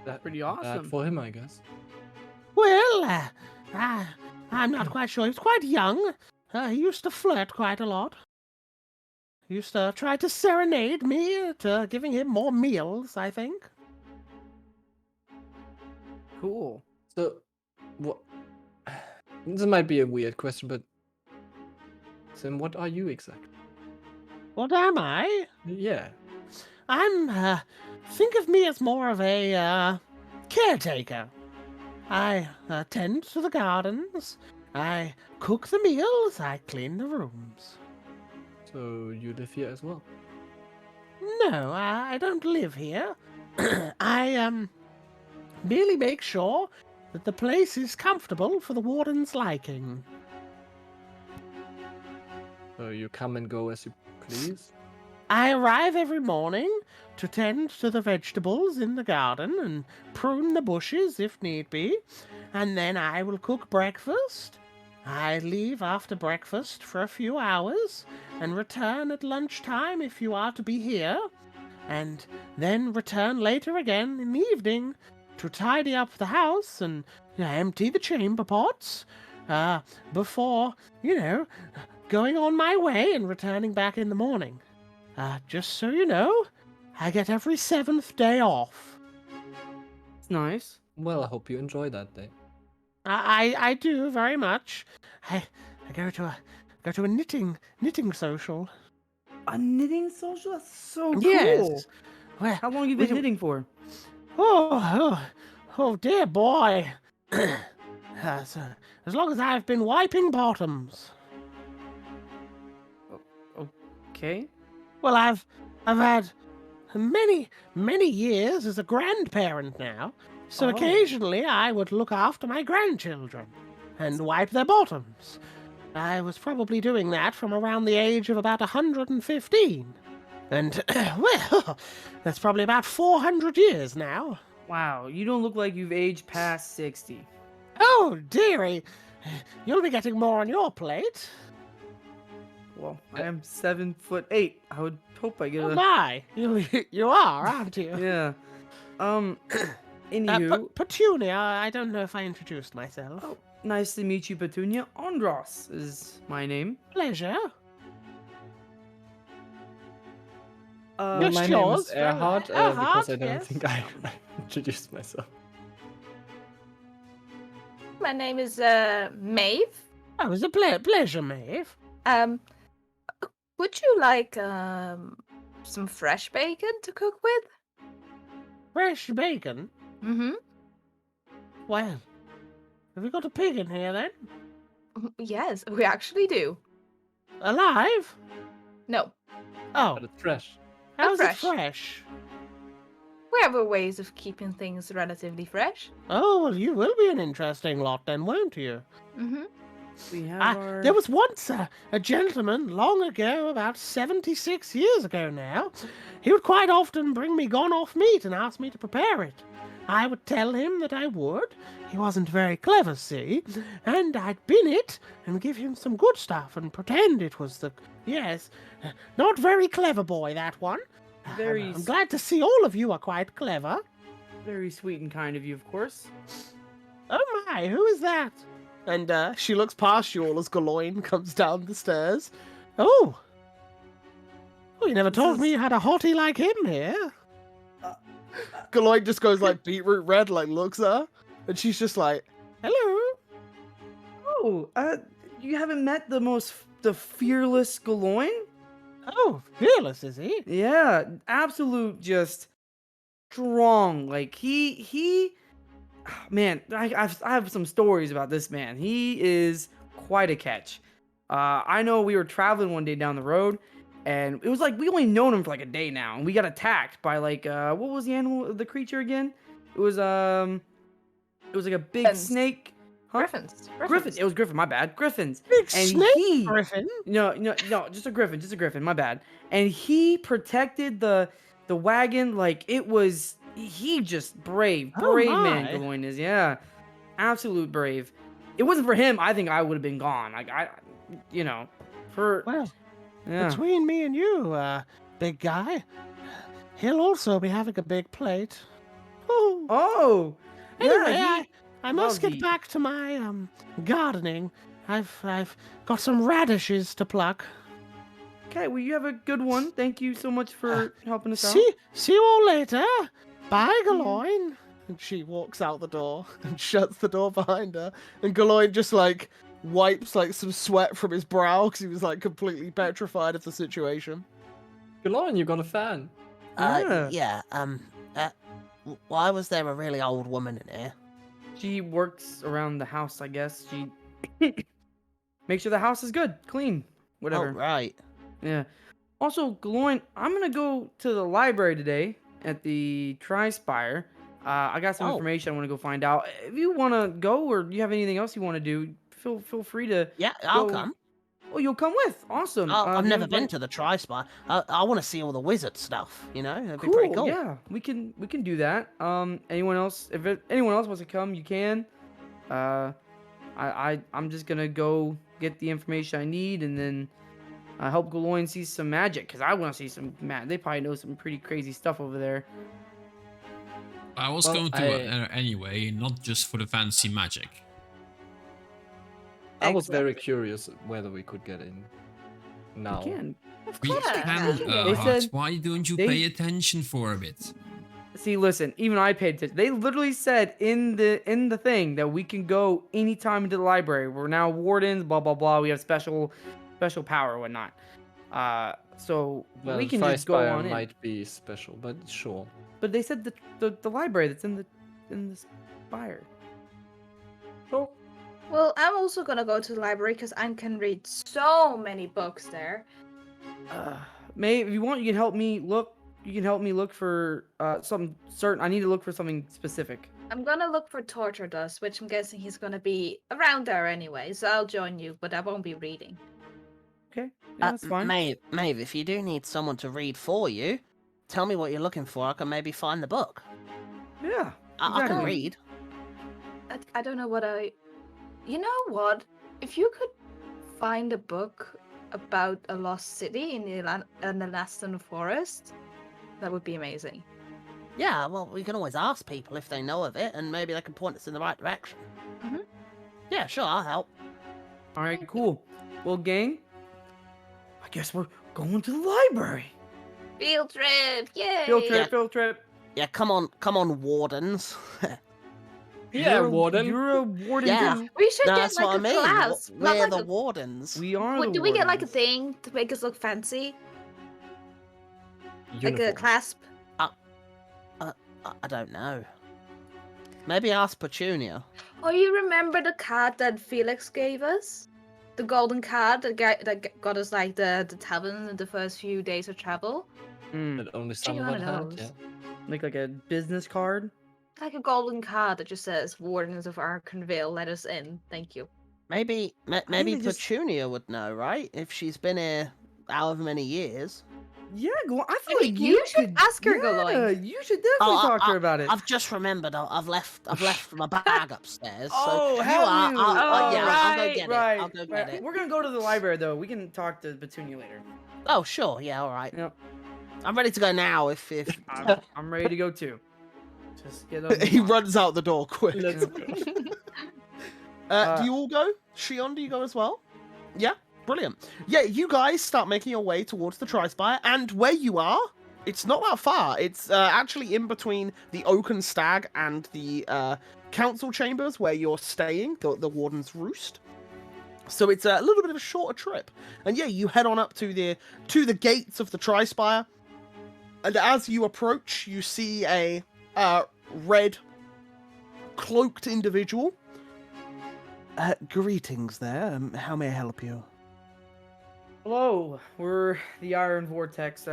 That Pretty Bad awesome. for him, I guess. Well, I'm not quite sure. He was quite young. He used to flirt quite a lot. He used to try to serenade me to giving him more meals, I think. Cool. So, what? This might be a weird question, but Sim, what are you exactly? What am I? Yeah. I'm, think of me as more of a, caretaker. I tend to the gardens. I cook the meals. I clean the rooms. So you live here as well? No, I don't live here. I, merely make sure that the place is comfortable for the warden's liking. So you come and go as you please? I arrive every morning to tend to the vegetables in the garden and prune the bushes if need be, and then I will cook breakfast. I leave after breakfast for a few hours and return at lunchtime if you are to be here, and then return later again in the evening to tidy up the house and empty the chamber pots before, going on my way and returning back in the morning. Just so you know, I get every 7th day off. It's nice. Well, I hope you enjoy that day. I do very much. I go to a knitting social. A knitting social? That's so cool. Yes. Well, How long have you been knitting for? Oh dear boy. So, as long as I've been wiping bottoms. Okay. Well, I've had many years as a grandparent now, so Oh. occasionally I would look after my grandchildren and wipe their bottoms. I was probably doing that from around the age of about 115. And, well, that's probably about 400 years now. Wow, you don't look like you've aged past 60. Oh, dearie, you'll be getting more on your plate. Well, I am 7'8". I would hope I get Oh a... my, you are, aren't you? Yeah. Anywho... Petunia, I don't know if I introduced myself. Oh, nice to meet you, Petunia. Andros is my name. Pleasure. Well, my name is Erhard, because I don't think I introduced myself. My name is Maeve. Oh, it was a pleasure, Maeve. Would you like some fresh bacon to cook with? Fresh bacon? Mm-hmm. Well, have we got a pig in here then? Yes, we actually do. Alive? No, Oh, But it's fresh. how's fresh. it fresh? we have ways of keeping things relatively fresh. Oh, well, you will be an interesting lot then, won't you? Mm-hmm. We have our... There was once a gentleman long ago, about 76 years ago now. He would quite often bring me gone-off meat and ask me to prepare it. I would tell him that I would. He wasn't very clever, see? And I'd bin it and give him some good stuff and pretend it was the... Yes, not very clever boy, that one. I'm glad to see all of you are quite clever. Very sweet and kind of you, of course. Oh my, who is that? And she looks past you all as Galoin comes down the stairs. Oh! Oh, you never told me you had a hottie like him here. Galoin just goes like beetroot red, like looks at her. And she's just like, hello. Oh, you haven't met the fearless Galoin? Oh, fearless, is he? Yeah, absolute just strong. Like he man, I have some stories about this man. He is quite a catch. I know we were traveling one day down the road, and it was like we only known him for like a day now, and we got attacked by like what was the animal, the creature again? It was like a big Griffins. snake. Huh? Griffins. Griffin. It was Griffin. My bad. Griffins. Big And snake he. griffin? No, just a Griffin. Just a Griffin. My bad. And he protected the wagon like it was. He just brave Oh man. my. Galoin is, yeah, absolute brave. It wasn't for him, I think I would have been gone. Like for Well, yeah. between me and you, big guy, he'll also be having a big plate. Oh. Oh. Anyway, Yeah, I must loves get eat. back to my gardening. I've got some radishes to pluck. Okay, well, you have a good one. Thank you so much for helping us out. See you all later. Bye, Galoin. And she walks out the door and shuts the door behind her. And Galoin just like wipes like some sweat from his brow because he was like completely petrified of the situation. Galoin, you got a fan. Why was there a really old woman in here? She works around the house, I guess. She makes sure the house is good, clean, whatever. Oh, right. Yeah. Also, Galoin, I'm gonna go to the library today at the Tri-Spire. I got some information I want to go find out. If you want to go, or you have anything else you want to do, feel free to. Yeah, I'll go. come. Oh, you'll come with. Awesome. I've you never have, been like- to the Tri-Spire. I want to see all the wizard stuff, you know? It'd be Cool. pretty cool. Yeah, we can do that. Anyone else? Anyone else wants to come, you can. I'm just gonna go get the information I need, and then help Galoin see some magic, because I want to see some magic. They probably know some pretty crazy stuff over there. I was going to anyway, not just for the fancy magic. I was very curious whether we could get in now. You can. We course. can, They Hart. said Why don't you they- pay attention for a bit? See, listen, even I paid attention. They literally said in the thing that we can go anytime into the library. We're now wardens, blah blah blah. We have special power and whatnot. So Well, we can just go Tri-Spire on in. might be special, but sure. But they said the library that's in the spire. Oh. Well, I'm also gonna go to the library because I can read so many books there. May, if you want, you can help me look. You can help me look for something certain. I need to look for something specific. I'm gonna look for Torture Dust, which I'm guessing he's gonna be around there anyway, so I'll join you, but I won't be reading. Okay, yeah, that's fine. Maeve, if you do need someone to read for you, tell me what you're looking for. I can maybe find the book. Yeah, I can exactly. read. I don't know what I. You know what? If you could find a book about a lost city in the Laston Forest, that would be amazing. Yeah, well, we can always ask people if they know of it, and maybe they can point us in the right direction. Mhm. Yeah, sure, I'll help. All right, cool. Well, gang, I guess we're going to the library. Field trip! Yay! Field trip. Yeah, come on, wardens. Yeah, warden. You're a warden. Yeah. too. We should No, get that's like what a I mean. class. not We're like the a- wardens. We are. Do we get like a thing to make us look fancy? Like a Uniform. clasp? I don't know. Maybe ask Petunia. Oh, you remember the card that Felix gave us? The golden card that got us like the tavern in the first few days of travel? That only Should some you of one it of had, those? yeah. Like a business card. Like a golden card that just says Wardens of Arkenville, let us in. Thank you. Maybe they just- Petunia would know, right? If she's been here however many years. Yeah, go. I feel I mean, like you should could ask her, Yeah, Galoin. you should definitely talk to her about it. I've just remembered. I've left my bag upstairs. Oh, so have are. you? I'll go right, get right, it. I'll go get right. it. We're gonna go to the library though. We can talk to Petunia later. Oh, sure. Yeah, all right. Yep. I'm ready to go now. If I'm ready to go too. Just get on. he runs out the door quick. Let's go. Do you all go? Shion, do you go as well? Yeah, brilliant. Yeah, you guys start making your way towards the Tri-Spire, and where you are, it's not that far. It's actually in between the Oaken Stag and the council chambers where you're staying, the Warden's Roost. So it's a little bit of a shorter trip. And yeah, you head on up to the gates of the Tri-Spire. And as you approach, you see a red cloaked individual. Greetings there. How may I help you? Hello, we're the Iron Vortex.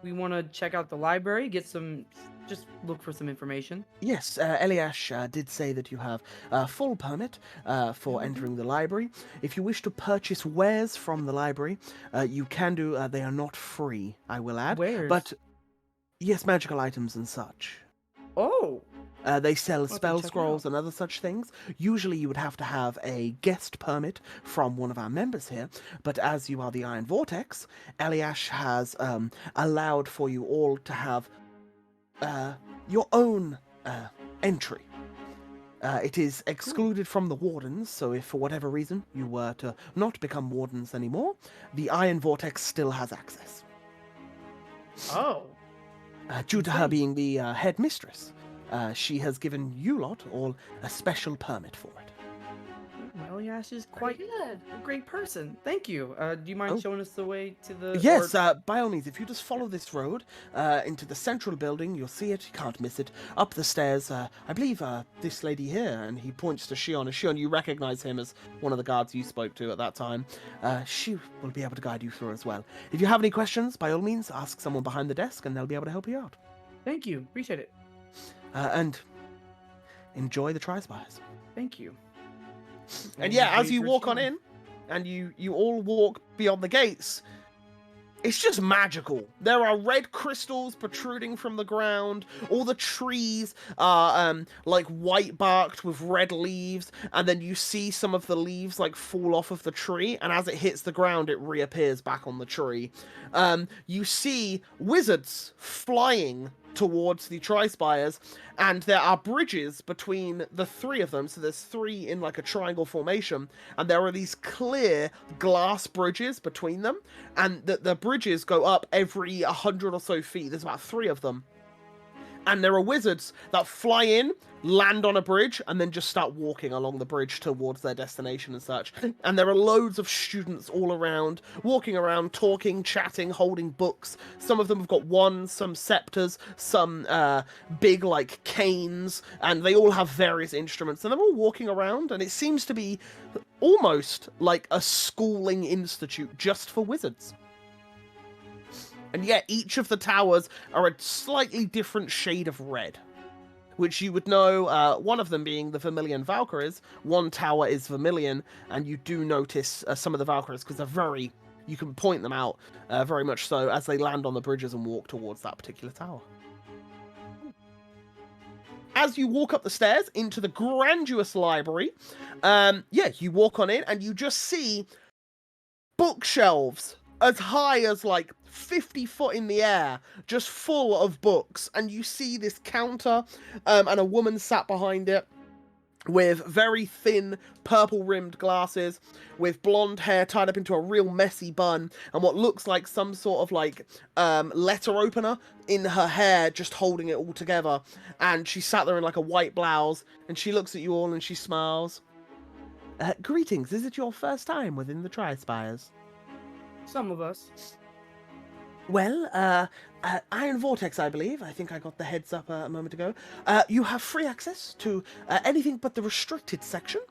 We want to check out the library, just look for some information. Yes, Eliash did say that you have a full permit for entering the library. If you wish to purchase wares from the library, you can do. They are not free, I will add. Wares? But yes, magical items and such. Oh! They sell I'll have to spell check it scrolls out. and other such things. Usually you would have to have a guest permit from one of our members here, but as you are the Iron Vortex, Eliash has allowed for you all to have your own entry. It is excluded from the wardens, so if for whatever reason you were to not become wardens anymore, the Iron Vortex still has access. Oh. Due to her being the head mistress, she has given you lot all a special permit for it. Well, Yash is quite good. a great person. Thank you. Do you mind showing us the way to the... Yes, by all means, if you just follow this road into the central building, you'll see it, you can't miss it. Up the stairs, I believe this lady here, and he points to Shion, and Shion, you recognize him as one of the guards you spoke to at that time. She will be able to guide you through as well. If you have any questions, by all means, ask someone behind the desk, and they'll be able to help you out. Thank you. Appreciate it. And enjoy the Tri-Spires. Thank you. And yeah, as you walk on in, and you all walk beyond the gates, it's just magical. There are red crystals protruding from the ground. All the trees are like white barked with red leaves, and then you see some of the leaves like fall off of the tree, and as it hits the ground, it reappears back on the tree. You see wizards flying towards the Tri-Spires, and there are bridges between the three of them, so there's three in like a triangle formation, and there are these clear glass bridges between them, and the bridges go up every 100 or so feet. There's about three of them, and there are wizards that fly in, land on a bridge, and then just start walking along the bridge towards their destination and such. And there are loads of students all around, walking around, talking, chatting, holding books. Some of them have got wands, some scepters, some big, like, canes, and they all have various instruments, and they're all walking around, and it seems to be almost like a schooling institute just for wizards. And yet, each of the towers are a slightly different shade of red, which you would know, one of them being the Vermilion Valkyries. One tower is Vermilion, and you do notice some of the Valkyries, because they're very... You can point them out, very much so, as they land on the bridges and walk towards that particular tower. As you walk up the stairs into the grandiose library, you walk on in, and you just see bookshelves as high as like 50 foot in the air, just full of books, and you see this counter and a woman sat behind it with very thin purple rimmed glasses, with blonde hair tied up into a real messy bun, and what looks like some sort of like letter opener in her hair, just holding it all together. And she sat there in like a white blouse, and she looks at you all and she smiles. Greetings, is it your first time within the Tri-Spires? Some of us. Well, Iron Vortex, I believe. I think I got the heads up a moment ago. You have free access to anything but the restricted section.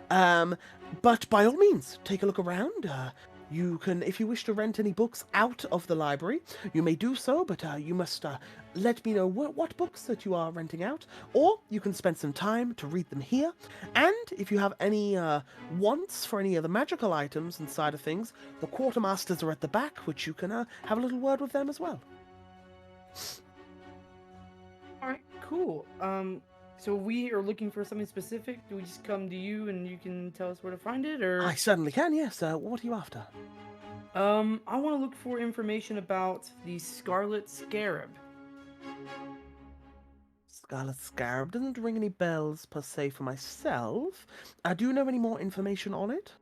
But by all means, take a look around. You can, if you wish to rent any books out of the library, you may do so, but you must let me know what books that you are renting out, or you can spend some time to read them here. And if you have any wants for any of the magical items inside of things, the quartermasters are at the back, which you can have a little word with them as well. Alright, cool. So we are looking for something specific. Do we just come to you and you can tell us where to find it, or? I certainly can, yes. What are you after? I want to look for information about the Scarlet Scarab. Scarlet Scarab doesn't ring any bells per se for myself. Do you know any more information on it?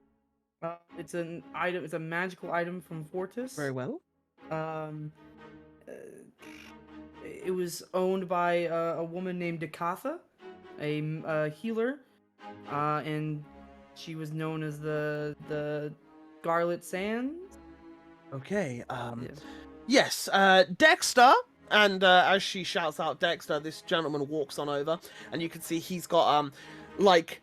It's an item. It's a magical item from Fortis. Very well. It was owned by a woman named Dakatha, a healer, and she was known as the Scarlet Sands. Okay. Yeah. Yes. Dexter. And as she shouts out Dexter, this gentleman walks on over, and you can see he's got like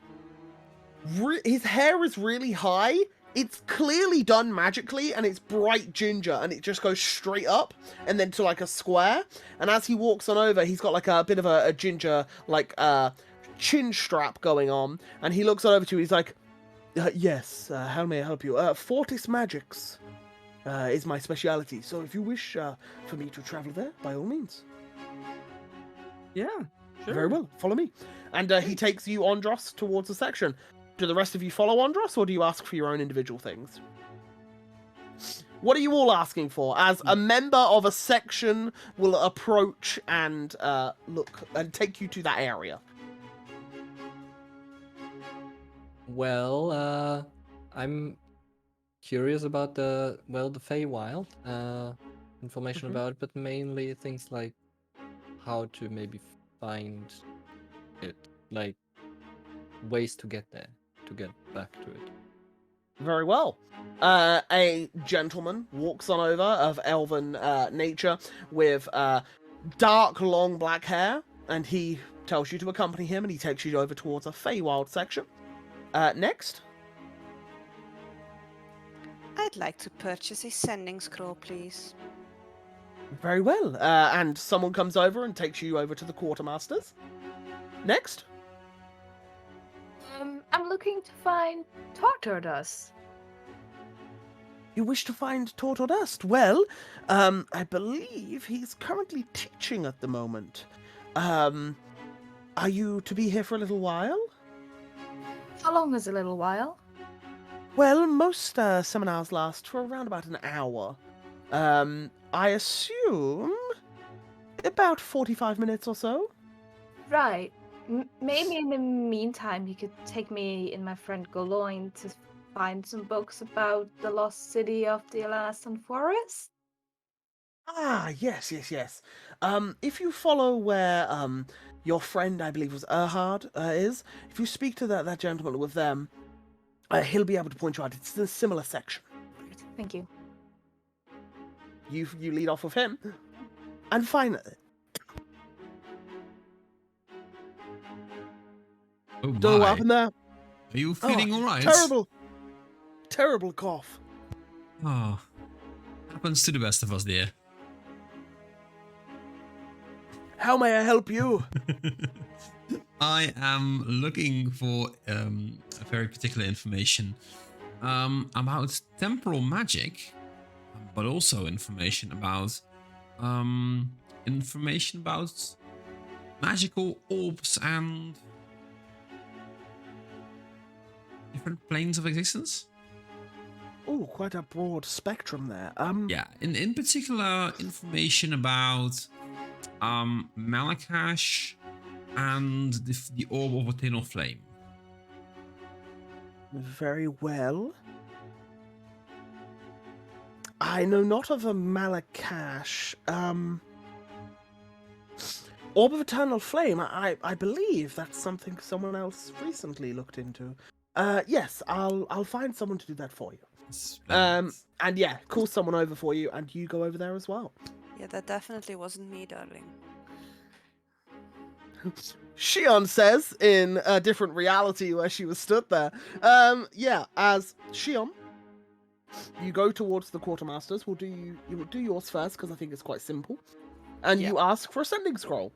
his hair is really high. It's clearly done magically, and it's bright ginger, and it just goes straight up and then to like a square. And as he walks on over, he's got like a bit of a ginger like chin strap going on, and he looks over to you. He's like, "Yes, how may I help you? Fortis Magics is my speciality. So if you wish for me to travel there, by all means." Yeah. Sure. Very well, follow me. And he takes you, Andros, towards the section. Do the rest of you follow Andros, or do you ask for your own individual things? What are you all asking for? As a member of a section will approach and look and take you to that area. Well, I'm curious about the Feywild, information about it, but mainly things like how to maybe find it, like ways to get there, to get back to it. Very well. A gentleman walks on over of elven nature with dark, long black hair, and he tells you to accompany him, and he takes you over towards a Feywild section. Next. I'd like to purchase a sending scroll, please. Very well. And someone comes over and takes you over to the quartermasters. Next. I'm looking to find Tartardus. You wish to find Tortordust? Well, I believe he's currently teaching at the moment. Are you to be here for a little while? How long is a little while? Well, most seminars last for around about an hour. I assume about 45 minutes or so. Right. Maybe in the meantime, you could take me and my friend Goloin to find some books about the lost city of the Elaston Forest. Ah, yes. If you follow where your friend, I believe was Erhard, is, if you speak to that gentleman with them, he'll be able to point you out. It's in a similar section. Thank you. You lead off with him, and finally, Oh don't know what my. happened there. Are you feeling alright? Terrible cough. Oh, happens to the best of us, dear. How may I help you? I am looking for very particular information about temporal magic, but also information about magical orbs and different planes of existence. Oh, quite a broad spectrum there. Yeah, in particular, information about Malakash and the orb of eternal flame. Very well. I know not of a Malakash. Orb of eternal flame. I believe that's something someone else recently looked into. Yes, I'll find someone to do that for you. And yeah, call someone over for you, and you go over there as well. Yeah, that definitely wasn't me, darling. Shion says in a different reality where she was stood there. Yeah, as Shion, you go towards the quartermasters. You will do yours first because I think it's quite simple, and you ask for a sending scroll.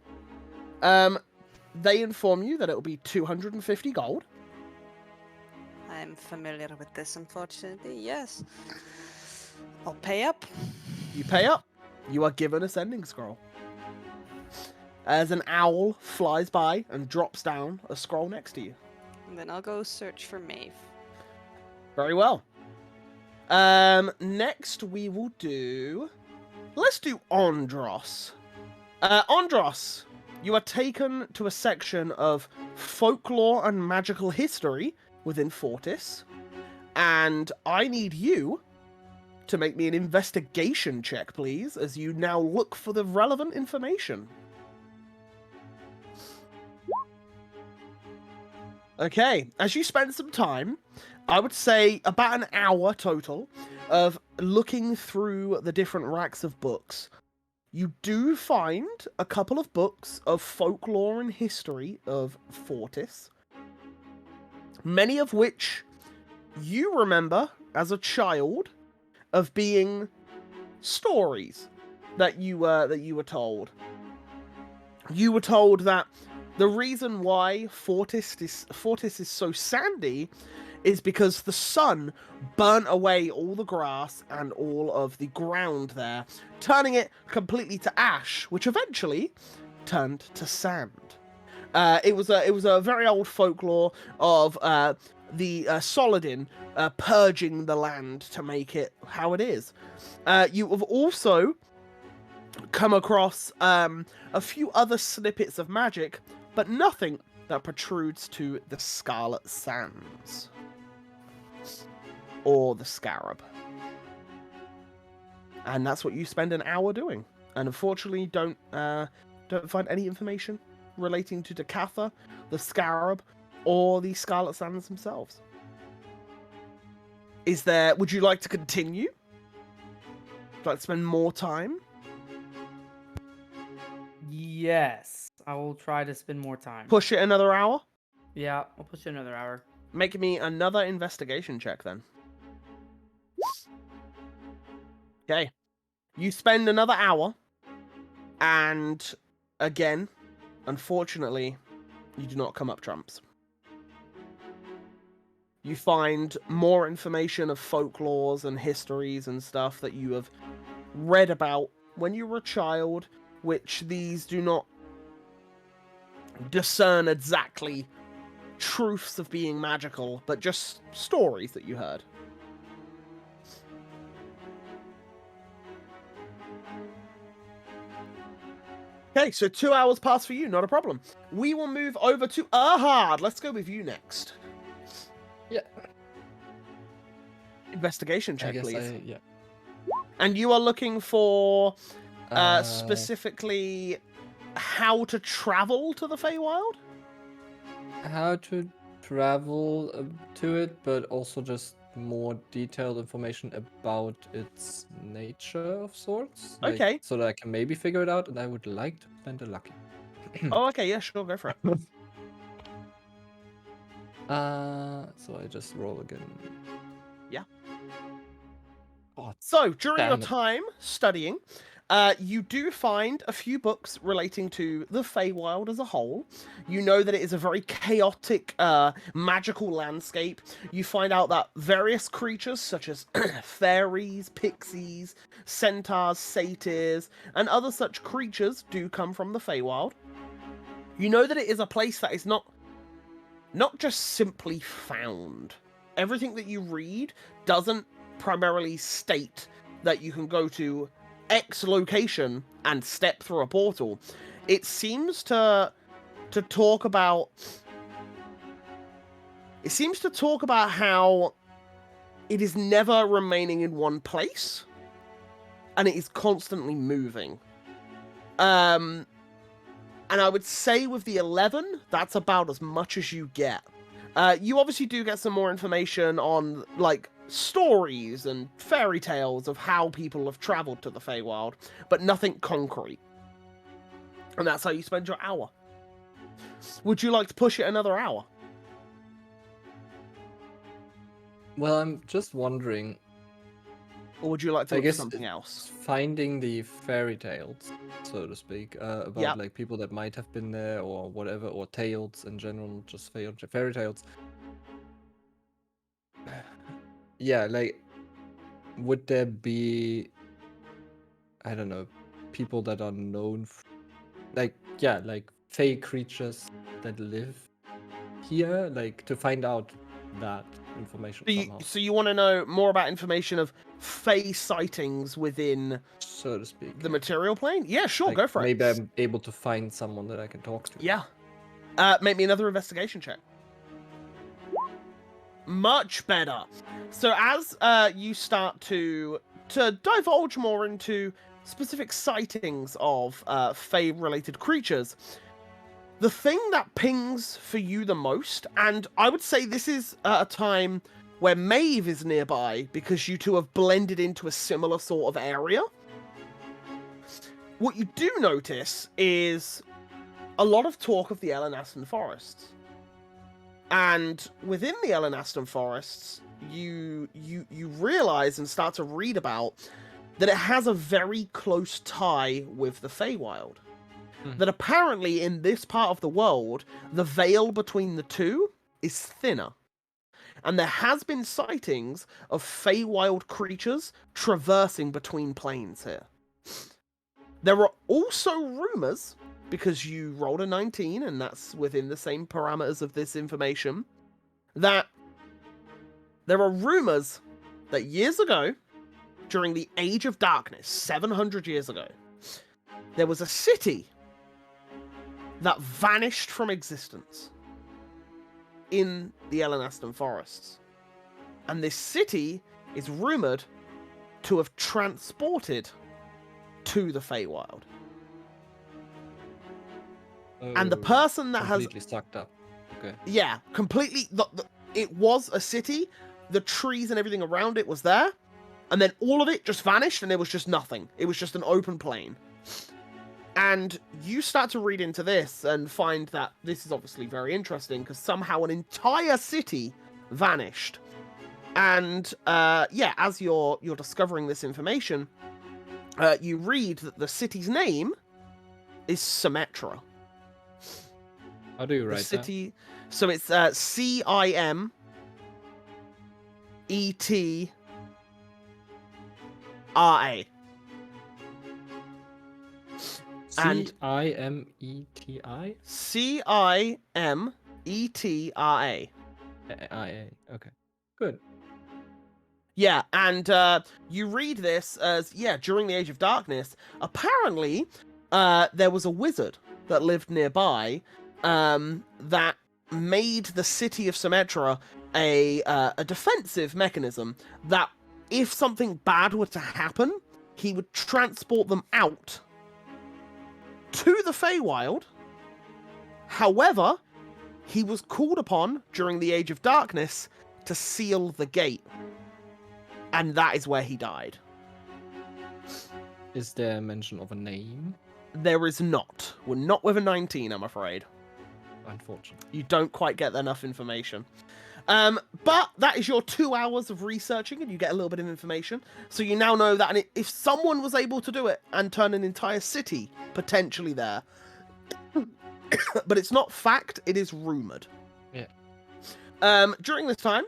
They inform you that it will be 250 gold. I'm familiar with this, unfortunately. Yes, I'll pay up. You pay up. You are given a sending scroll. As an owl flies by and drops down a scroll next to you. And then I'll go search for Maeve. Very well. Next we will do... Let's do Andros. Andros, you are taken to a section of folklore and magical history within Fortis. And I need you to make me an investigation check, please, as you now look for the relevant information. Okay, as you spend some time, I would say about an hour total of looking through the different racks of books. You do find a couple of books of folklore and history of Fortis, many of which you remember as a child of being stories that you were told. You were told that the reason why Fortis is so sandy is because the sun burnt away all the grass and all of the ground there, turning it completely to ash, which eventually turned to sand. It was a very old folklore of the Solodin purging the land to make it how it is. You have also come across a few other snippets of magic, but nothing that protrudes to the Scarlet Sands or the Scarab. And that's what you spend an hour doing. And unfortunately, don't find any information relating to Decatha, the Scarab, or the Scarlet Sands themselves. Would you like to continue? Would you like to spend more time? Yes, I will try to spend more time. Push it another hour? Yeah, I'll push it another hour. Make me another investigation check then. Okay. You spend another hour, and again, unfortunately, you do not come up trumps. You find more information of folklores and histories and stuff that you have read about when you were a child, which these do not discern exactly truths of being magical, but just stories that you heard. Okay, so 2 hours pass for you, not a problem. We will move over to Erhard. Let's go with you next. Yeah. Investigation check, please. Yeah. And you are looking for specifically how to travel to the Feywild? How to travel to it, but also just more detailed information about its nature of sorts. Okay. So that I can maybe figure it out, and I would like to spend a lucky. Oh, okay, yeah, sure, go for it. So I just roll again. Yeah. Oh, so, during your damn it. time studying, you do find a few books relating to the Feywild as a whole. You know that it is a very chaotic, magical landscape. You find out that various creatures, such as fairies, pixies, centaurs, satyrs, and other such creatures do come from the Feywild. You know that it is a place that is not just simply found. Everything that you read doesn't primarily state that you can go to X location and step through a portal. It seems to talk about how it is never remaining in one place and it is constantly moving. And I would say with the 11, that's about as much as you get. You obviously do get some more information on, like, stories and fairy tales of how people have traveled to the Feywild, but nothing concrete. And that's how you spend your hour. Would you like to push it another hour? Well, I'm just wondering. Or would you like to look at something else? Finding the fairy tales, so to speak, about like people that might have been there or whatever, or tales in general, just fairy tales. Yeah, like, would there be, I don't know, people that are known, like fey creatures that live here, like, to find out that information somehow. So you want to know more about information of fey sightings within, so to speak, the material plane? Yeah, sure, like, go for it. Maybe I'm able to find someone that I can talk to. Yeah. Make me another investigation check. Much better. So as you start to divulge more into specific sightings of fey-related creatures, the thing that pings for you the most, and I would say this is a time where Maeve is nearby because you two have blended into a similar sort of area. What you do notice is a lot of talk of the Elenaston forests. And within the Elenaston forests, you realize and start to read about that it has a very close tie with the Feywild. That apparently in this part of the world, the veil between the two is thinner. And there has been sightings of Feywild creatures traversing between planes here. There are also rumors, because you rolled a 19, and that's within the same parameters of this information, that there are rumors that years ago, during the Age of Darkness, 700 years ago, there was a city that vanished from existence in the Elenaston forests. And this city is rumored to have transported to the Feywild. And the person that completely sucked up. Okay. Yeah, completely. It was a city. The trees and everything around it was there. And then all of it just vanished and there was just nothing. It was just an open plain. And you start to read into this and find that this is obviously very interesting because somehow an entire city vanished. And yeah, as you're discovering this information, you read that the city's name is Symmetra. How do you write the city? That? So it's Cimeta. Cimeti? Cimeta. Okay. Good. Yeah, and you read this as, yeah, during the Age of Darkness, apparently there was a wizard that lived nearby that made the city of Symmetra a defensive mechanism that if something bad were to happen, he would transport them out to the Feywild. However, he was called upon during the Age of Darkness to seal the gate. And that is where he died. Is there mention of a name? There is not. We're not with a 19, I'm afraid. Unfortunately. You don't quite get enough information. But that is your 2 hours of researching and you get a little bit of information. So you now know that if someone was able to do it and turn an entire city potentially there, but it's not fact, it is rumored. Yeah. During this time,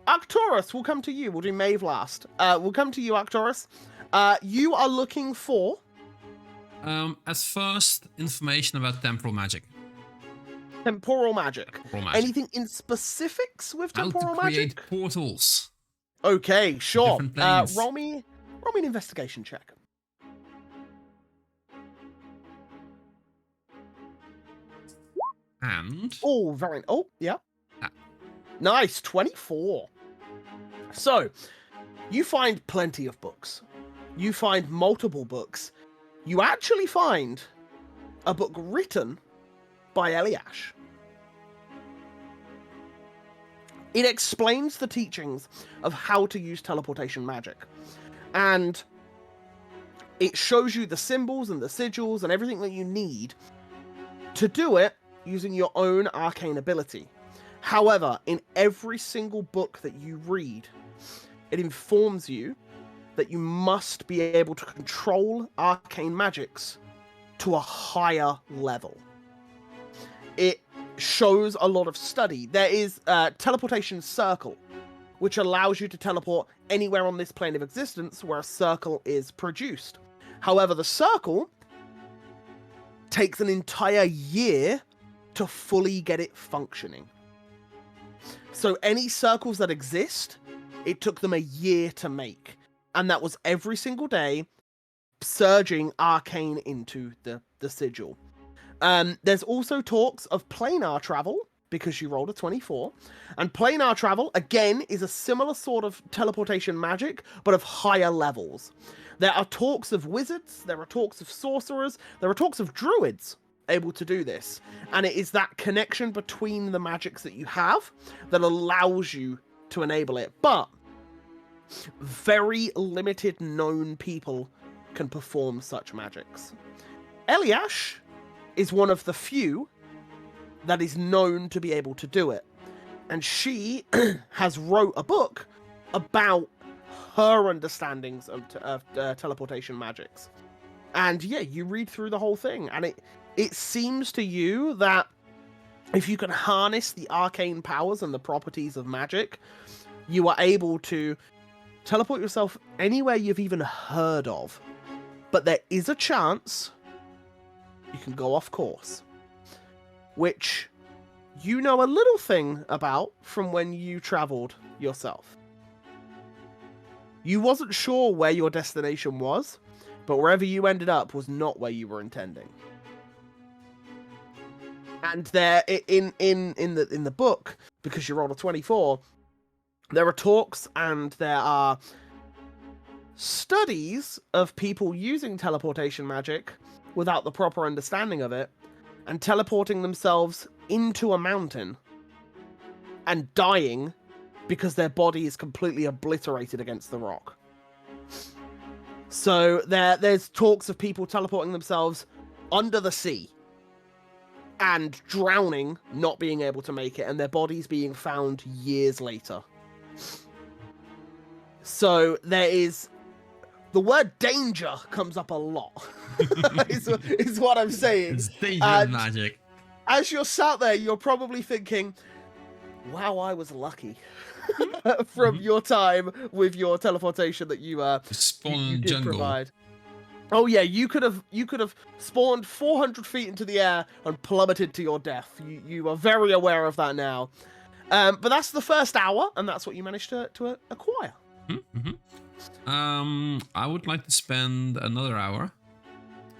Arcturus, we'll come to you. We'll do Maeve last. We'll come to you, Arcturus. You are looking for... As first, information about temporal magic. Temporal magic. Temporal magic. Anything in specifics with temporal How to create magic? portals. Okay, sure. Different planes. Roll me an investigation check. And... Oh, very... Oh, yeah. Ah. Nice, 24. So, you find plenty of books. You find multiple books. You actually find a book written by Eliash. It explains the teachings of how to use teleportation magic. And it shows you the symbols and the sigils and everything that you need to do it using your own arcane ability. However, in every single book that you read, it informs you that you must be able to control arcane magics to a higher level. It shows a lot of study. There is a teleportation circle, which allows you to teleport anywhere on this plane of existence where a circle is produced. However, the circle takes an entire year to fully get it functioning. So any circles that exist, it took them a year to make. And that was every single day, surging arcane into the sigil. There's also talks of planar travel, because you rolled a 24. And planar travel, again, is a similar sort of teleportation magic, but of higher levels. There are talks of wizards, there are talks of sorcerers, there are talks of druids able to do this. And it is that connection between the magics that you have that allows you to enable it, but very limited known people can perform such magics. Eliash is one of the few that is known to be able to do it, and she has wrote a book about her understandings of teleportation magics. And yeah, you read through the whole thing, and it seems to you that if you can harness the arcane powers and the properties of magic, you are able to teleport yourself anywhere you've even heard of. But there is a chance you can go off course, which you know a little thing about from when you traveled yourself. You wasn't sure where your destination was, but wherever you ended up was not where you were intending. And there, in the book, because you rolled a 24, there are talks and there are studies of people using teleportation magic without the proper understanding of it, and teleporting themselves into a mountain and dying because their body is completely obliterated against the rock. So there's talks of people teleporting themselves under the sea and drowning, not being able to make it, and their bodies being found years later. So there is... The word danger comes up a lot, is what I'm saying. It's dangerous magic. As you're sat there, you're probably thinking, wow, I was lucky from your time with your teleportation that you spawned did jungle. provide. Oh yeah, you could have spawned 400 feet into the air and plummeted to your death. You are very aware of that now. But that's the first hour, and that's what you managed to acquire. I would like to spend another hour,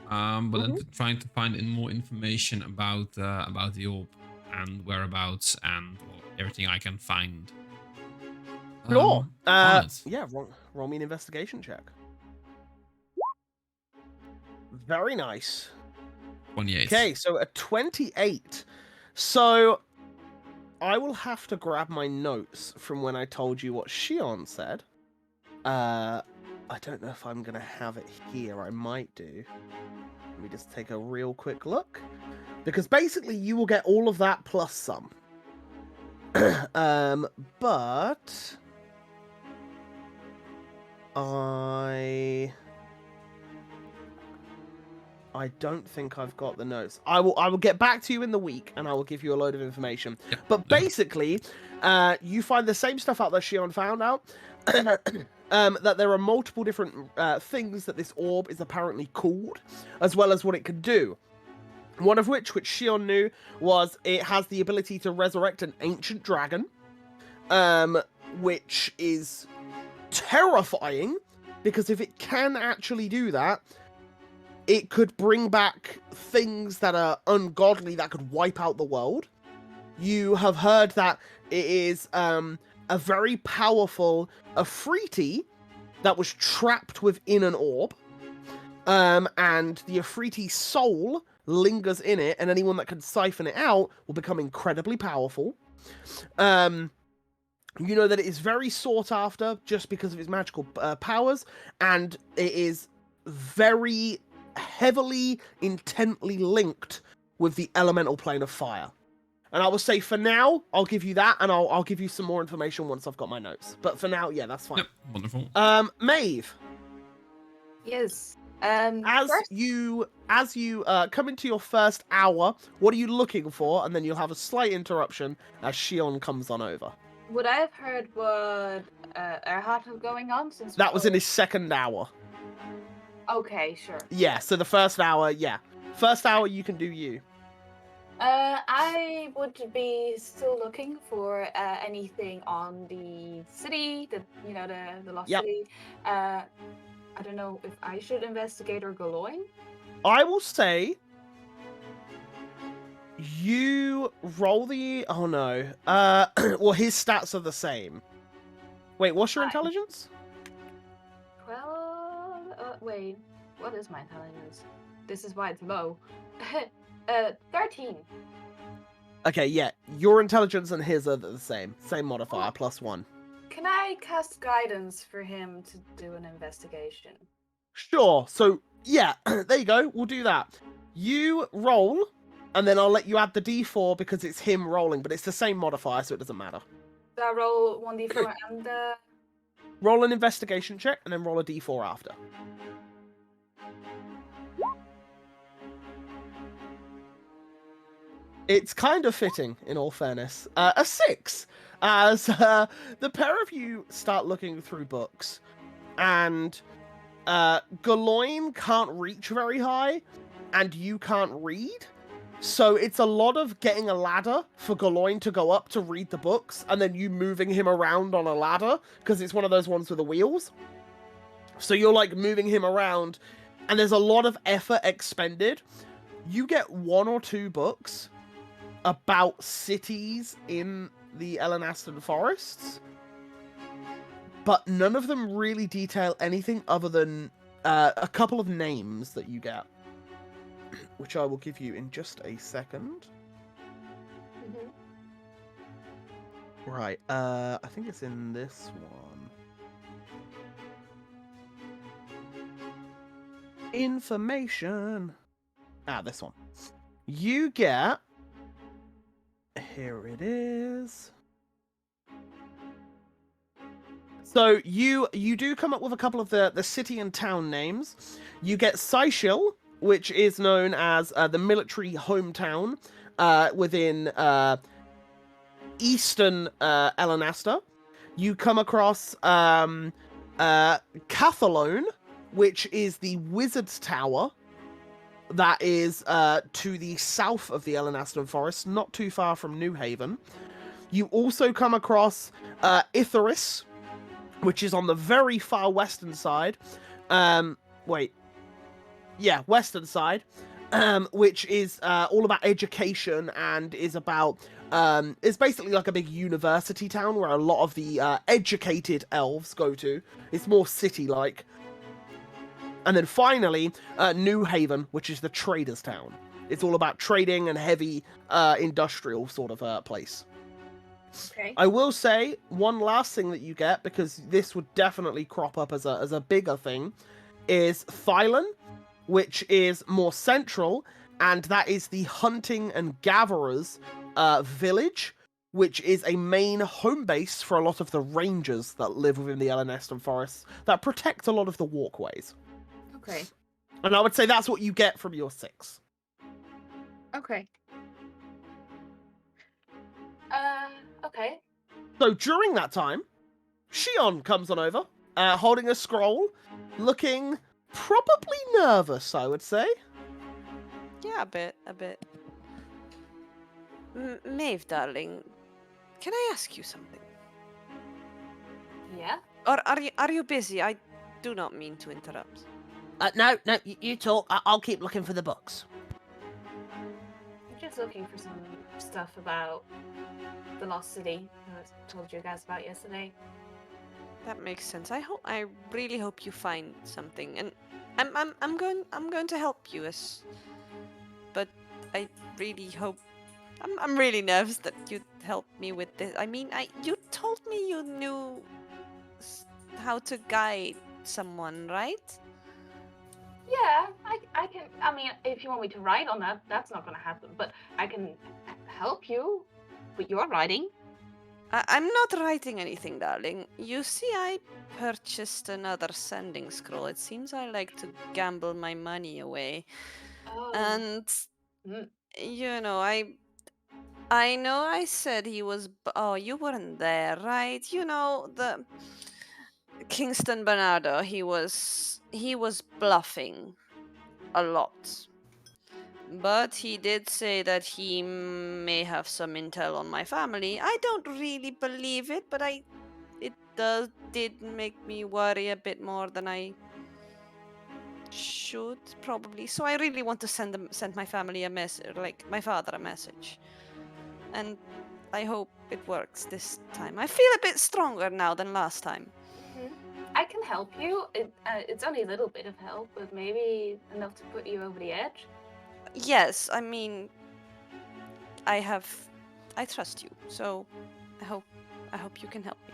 but then trying to find more information about the orb and whereabouts and everything I can find. Sure. on it. Yeah, roll me an investigation check. Very nice. 28. Okay, so a 28. So I will have to grab my notes from when I told you what Shion said. I don't know if I'm going to have it here. I might do. Let me just take a real quick look. Because basically you will get all of that plus some. But I don't think I've got the notes. I will get back to you in the week, and I will give you a load of information. Yep. But basically, you find the same stuff out that Shion found out. That there are multiple different things that this orb is apparently called, as well as what it can do. One of which Shion knew, was it has the ability to resurrect an ancient dragon, which is terrifying, because if it can actually do that, it could bring back things that are ungodly that could wipe out the world. You have heard that it is a very powerful Afriti that was trapped within an orb, and the Afriti's soul lingers in it, and anyone that can siphon it out will become incredibly powerful. You know that it is very sought after just because of its magical powers, and it is very heavily, intently linked with the elemental plane of fire. And I will say for now, I'll give you that, and I'll give you some more information once I've got my notes. But for now, yeah, that's fine. Yep, wonderful. Maeve. Yes. As you come into your first hour, what are you looking for? And then you'll have a slight interruption as Shion comes on over. Would I have heard what Erhard was going on since That was in his second hour. Okay, sure. Yeah, so the first hour, yeah. First hour, you can do you. I would be still looking for anything on the city, the lost city. I don't know if I should investigate or Galoin. I will say you roll the... Oh, no. Well, his stats are the same. Wait, what's your intelligence? 12... wait, what is my intelligence? This is why it's low. 13. Okay, yeah. Your intelligence and his are the same. Same modifier, +1. Can I cast guidance for him to do an investigation? Sure. So yeah, there you go. We'll do that. You roll, and then I'll let you add the d4 because it's him rolling, but it's the same modifier, so it doesn't matter. Do I roll 1d4 and Roll an investigation check, and then roll a d4 after. It's kind of fitting, in all fairness. A 6, as the pair of you start looking through books, and Galoin can't reach very high, and you can't read. So it's a lot of getting a ladder for Galoin to go up to read the books, and then you moving him around on a ladder, because it's one of those ones with the wheels. So you're like moving him around, and there's a lot of effort expended. You get 1 or 2 books about cities in the Elenaston forests, but none of them really detail anything other than a couple of names that you get, which I will give you in just a second. Right, I think it's in this one. Information. This one. You get... Here it is. So you do come up with a couple of the city and town names. You get Saishil, which is known as the military hometown within eastern Elenasta. You come across Cathalone, which is the wizard's tower that is to the south of the Elenaston forest, not too far from New Haven. You also come across Itheris, which is on the very far western side. Western side, which is all about education and is about it's basically like a big university town where a lot of the educated elves go to. It's more city-like. And then finally, New Haven, which is the traders' town. It's all about trading and heavy industrial sort of place. Okay. I will say one last thing that you get, because this would definitely crop up as a bigger thing, is Thylon, which is more central, and that is the hunting and gatherers village, which is a main home base for a lot of the rangers that live within the Elenaston forests that protect a lot of the walkways. Okay. And I would say that's what you get from your 6. Okay. Okay. So during that time, Shion comes on over, holding a scroll, looking probably nervous, I would say. Yeah, a bit. Maeve, darling, can I ask you something? Yeah? Or are you busy? I do not mean to interrupt. No, you talk. I'll keep looking for the books. I'm just looking for some stuff about the Lost City that I told you guys about yesterday. That makes sense. I really hope you find something, and I'm going to help you but I really hope. I'm really nervous that you'd help me with this. I mean, you told me you knew how to guide someone, right? Yeah, I can. I mean, if you want me to write on that, that's not going to happen. But I can help you with your writing. I'm not writing anything, darling. You see, I purchased another sending scroll. It seems I like to gamble my money away. Oh. And, you know, I know I said he was... Oh, you weren't there, right? You know, the Kingston Bernardo, he was bluffing a lot. But he did say that he may have some intel on my family. I don't really believe it, but it did make me worry a bit more than I should, probably. So I really want to send my family a message, like my father a message. And I hope it works this time. I feel a bit stronger now than last time. I can help you. It's only a little bit of help, but maybe enough to put you over the edge. Yes, I mean, I trust you, so I hope you can help me.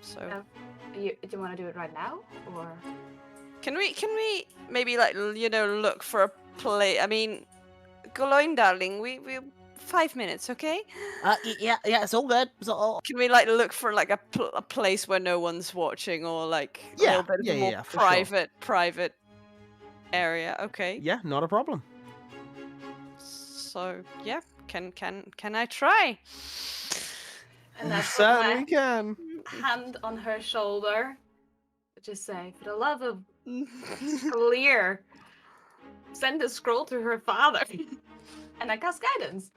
So Do you want to do it right now, or? can we maybe like look for a play? I mean, Goloin, darling, we 5 minutes, okay? Yeah, it's all good. It's all... Can we like look for like a place where no one's watching, or like a Yeah, little bit of a more for sure. private area? Okay. Yeah, not a problem. So yeah, can I try? And You I put certainly my can. hand on her shoulder. Just say, for the love of clear, send a scroll to her father. And I cast guidance.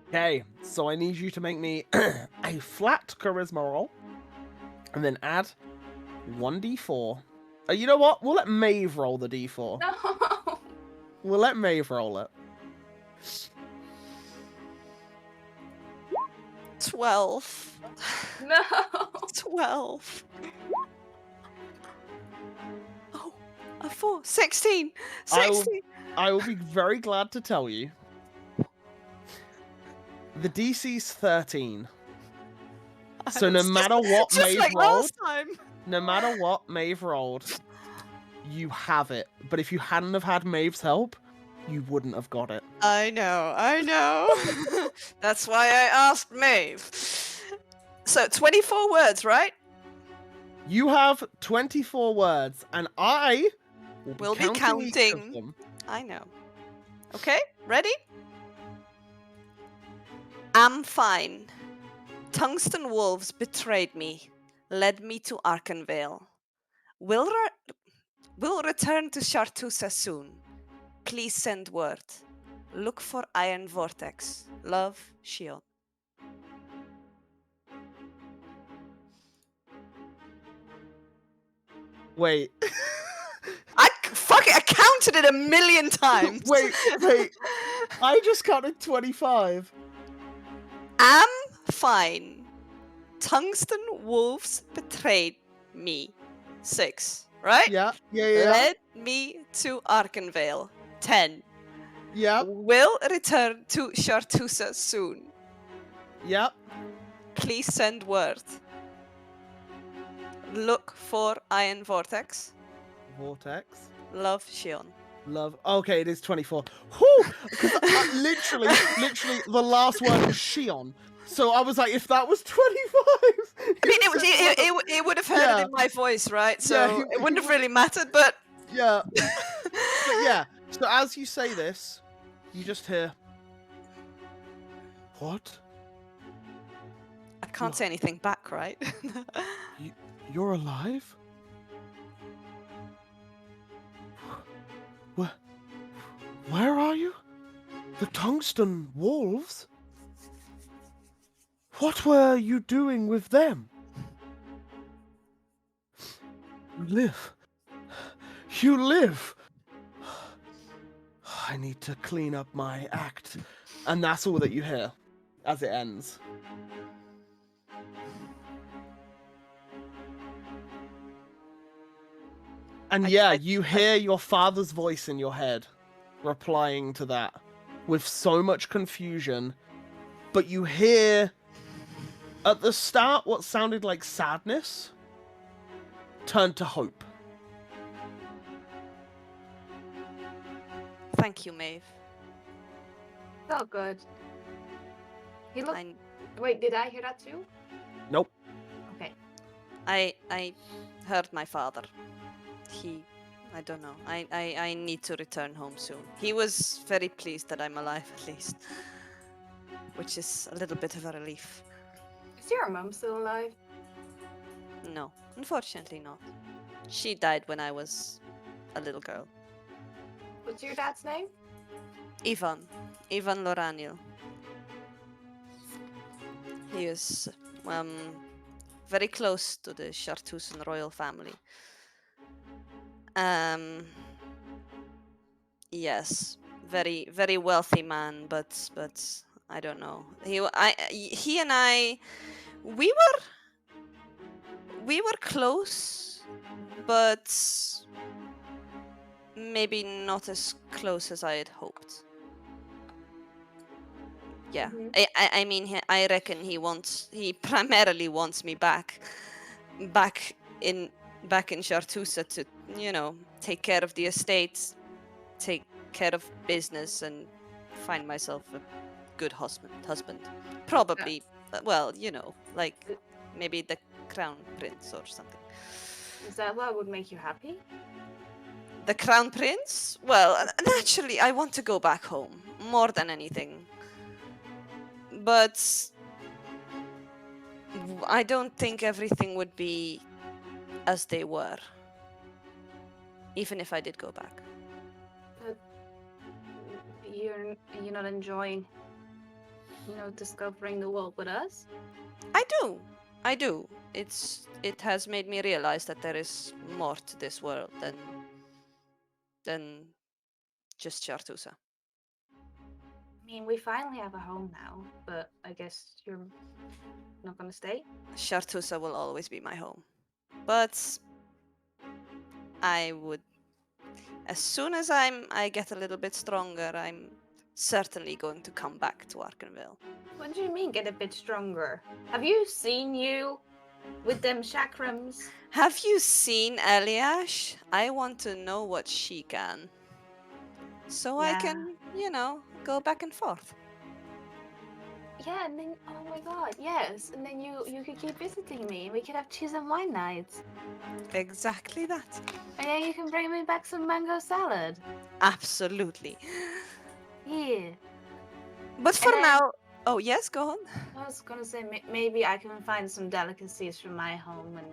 Okay, so I need you to make me a flat charisma roll, and then add 1d4. You know what? We'll let Maeve roll the d4. No. We'll let Maeve roll it. 12. No. 12. Oh, a 4. 16. 16. I will be very glad to tell you. The DC's 13. So no matter what Just Maeve like rolled, last time. no matter what Maeve rolled, you have it. But if you hadn't have had Maeve's help, you wouldn't have got it. I know. That's why I asked Maeve. So 24 words, right? You have 24 words, and I will be We'll counting be each of counting. them. I know. Okay, ready? I'm fine. Tungsten wolves betrayed me, led me to Arkenvale. Will return to Chartusa soon. Please send word. Look for Iron Vortex. Love, Shion. Wait. Fuck it, I counted it 1,000,000 times. Wait. I just counted 25. I'm fine. Tungsten wolves betrayed me. 6, right? Yeah. Led me to Arkenvale. 10. Yeah. Will return to Chartusa soon. Yep. Please send word. Look for Iron Vortex. Vortex. Love, Shion. Love. Okay, it is 24. Whew! Because literally, the last word was Shion. So I was like, if that was 25. I mean, it would have heard it in my voice, right? So it wouldn't have really mattered, but. Yeah. But yeah, so as you say this, you just hear. What? I can't say anything back, right? You're alive? Where are you? The tungsten wolves? What were you doing with them? You live. You live. I need to clean up my act. And that's all that you hear as it ends. And you hear your father's voice in your head replying to that with so much confusion. But you hear at the start what sounded like sadness turn to hope. Thank you, Maeve. Oh, good. He looked. Wait, did I hear that too? Nope. Okay. I heard my father. I don't know. I need to return home soon. He was very pleased that I'm alive, at least. Which is a little bit of a relief. Is your mom still alive? No, unfortunately not. She died when I was a little girl. What's your dad's name? Ivan Loranil. He is very close to the Chartusan royal family. Yes, very very wealthy man, but I don't know. He and I, we were close, but maybe not as close as I had hoped. Yeah, I mean, I reckon he primarily wants me back. back in Chartusa to, take care of the estates, take care of business, and find myself a good husband. Probably, well, like maybe the crown prince or something. Is that what would make you happy? The crown prince? Well, naturally, I want to go back home more than anything. But I don't think everything would be as they were, even if I did go back. But you're not enjoying, discovering the world with us? I do. It has made me realize that there is more to this world than just Chartusa. I mean, we finally have a home now, but I guess you're not gonna stay? Chartusa will always be my home. But I would, as soon as I get a little bit stronger, I'm certainly going to come back to Arkenville. What do you mean get a bit stronger? Have you seen you with them chakrams? Have you seen Eliash? I want to know what she can. So I Yeah. can, go back and forth. Yeah, and then oh my god, yes, and then you could keep visiting me. We could have cheese and wine nights. Exactly that. And then you can bring me back some mango salad. Absolutely. Yeah. But for now, oh yes, go on. I was gonna say maybe I can find some delicacies from my home and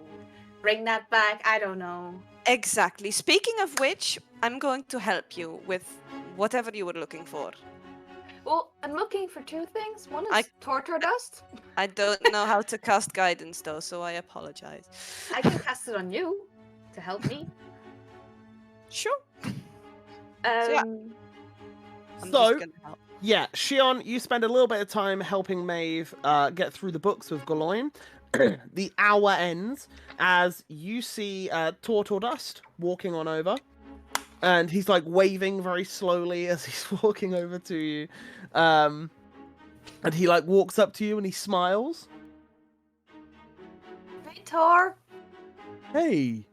bring that back. I don't know. Exactly. Speaking of which, I'm going to help you with whatever you were looking for. Well, I'm looking for two things. One is torture dust. I don't know how to cast guidance though, so I apologize. I can cast it on you to help me. Sure. Um. So, yeah, Shion, you spend a little bit of time helping Maeve get through the books with Galoin. The hour ends as you see Tortordust walking on over. And he's like waving very slowly as he's walking over to you. And he like walks up to you and he smiles. Hey, Tor. Hey.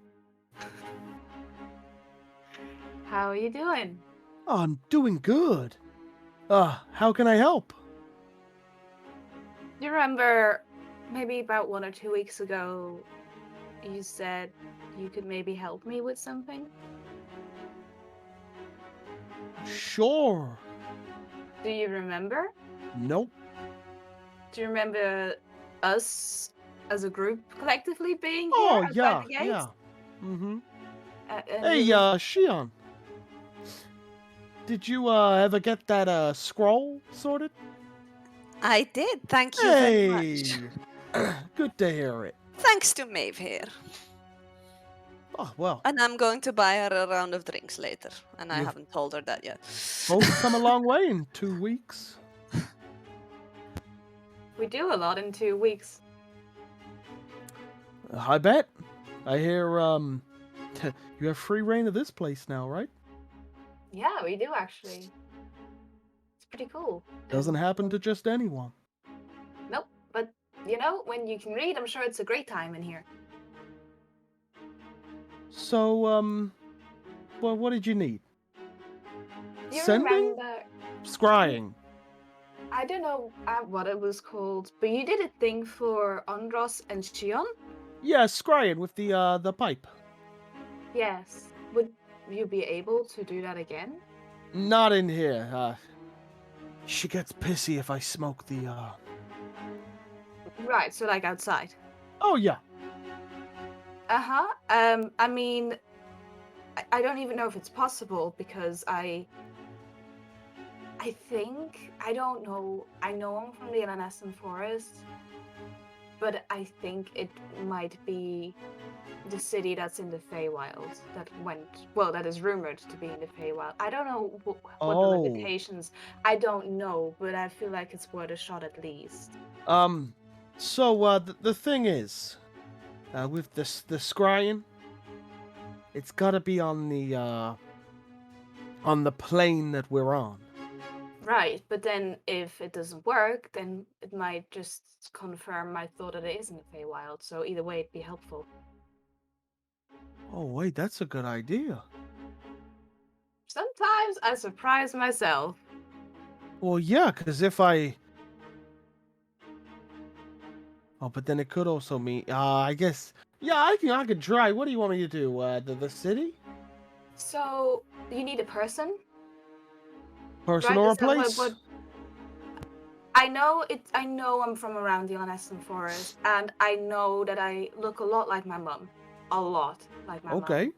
How are you doing? Oh, I'm doing good. How can I help? You remember maybe about 1 or 2 weeks ago, you said you could maybe help me with something? Sure. Do you remember? Nope. Do you remember us as a group collectively being here Oh, outside yeah, the gates? yeah. Mm-hmm. And Hey, we were- Shion. Did you ever get that scroll sorted? I did. Thank you very much. Good to hear it. Thanks to Maeve here. Oh, well. And I'm going to buy her a round of drinks later, and I You've- haven't told her that yet. Both come a long way in 2 weeks. We do a lot in 2 weeks. I bet. I hear you have free reign of this place now, right? Yeah, we do actually. It's pretty cool. Doesn't happen to just anyone. Nope, but when you can read, I'm sure it's a great time in here. So, well, what did you need? Do you Sending? remember? Scrying. I don't know what it was called, but you did a thing for Andros and Shion? Yeah, scrying with the pipe. Yes. Would you be able to do that again? Not in here. She gets pissy if I smoke the Right, so like outside. Oh yeah. Uh-huh. I mean, I don't even know if it's possible because I think, I don't know, I know I'm from the Ilanescent Forest, but I think it might be the city that's in the Feywild that is rumored to be in the Feywild. I don't know what the limitations, I don't know, but I feel like it's worth a shot at least. So the thing is, with the scrying, it's gotta be on the plane that we're on. Right, but then if it doesn't work, then it might just confirm my thought that it isn't a Feywild. So either way, it'd be helpful. Oh, wait, that's a good idea. Sometimes I surprise myself. Well, yeah, because if I... Oh, but then it could also mean... I guess... Yeah, I could try. What do you want me to do? The city? So you need a person, Person right? or a Is that place? I know it. I know I'm from around the Honeston Forest, and I know that I look a lot like my mum, a lot like my Okay.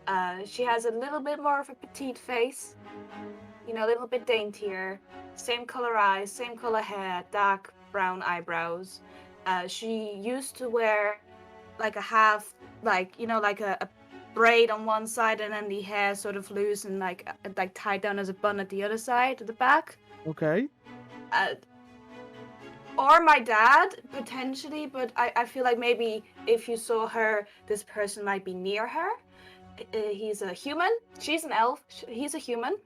mum. She has a little bit more of a petite face, you know, a little bit daintier, same color eyes, same color hair, dark brown eyebrows. She used to wear like a half, like you know, like a braid on one side, and then the hair sort of loose and like tied down as a bun at the other side, at the back. Okay. Or my dad, potentially, but I feel like maybe if you saw her, this person might be near her. He's a human. She's an elf. He's a human.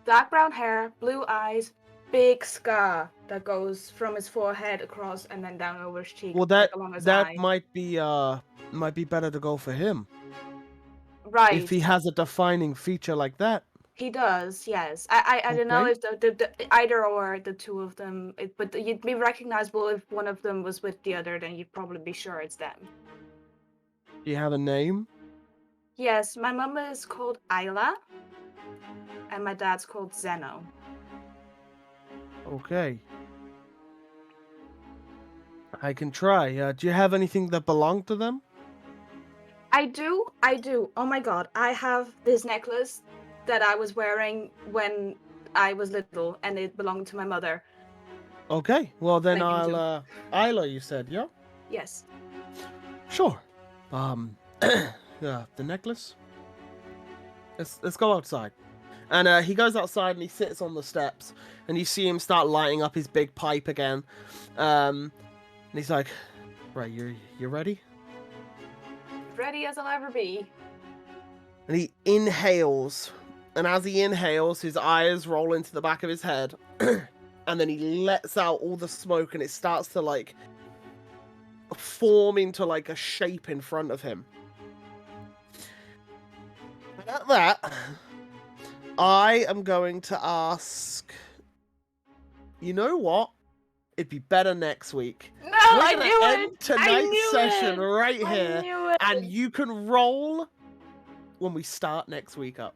Dark brown hair, blue eyes, big scar that goes from his forehead across and then down over his cheek, Well, like along his eye. might be better to go for him. Right. If he has a defining feature like that. He does, yes. I don't know Okay. if the either or the two of them, but you'd be recognizable if one of them was with the other, then you'd probably be sure it's them. Do you have a name? Yes, my mom is called Isla, and my dad's called Zeno. Okay. I can try. Do you have anything that belonged to them? I do. Oh my god, I have this necklace that I was wearing when I was little, and it belonged to my mother. Okay. Well, then Thank you, I'll, Isla, you said, yeah? Yes. Sure. Yeah, the necklace? Let's go outside. And he goes outside and he sits on the steps, and you see him start lighting up his big pipe again. And he's like, right, you ready? Ready as I'll ever be. And he inhales, and as he inhales, his eyes roll into the back of his head, and then he lets out all the smoke, and it starts to like form into like a shape in front of him. And at that, I am going to ask, you know what? It'd be better next week. No, We're I gonna knew end it! tonight's session it! right I here, knew it! and you can roll when we start next week up.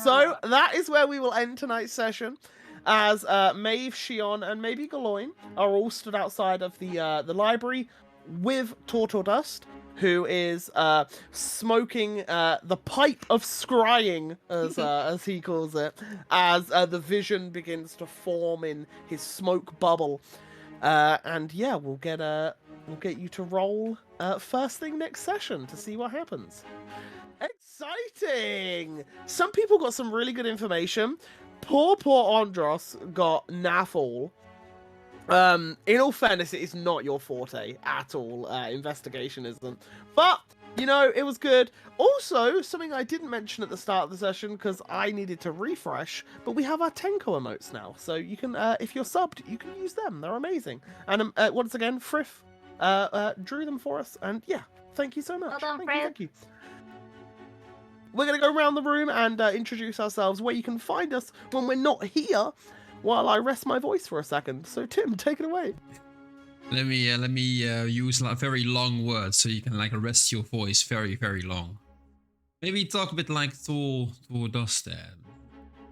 So that is where we will end tonight's session, as Maeve, Shion, and maybe Galoin are all stood outside of the library with Tortordust, who is smoking the pipe of scrying, as he calls it, as the vision begins to form in his smoke bubble. And yeah, we'll get you to roll first thing next session to see what happens. Exciting! Some people got some really good information. Poor Andros got Naffle. In all fairness, it is not your forte at all. Investigation isn't. But, you know, it was good. Also, something I didn't mention at the start of the session because I needed to refresh, but we have our Tenko emotes now. So you can, if you're subbed, you can use them. They're amazing. And once again, Frith drew them for us. And yeah, thank you so much. Well done, thank Frith. you, thank you. We're going to go around the room and introduce ourselves, where you can find us when we're not here, while I rest my voice for a second. So, Tim, take it away. Let me use like very long words so you can like rest your voice very, very long. Maybe talk a bit like Thor does there.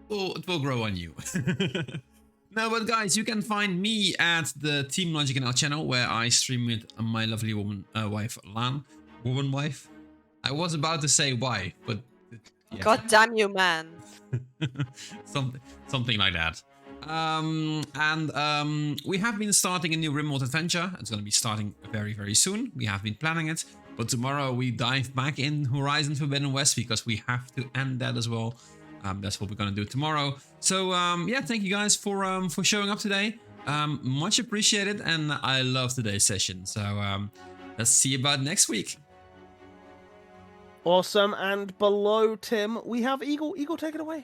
It will grow on you. No, but guys, you can find me at the Team Logic NL channel, where I stream with my lovely wife, Lan. Woman wife? I was about to say wife, but... Yeah. God damn you, man. something like that. We have been starting a new remote adventure. It's going to be starting very, very soon. We have been planning it. But tomorrow we dive back in Horizon Forbidden West, because we have to end that as well. That's what we're going to do tomorrow. So, yeah, thank you guys for showing up today. Much appreciated, and I love today's session. So, let's see you about next week. Awesome. And below Tim, we have Eagle. Eagle, take it away.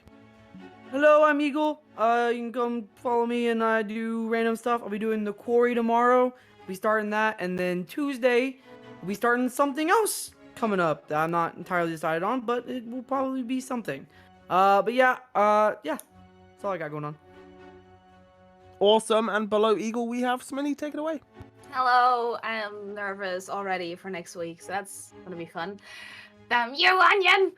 Hello, I'm Eagle. You can come follow me and I do random stuff. I'll be doing the quarry tomorrow. We'll be starting that, and then Tuesday we'll be starting something else coming up that I'm not entirely decided on, but it will probably be something. But yeah, that's all I got going on. Awesome. And below Eagle, we have Smitty. Take it away. Hello, I am nervous already for next week, so that's gonna be fun. Damn you, Onion!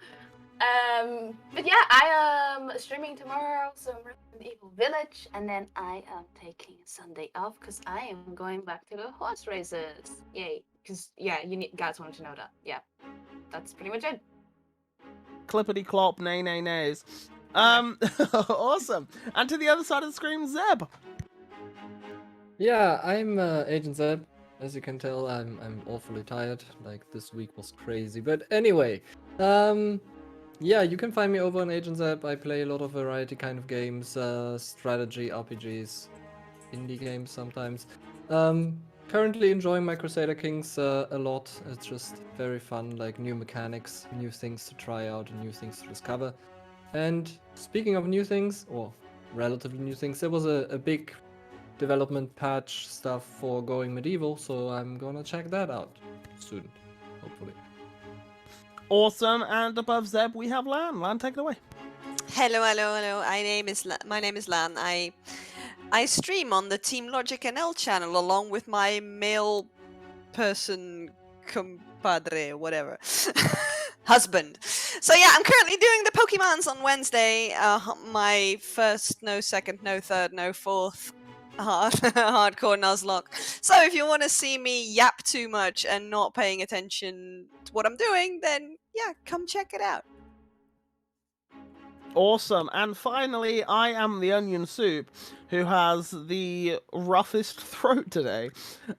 But yeah, I am streaming tomorrow, so I'm Resident Evil Village, and then I am taking Sunday off because I am going back to the horse races. Yay! Because yeah, guys wanted to know that. Yeah, that's pretty much it. Clippity clop, nay nay nays. Awesome. And to the other side of the screen, Zeb. Yeah, I'm Agent Zeb. As you can tell, I'm awfully tired. Like this week was crazy. But anyway, yeah, you can find me over on Agent Zeb. I play a lot of variety kind of games, strategy, RPGs, indie games sometimes. Currently enjoying my Crusader Kings a lot. It's just very fun, like new mechanics, new things to try out, and new things to discover. And speaking of new things, or relatively new things, there was a big development patch stuff for Going Medieval, so I'm gonna check that out soon, hopefully. Awesome. And above Zeb, we have Lan. Lan, take it away. Hello. My name is Lan. I stream on the Team Logic NL channel along with my male person compadre, whatever. Husband. So yeah, I'm currently doing the Pokemons on Wednesday. My first, no second, no third, no fourth hardcore Nuzlocke. So if you want to see me yap too much and not paying attention to what I'm doing, then yeah, come check it out. Awesome. And finally, I am the Onion Soup, who has the roughest throat today.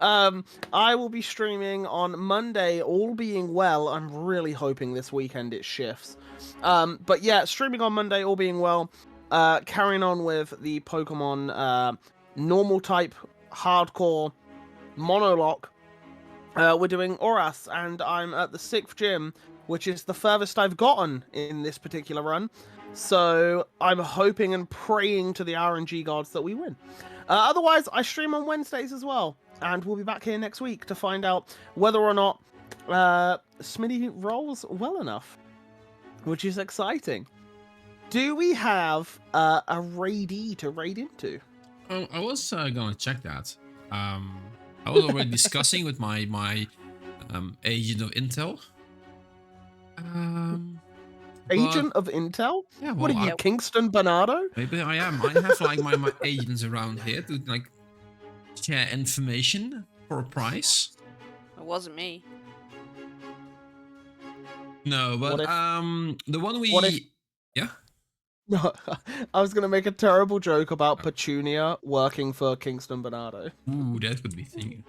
I will be streaming on Monday, all being well. I'm really hoping this weekend it shifts. But yeah, streaming on Monday, all being well. Carrying on with the Pokemon normal type, hardcore, monologue. We're doing Oras, and I'm at the 6th gym, which is the furthest I've gotten in this particular run. So I'm hoping and praying to the RNG gods that we win. Otherwise, I stream on Wednesdays as well, and we'll be back here next week to find out whether or not Smitty rolls well enough, which is exciting. Do we have a raidee to raid into? Oh, I was gonna check that. I was already discussing with my agent of intel. Agent of intel? Yeah, well, what are you, Kingston Bernardo? Maybe I am. I have like my agents around here to like share information for a price. It wasn't me. No, but the one we yeah. No, I was gonna make a terrible joke about Petunia working for Kingston Bernardo. Ooh, that would be thing.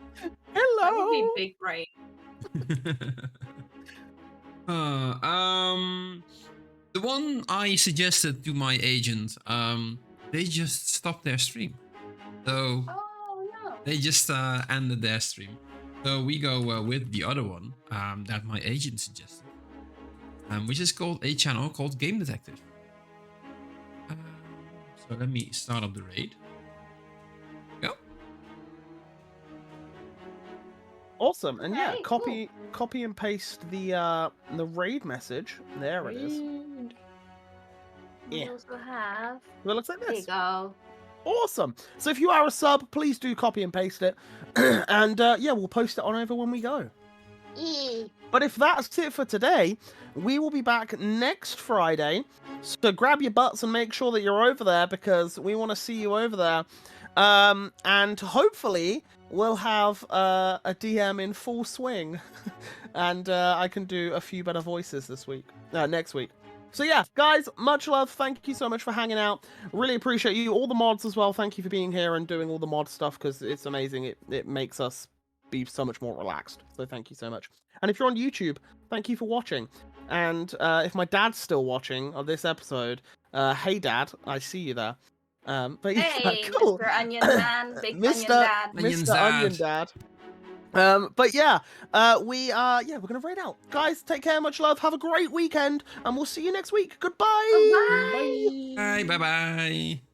Hello. That would be big brain. The one I suggested to my agent, they just stopped their stream. So they just ended their stream. So we go with the other one that my agent suggested, which is called a channel called Game Detective. So let me start up the raid. Go. Awesome, and yeah, copy and paste the raid message. There it is. We Yeah. also have. Well, it looks like There you this. go. Awesome. So if you are a sub, please do copy and paste it, and yeah, we'll post it on over when we go. But if that's it for today, we will be back next Friday. So grab your butts and make sure that you're over there because we want to see you over there. And hopefully we'll have a DM in full swing, and I can do a few better voices next week. So yeah, guys, much love. Thank you so much for hanging out. Really appreciate you. All the mods as well. Thank you for being here and doing all the mod stuff because it's amazing. It makes us be so much more relaxed. So thank you so much. And if you're on YouTube, thank you for watching. And if my dad's still watching on this episode, hey dad, I see you there. But yeah, Hey, cool. Mr. Onion Man, Big Onion Dad. Mr. Onion Dad. But yeah, we're gonna raid out. Guys, take care, much love, have a great weekend, and we'll see you next week. Goodbye. Bye. Bye. Bye. Bye bye.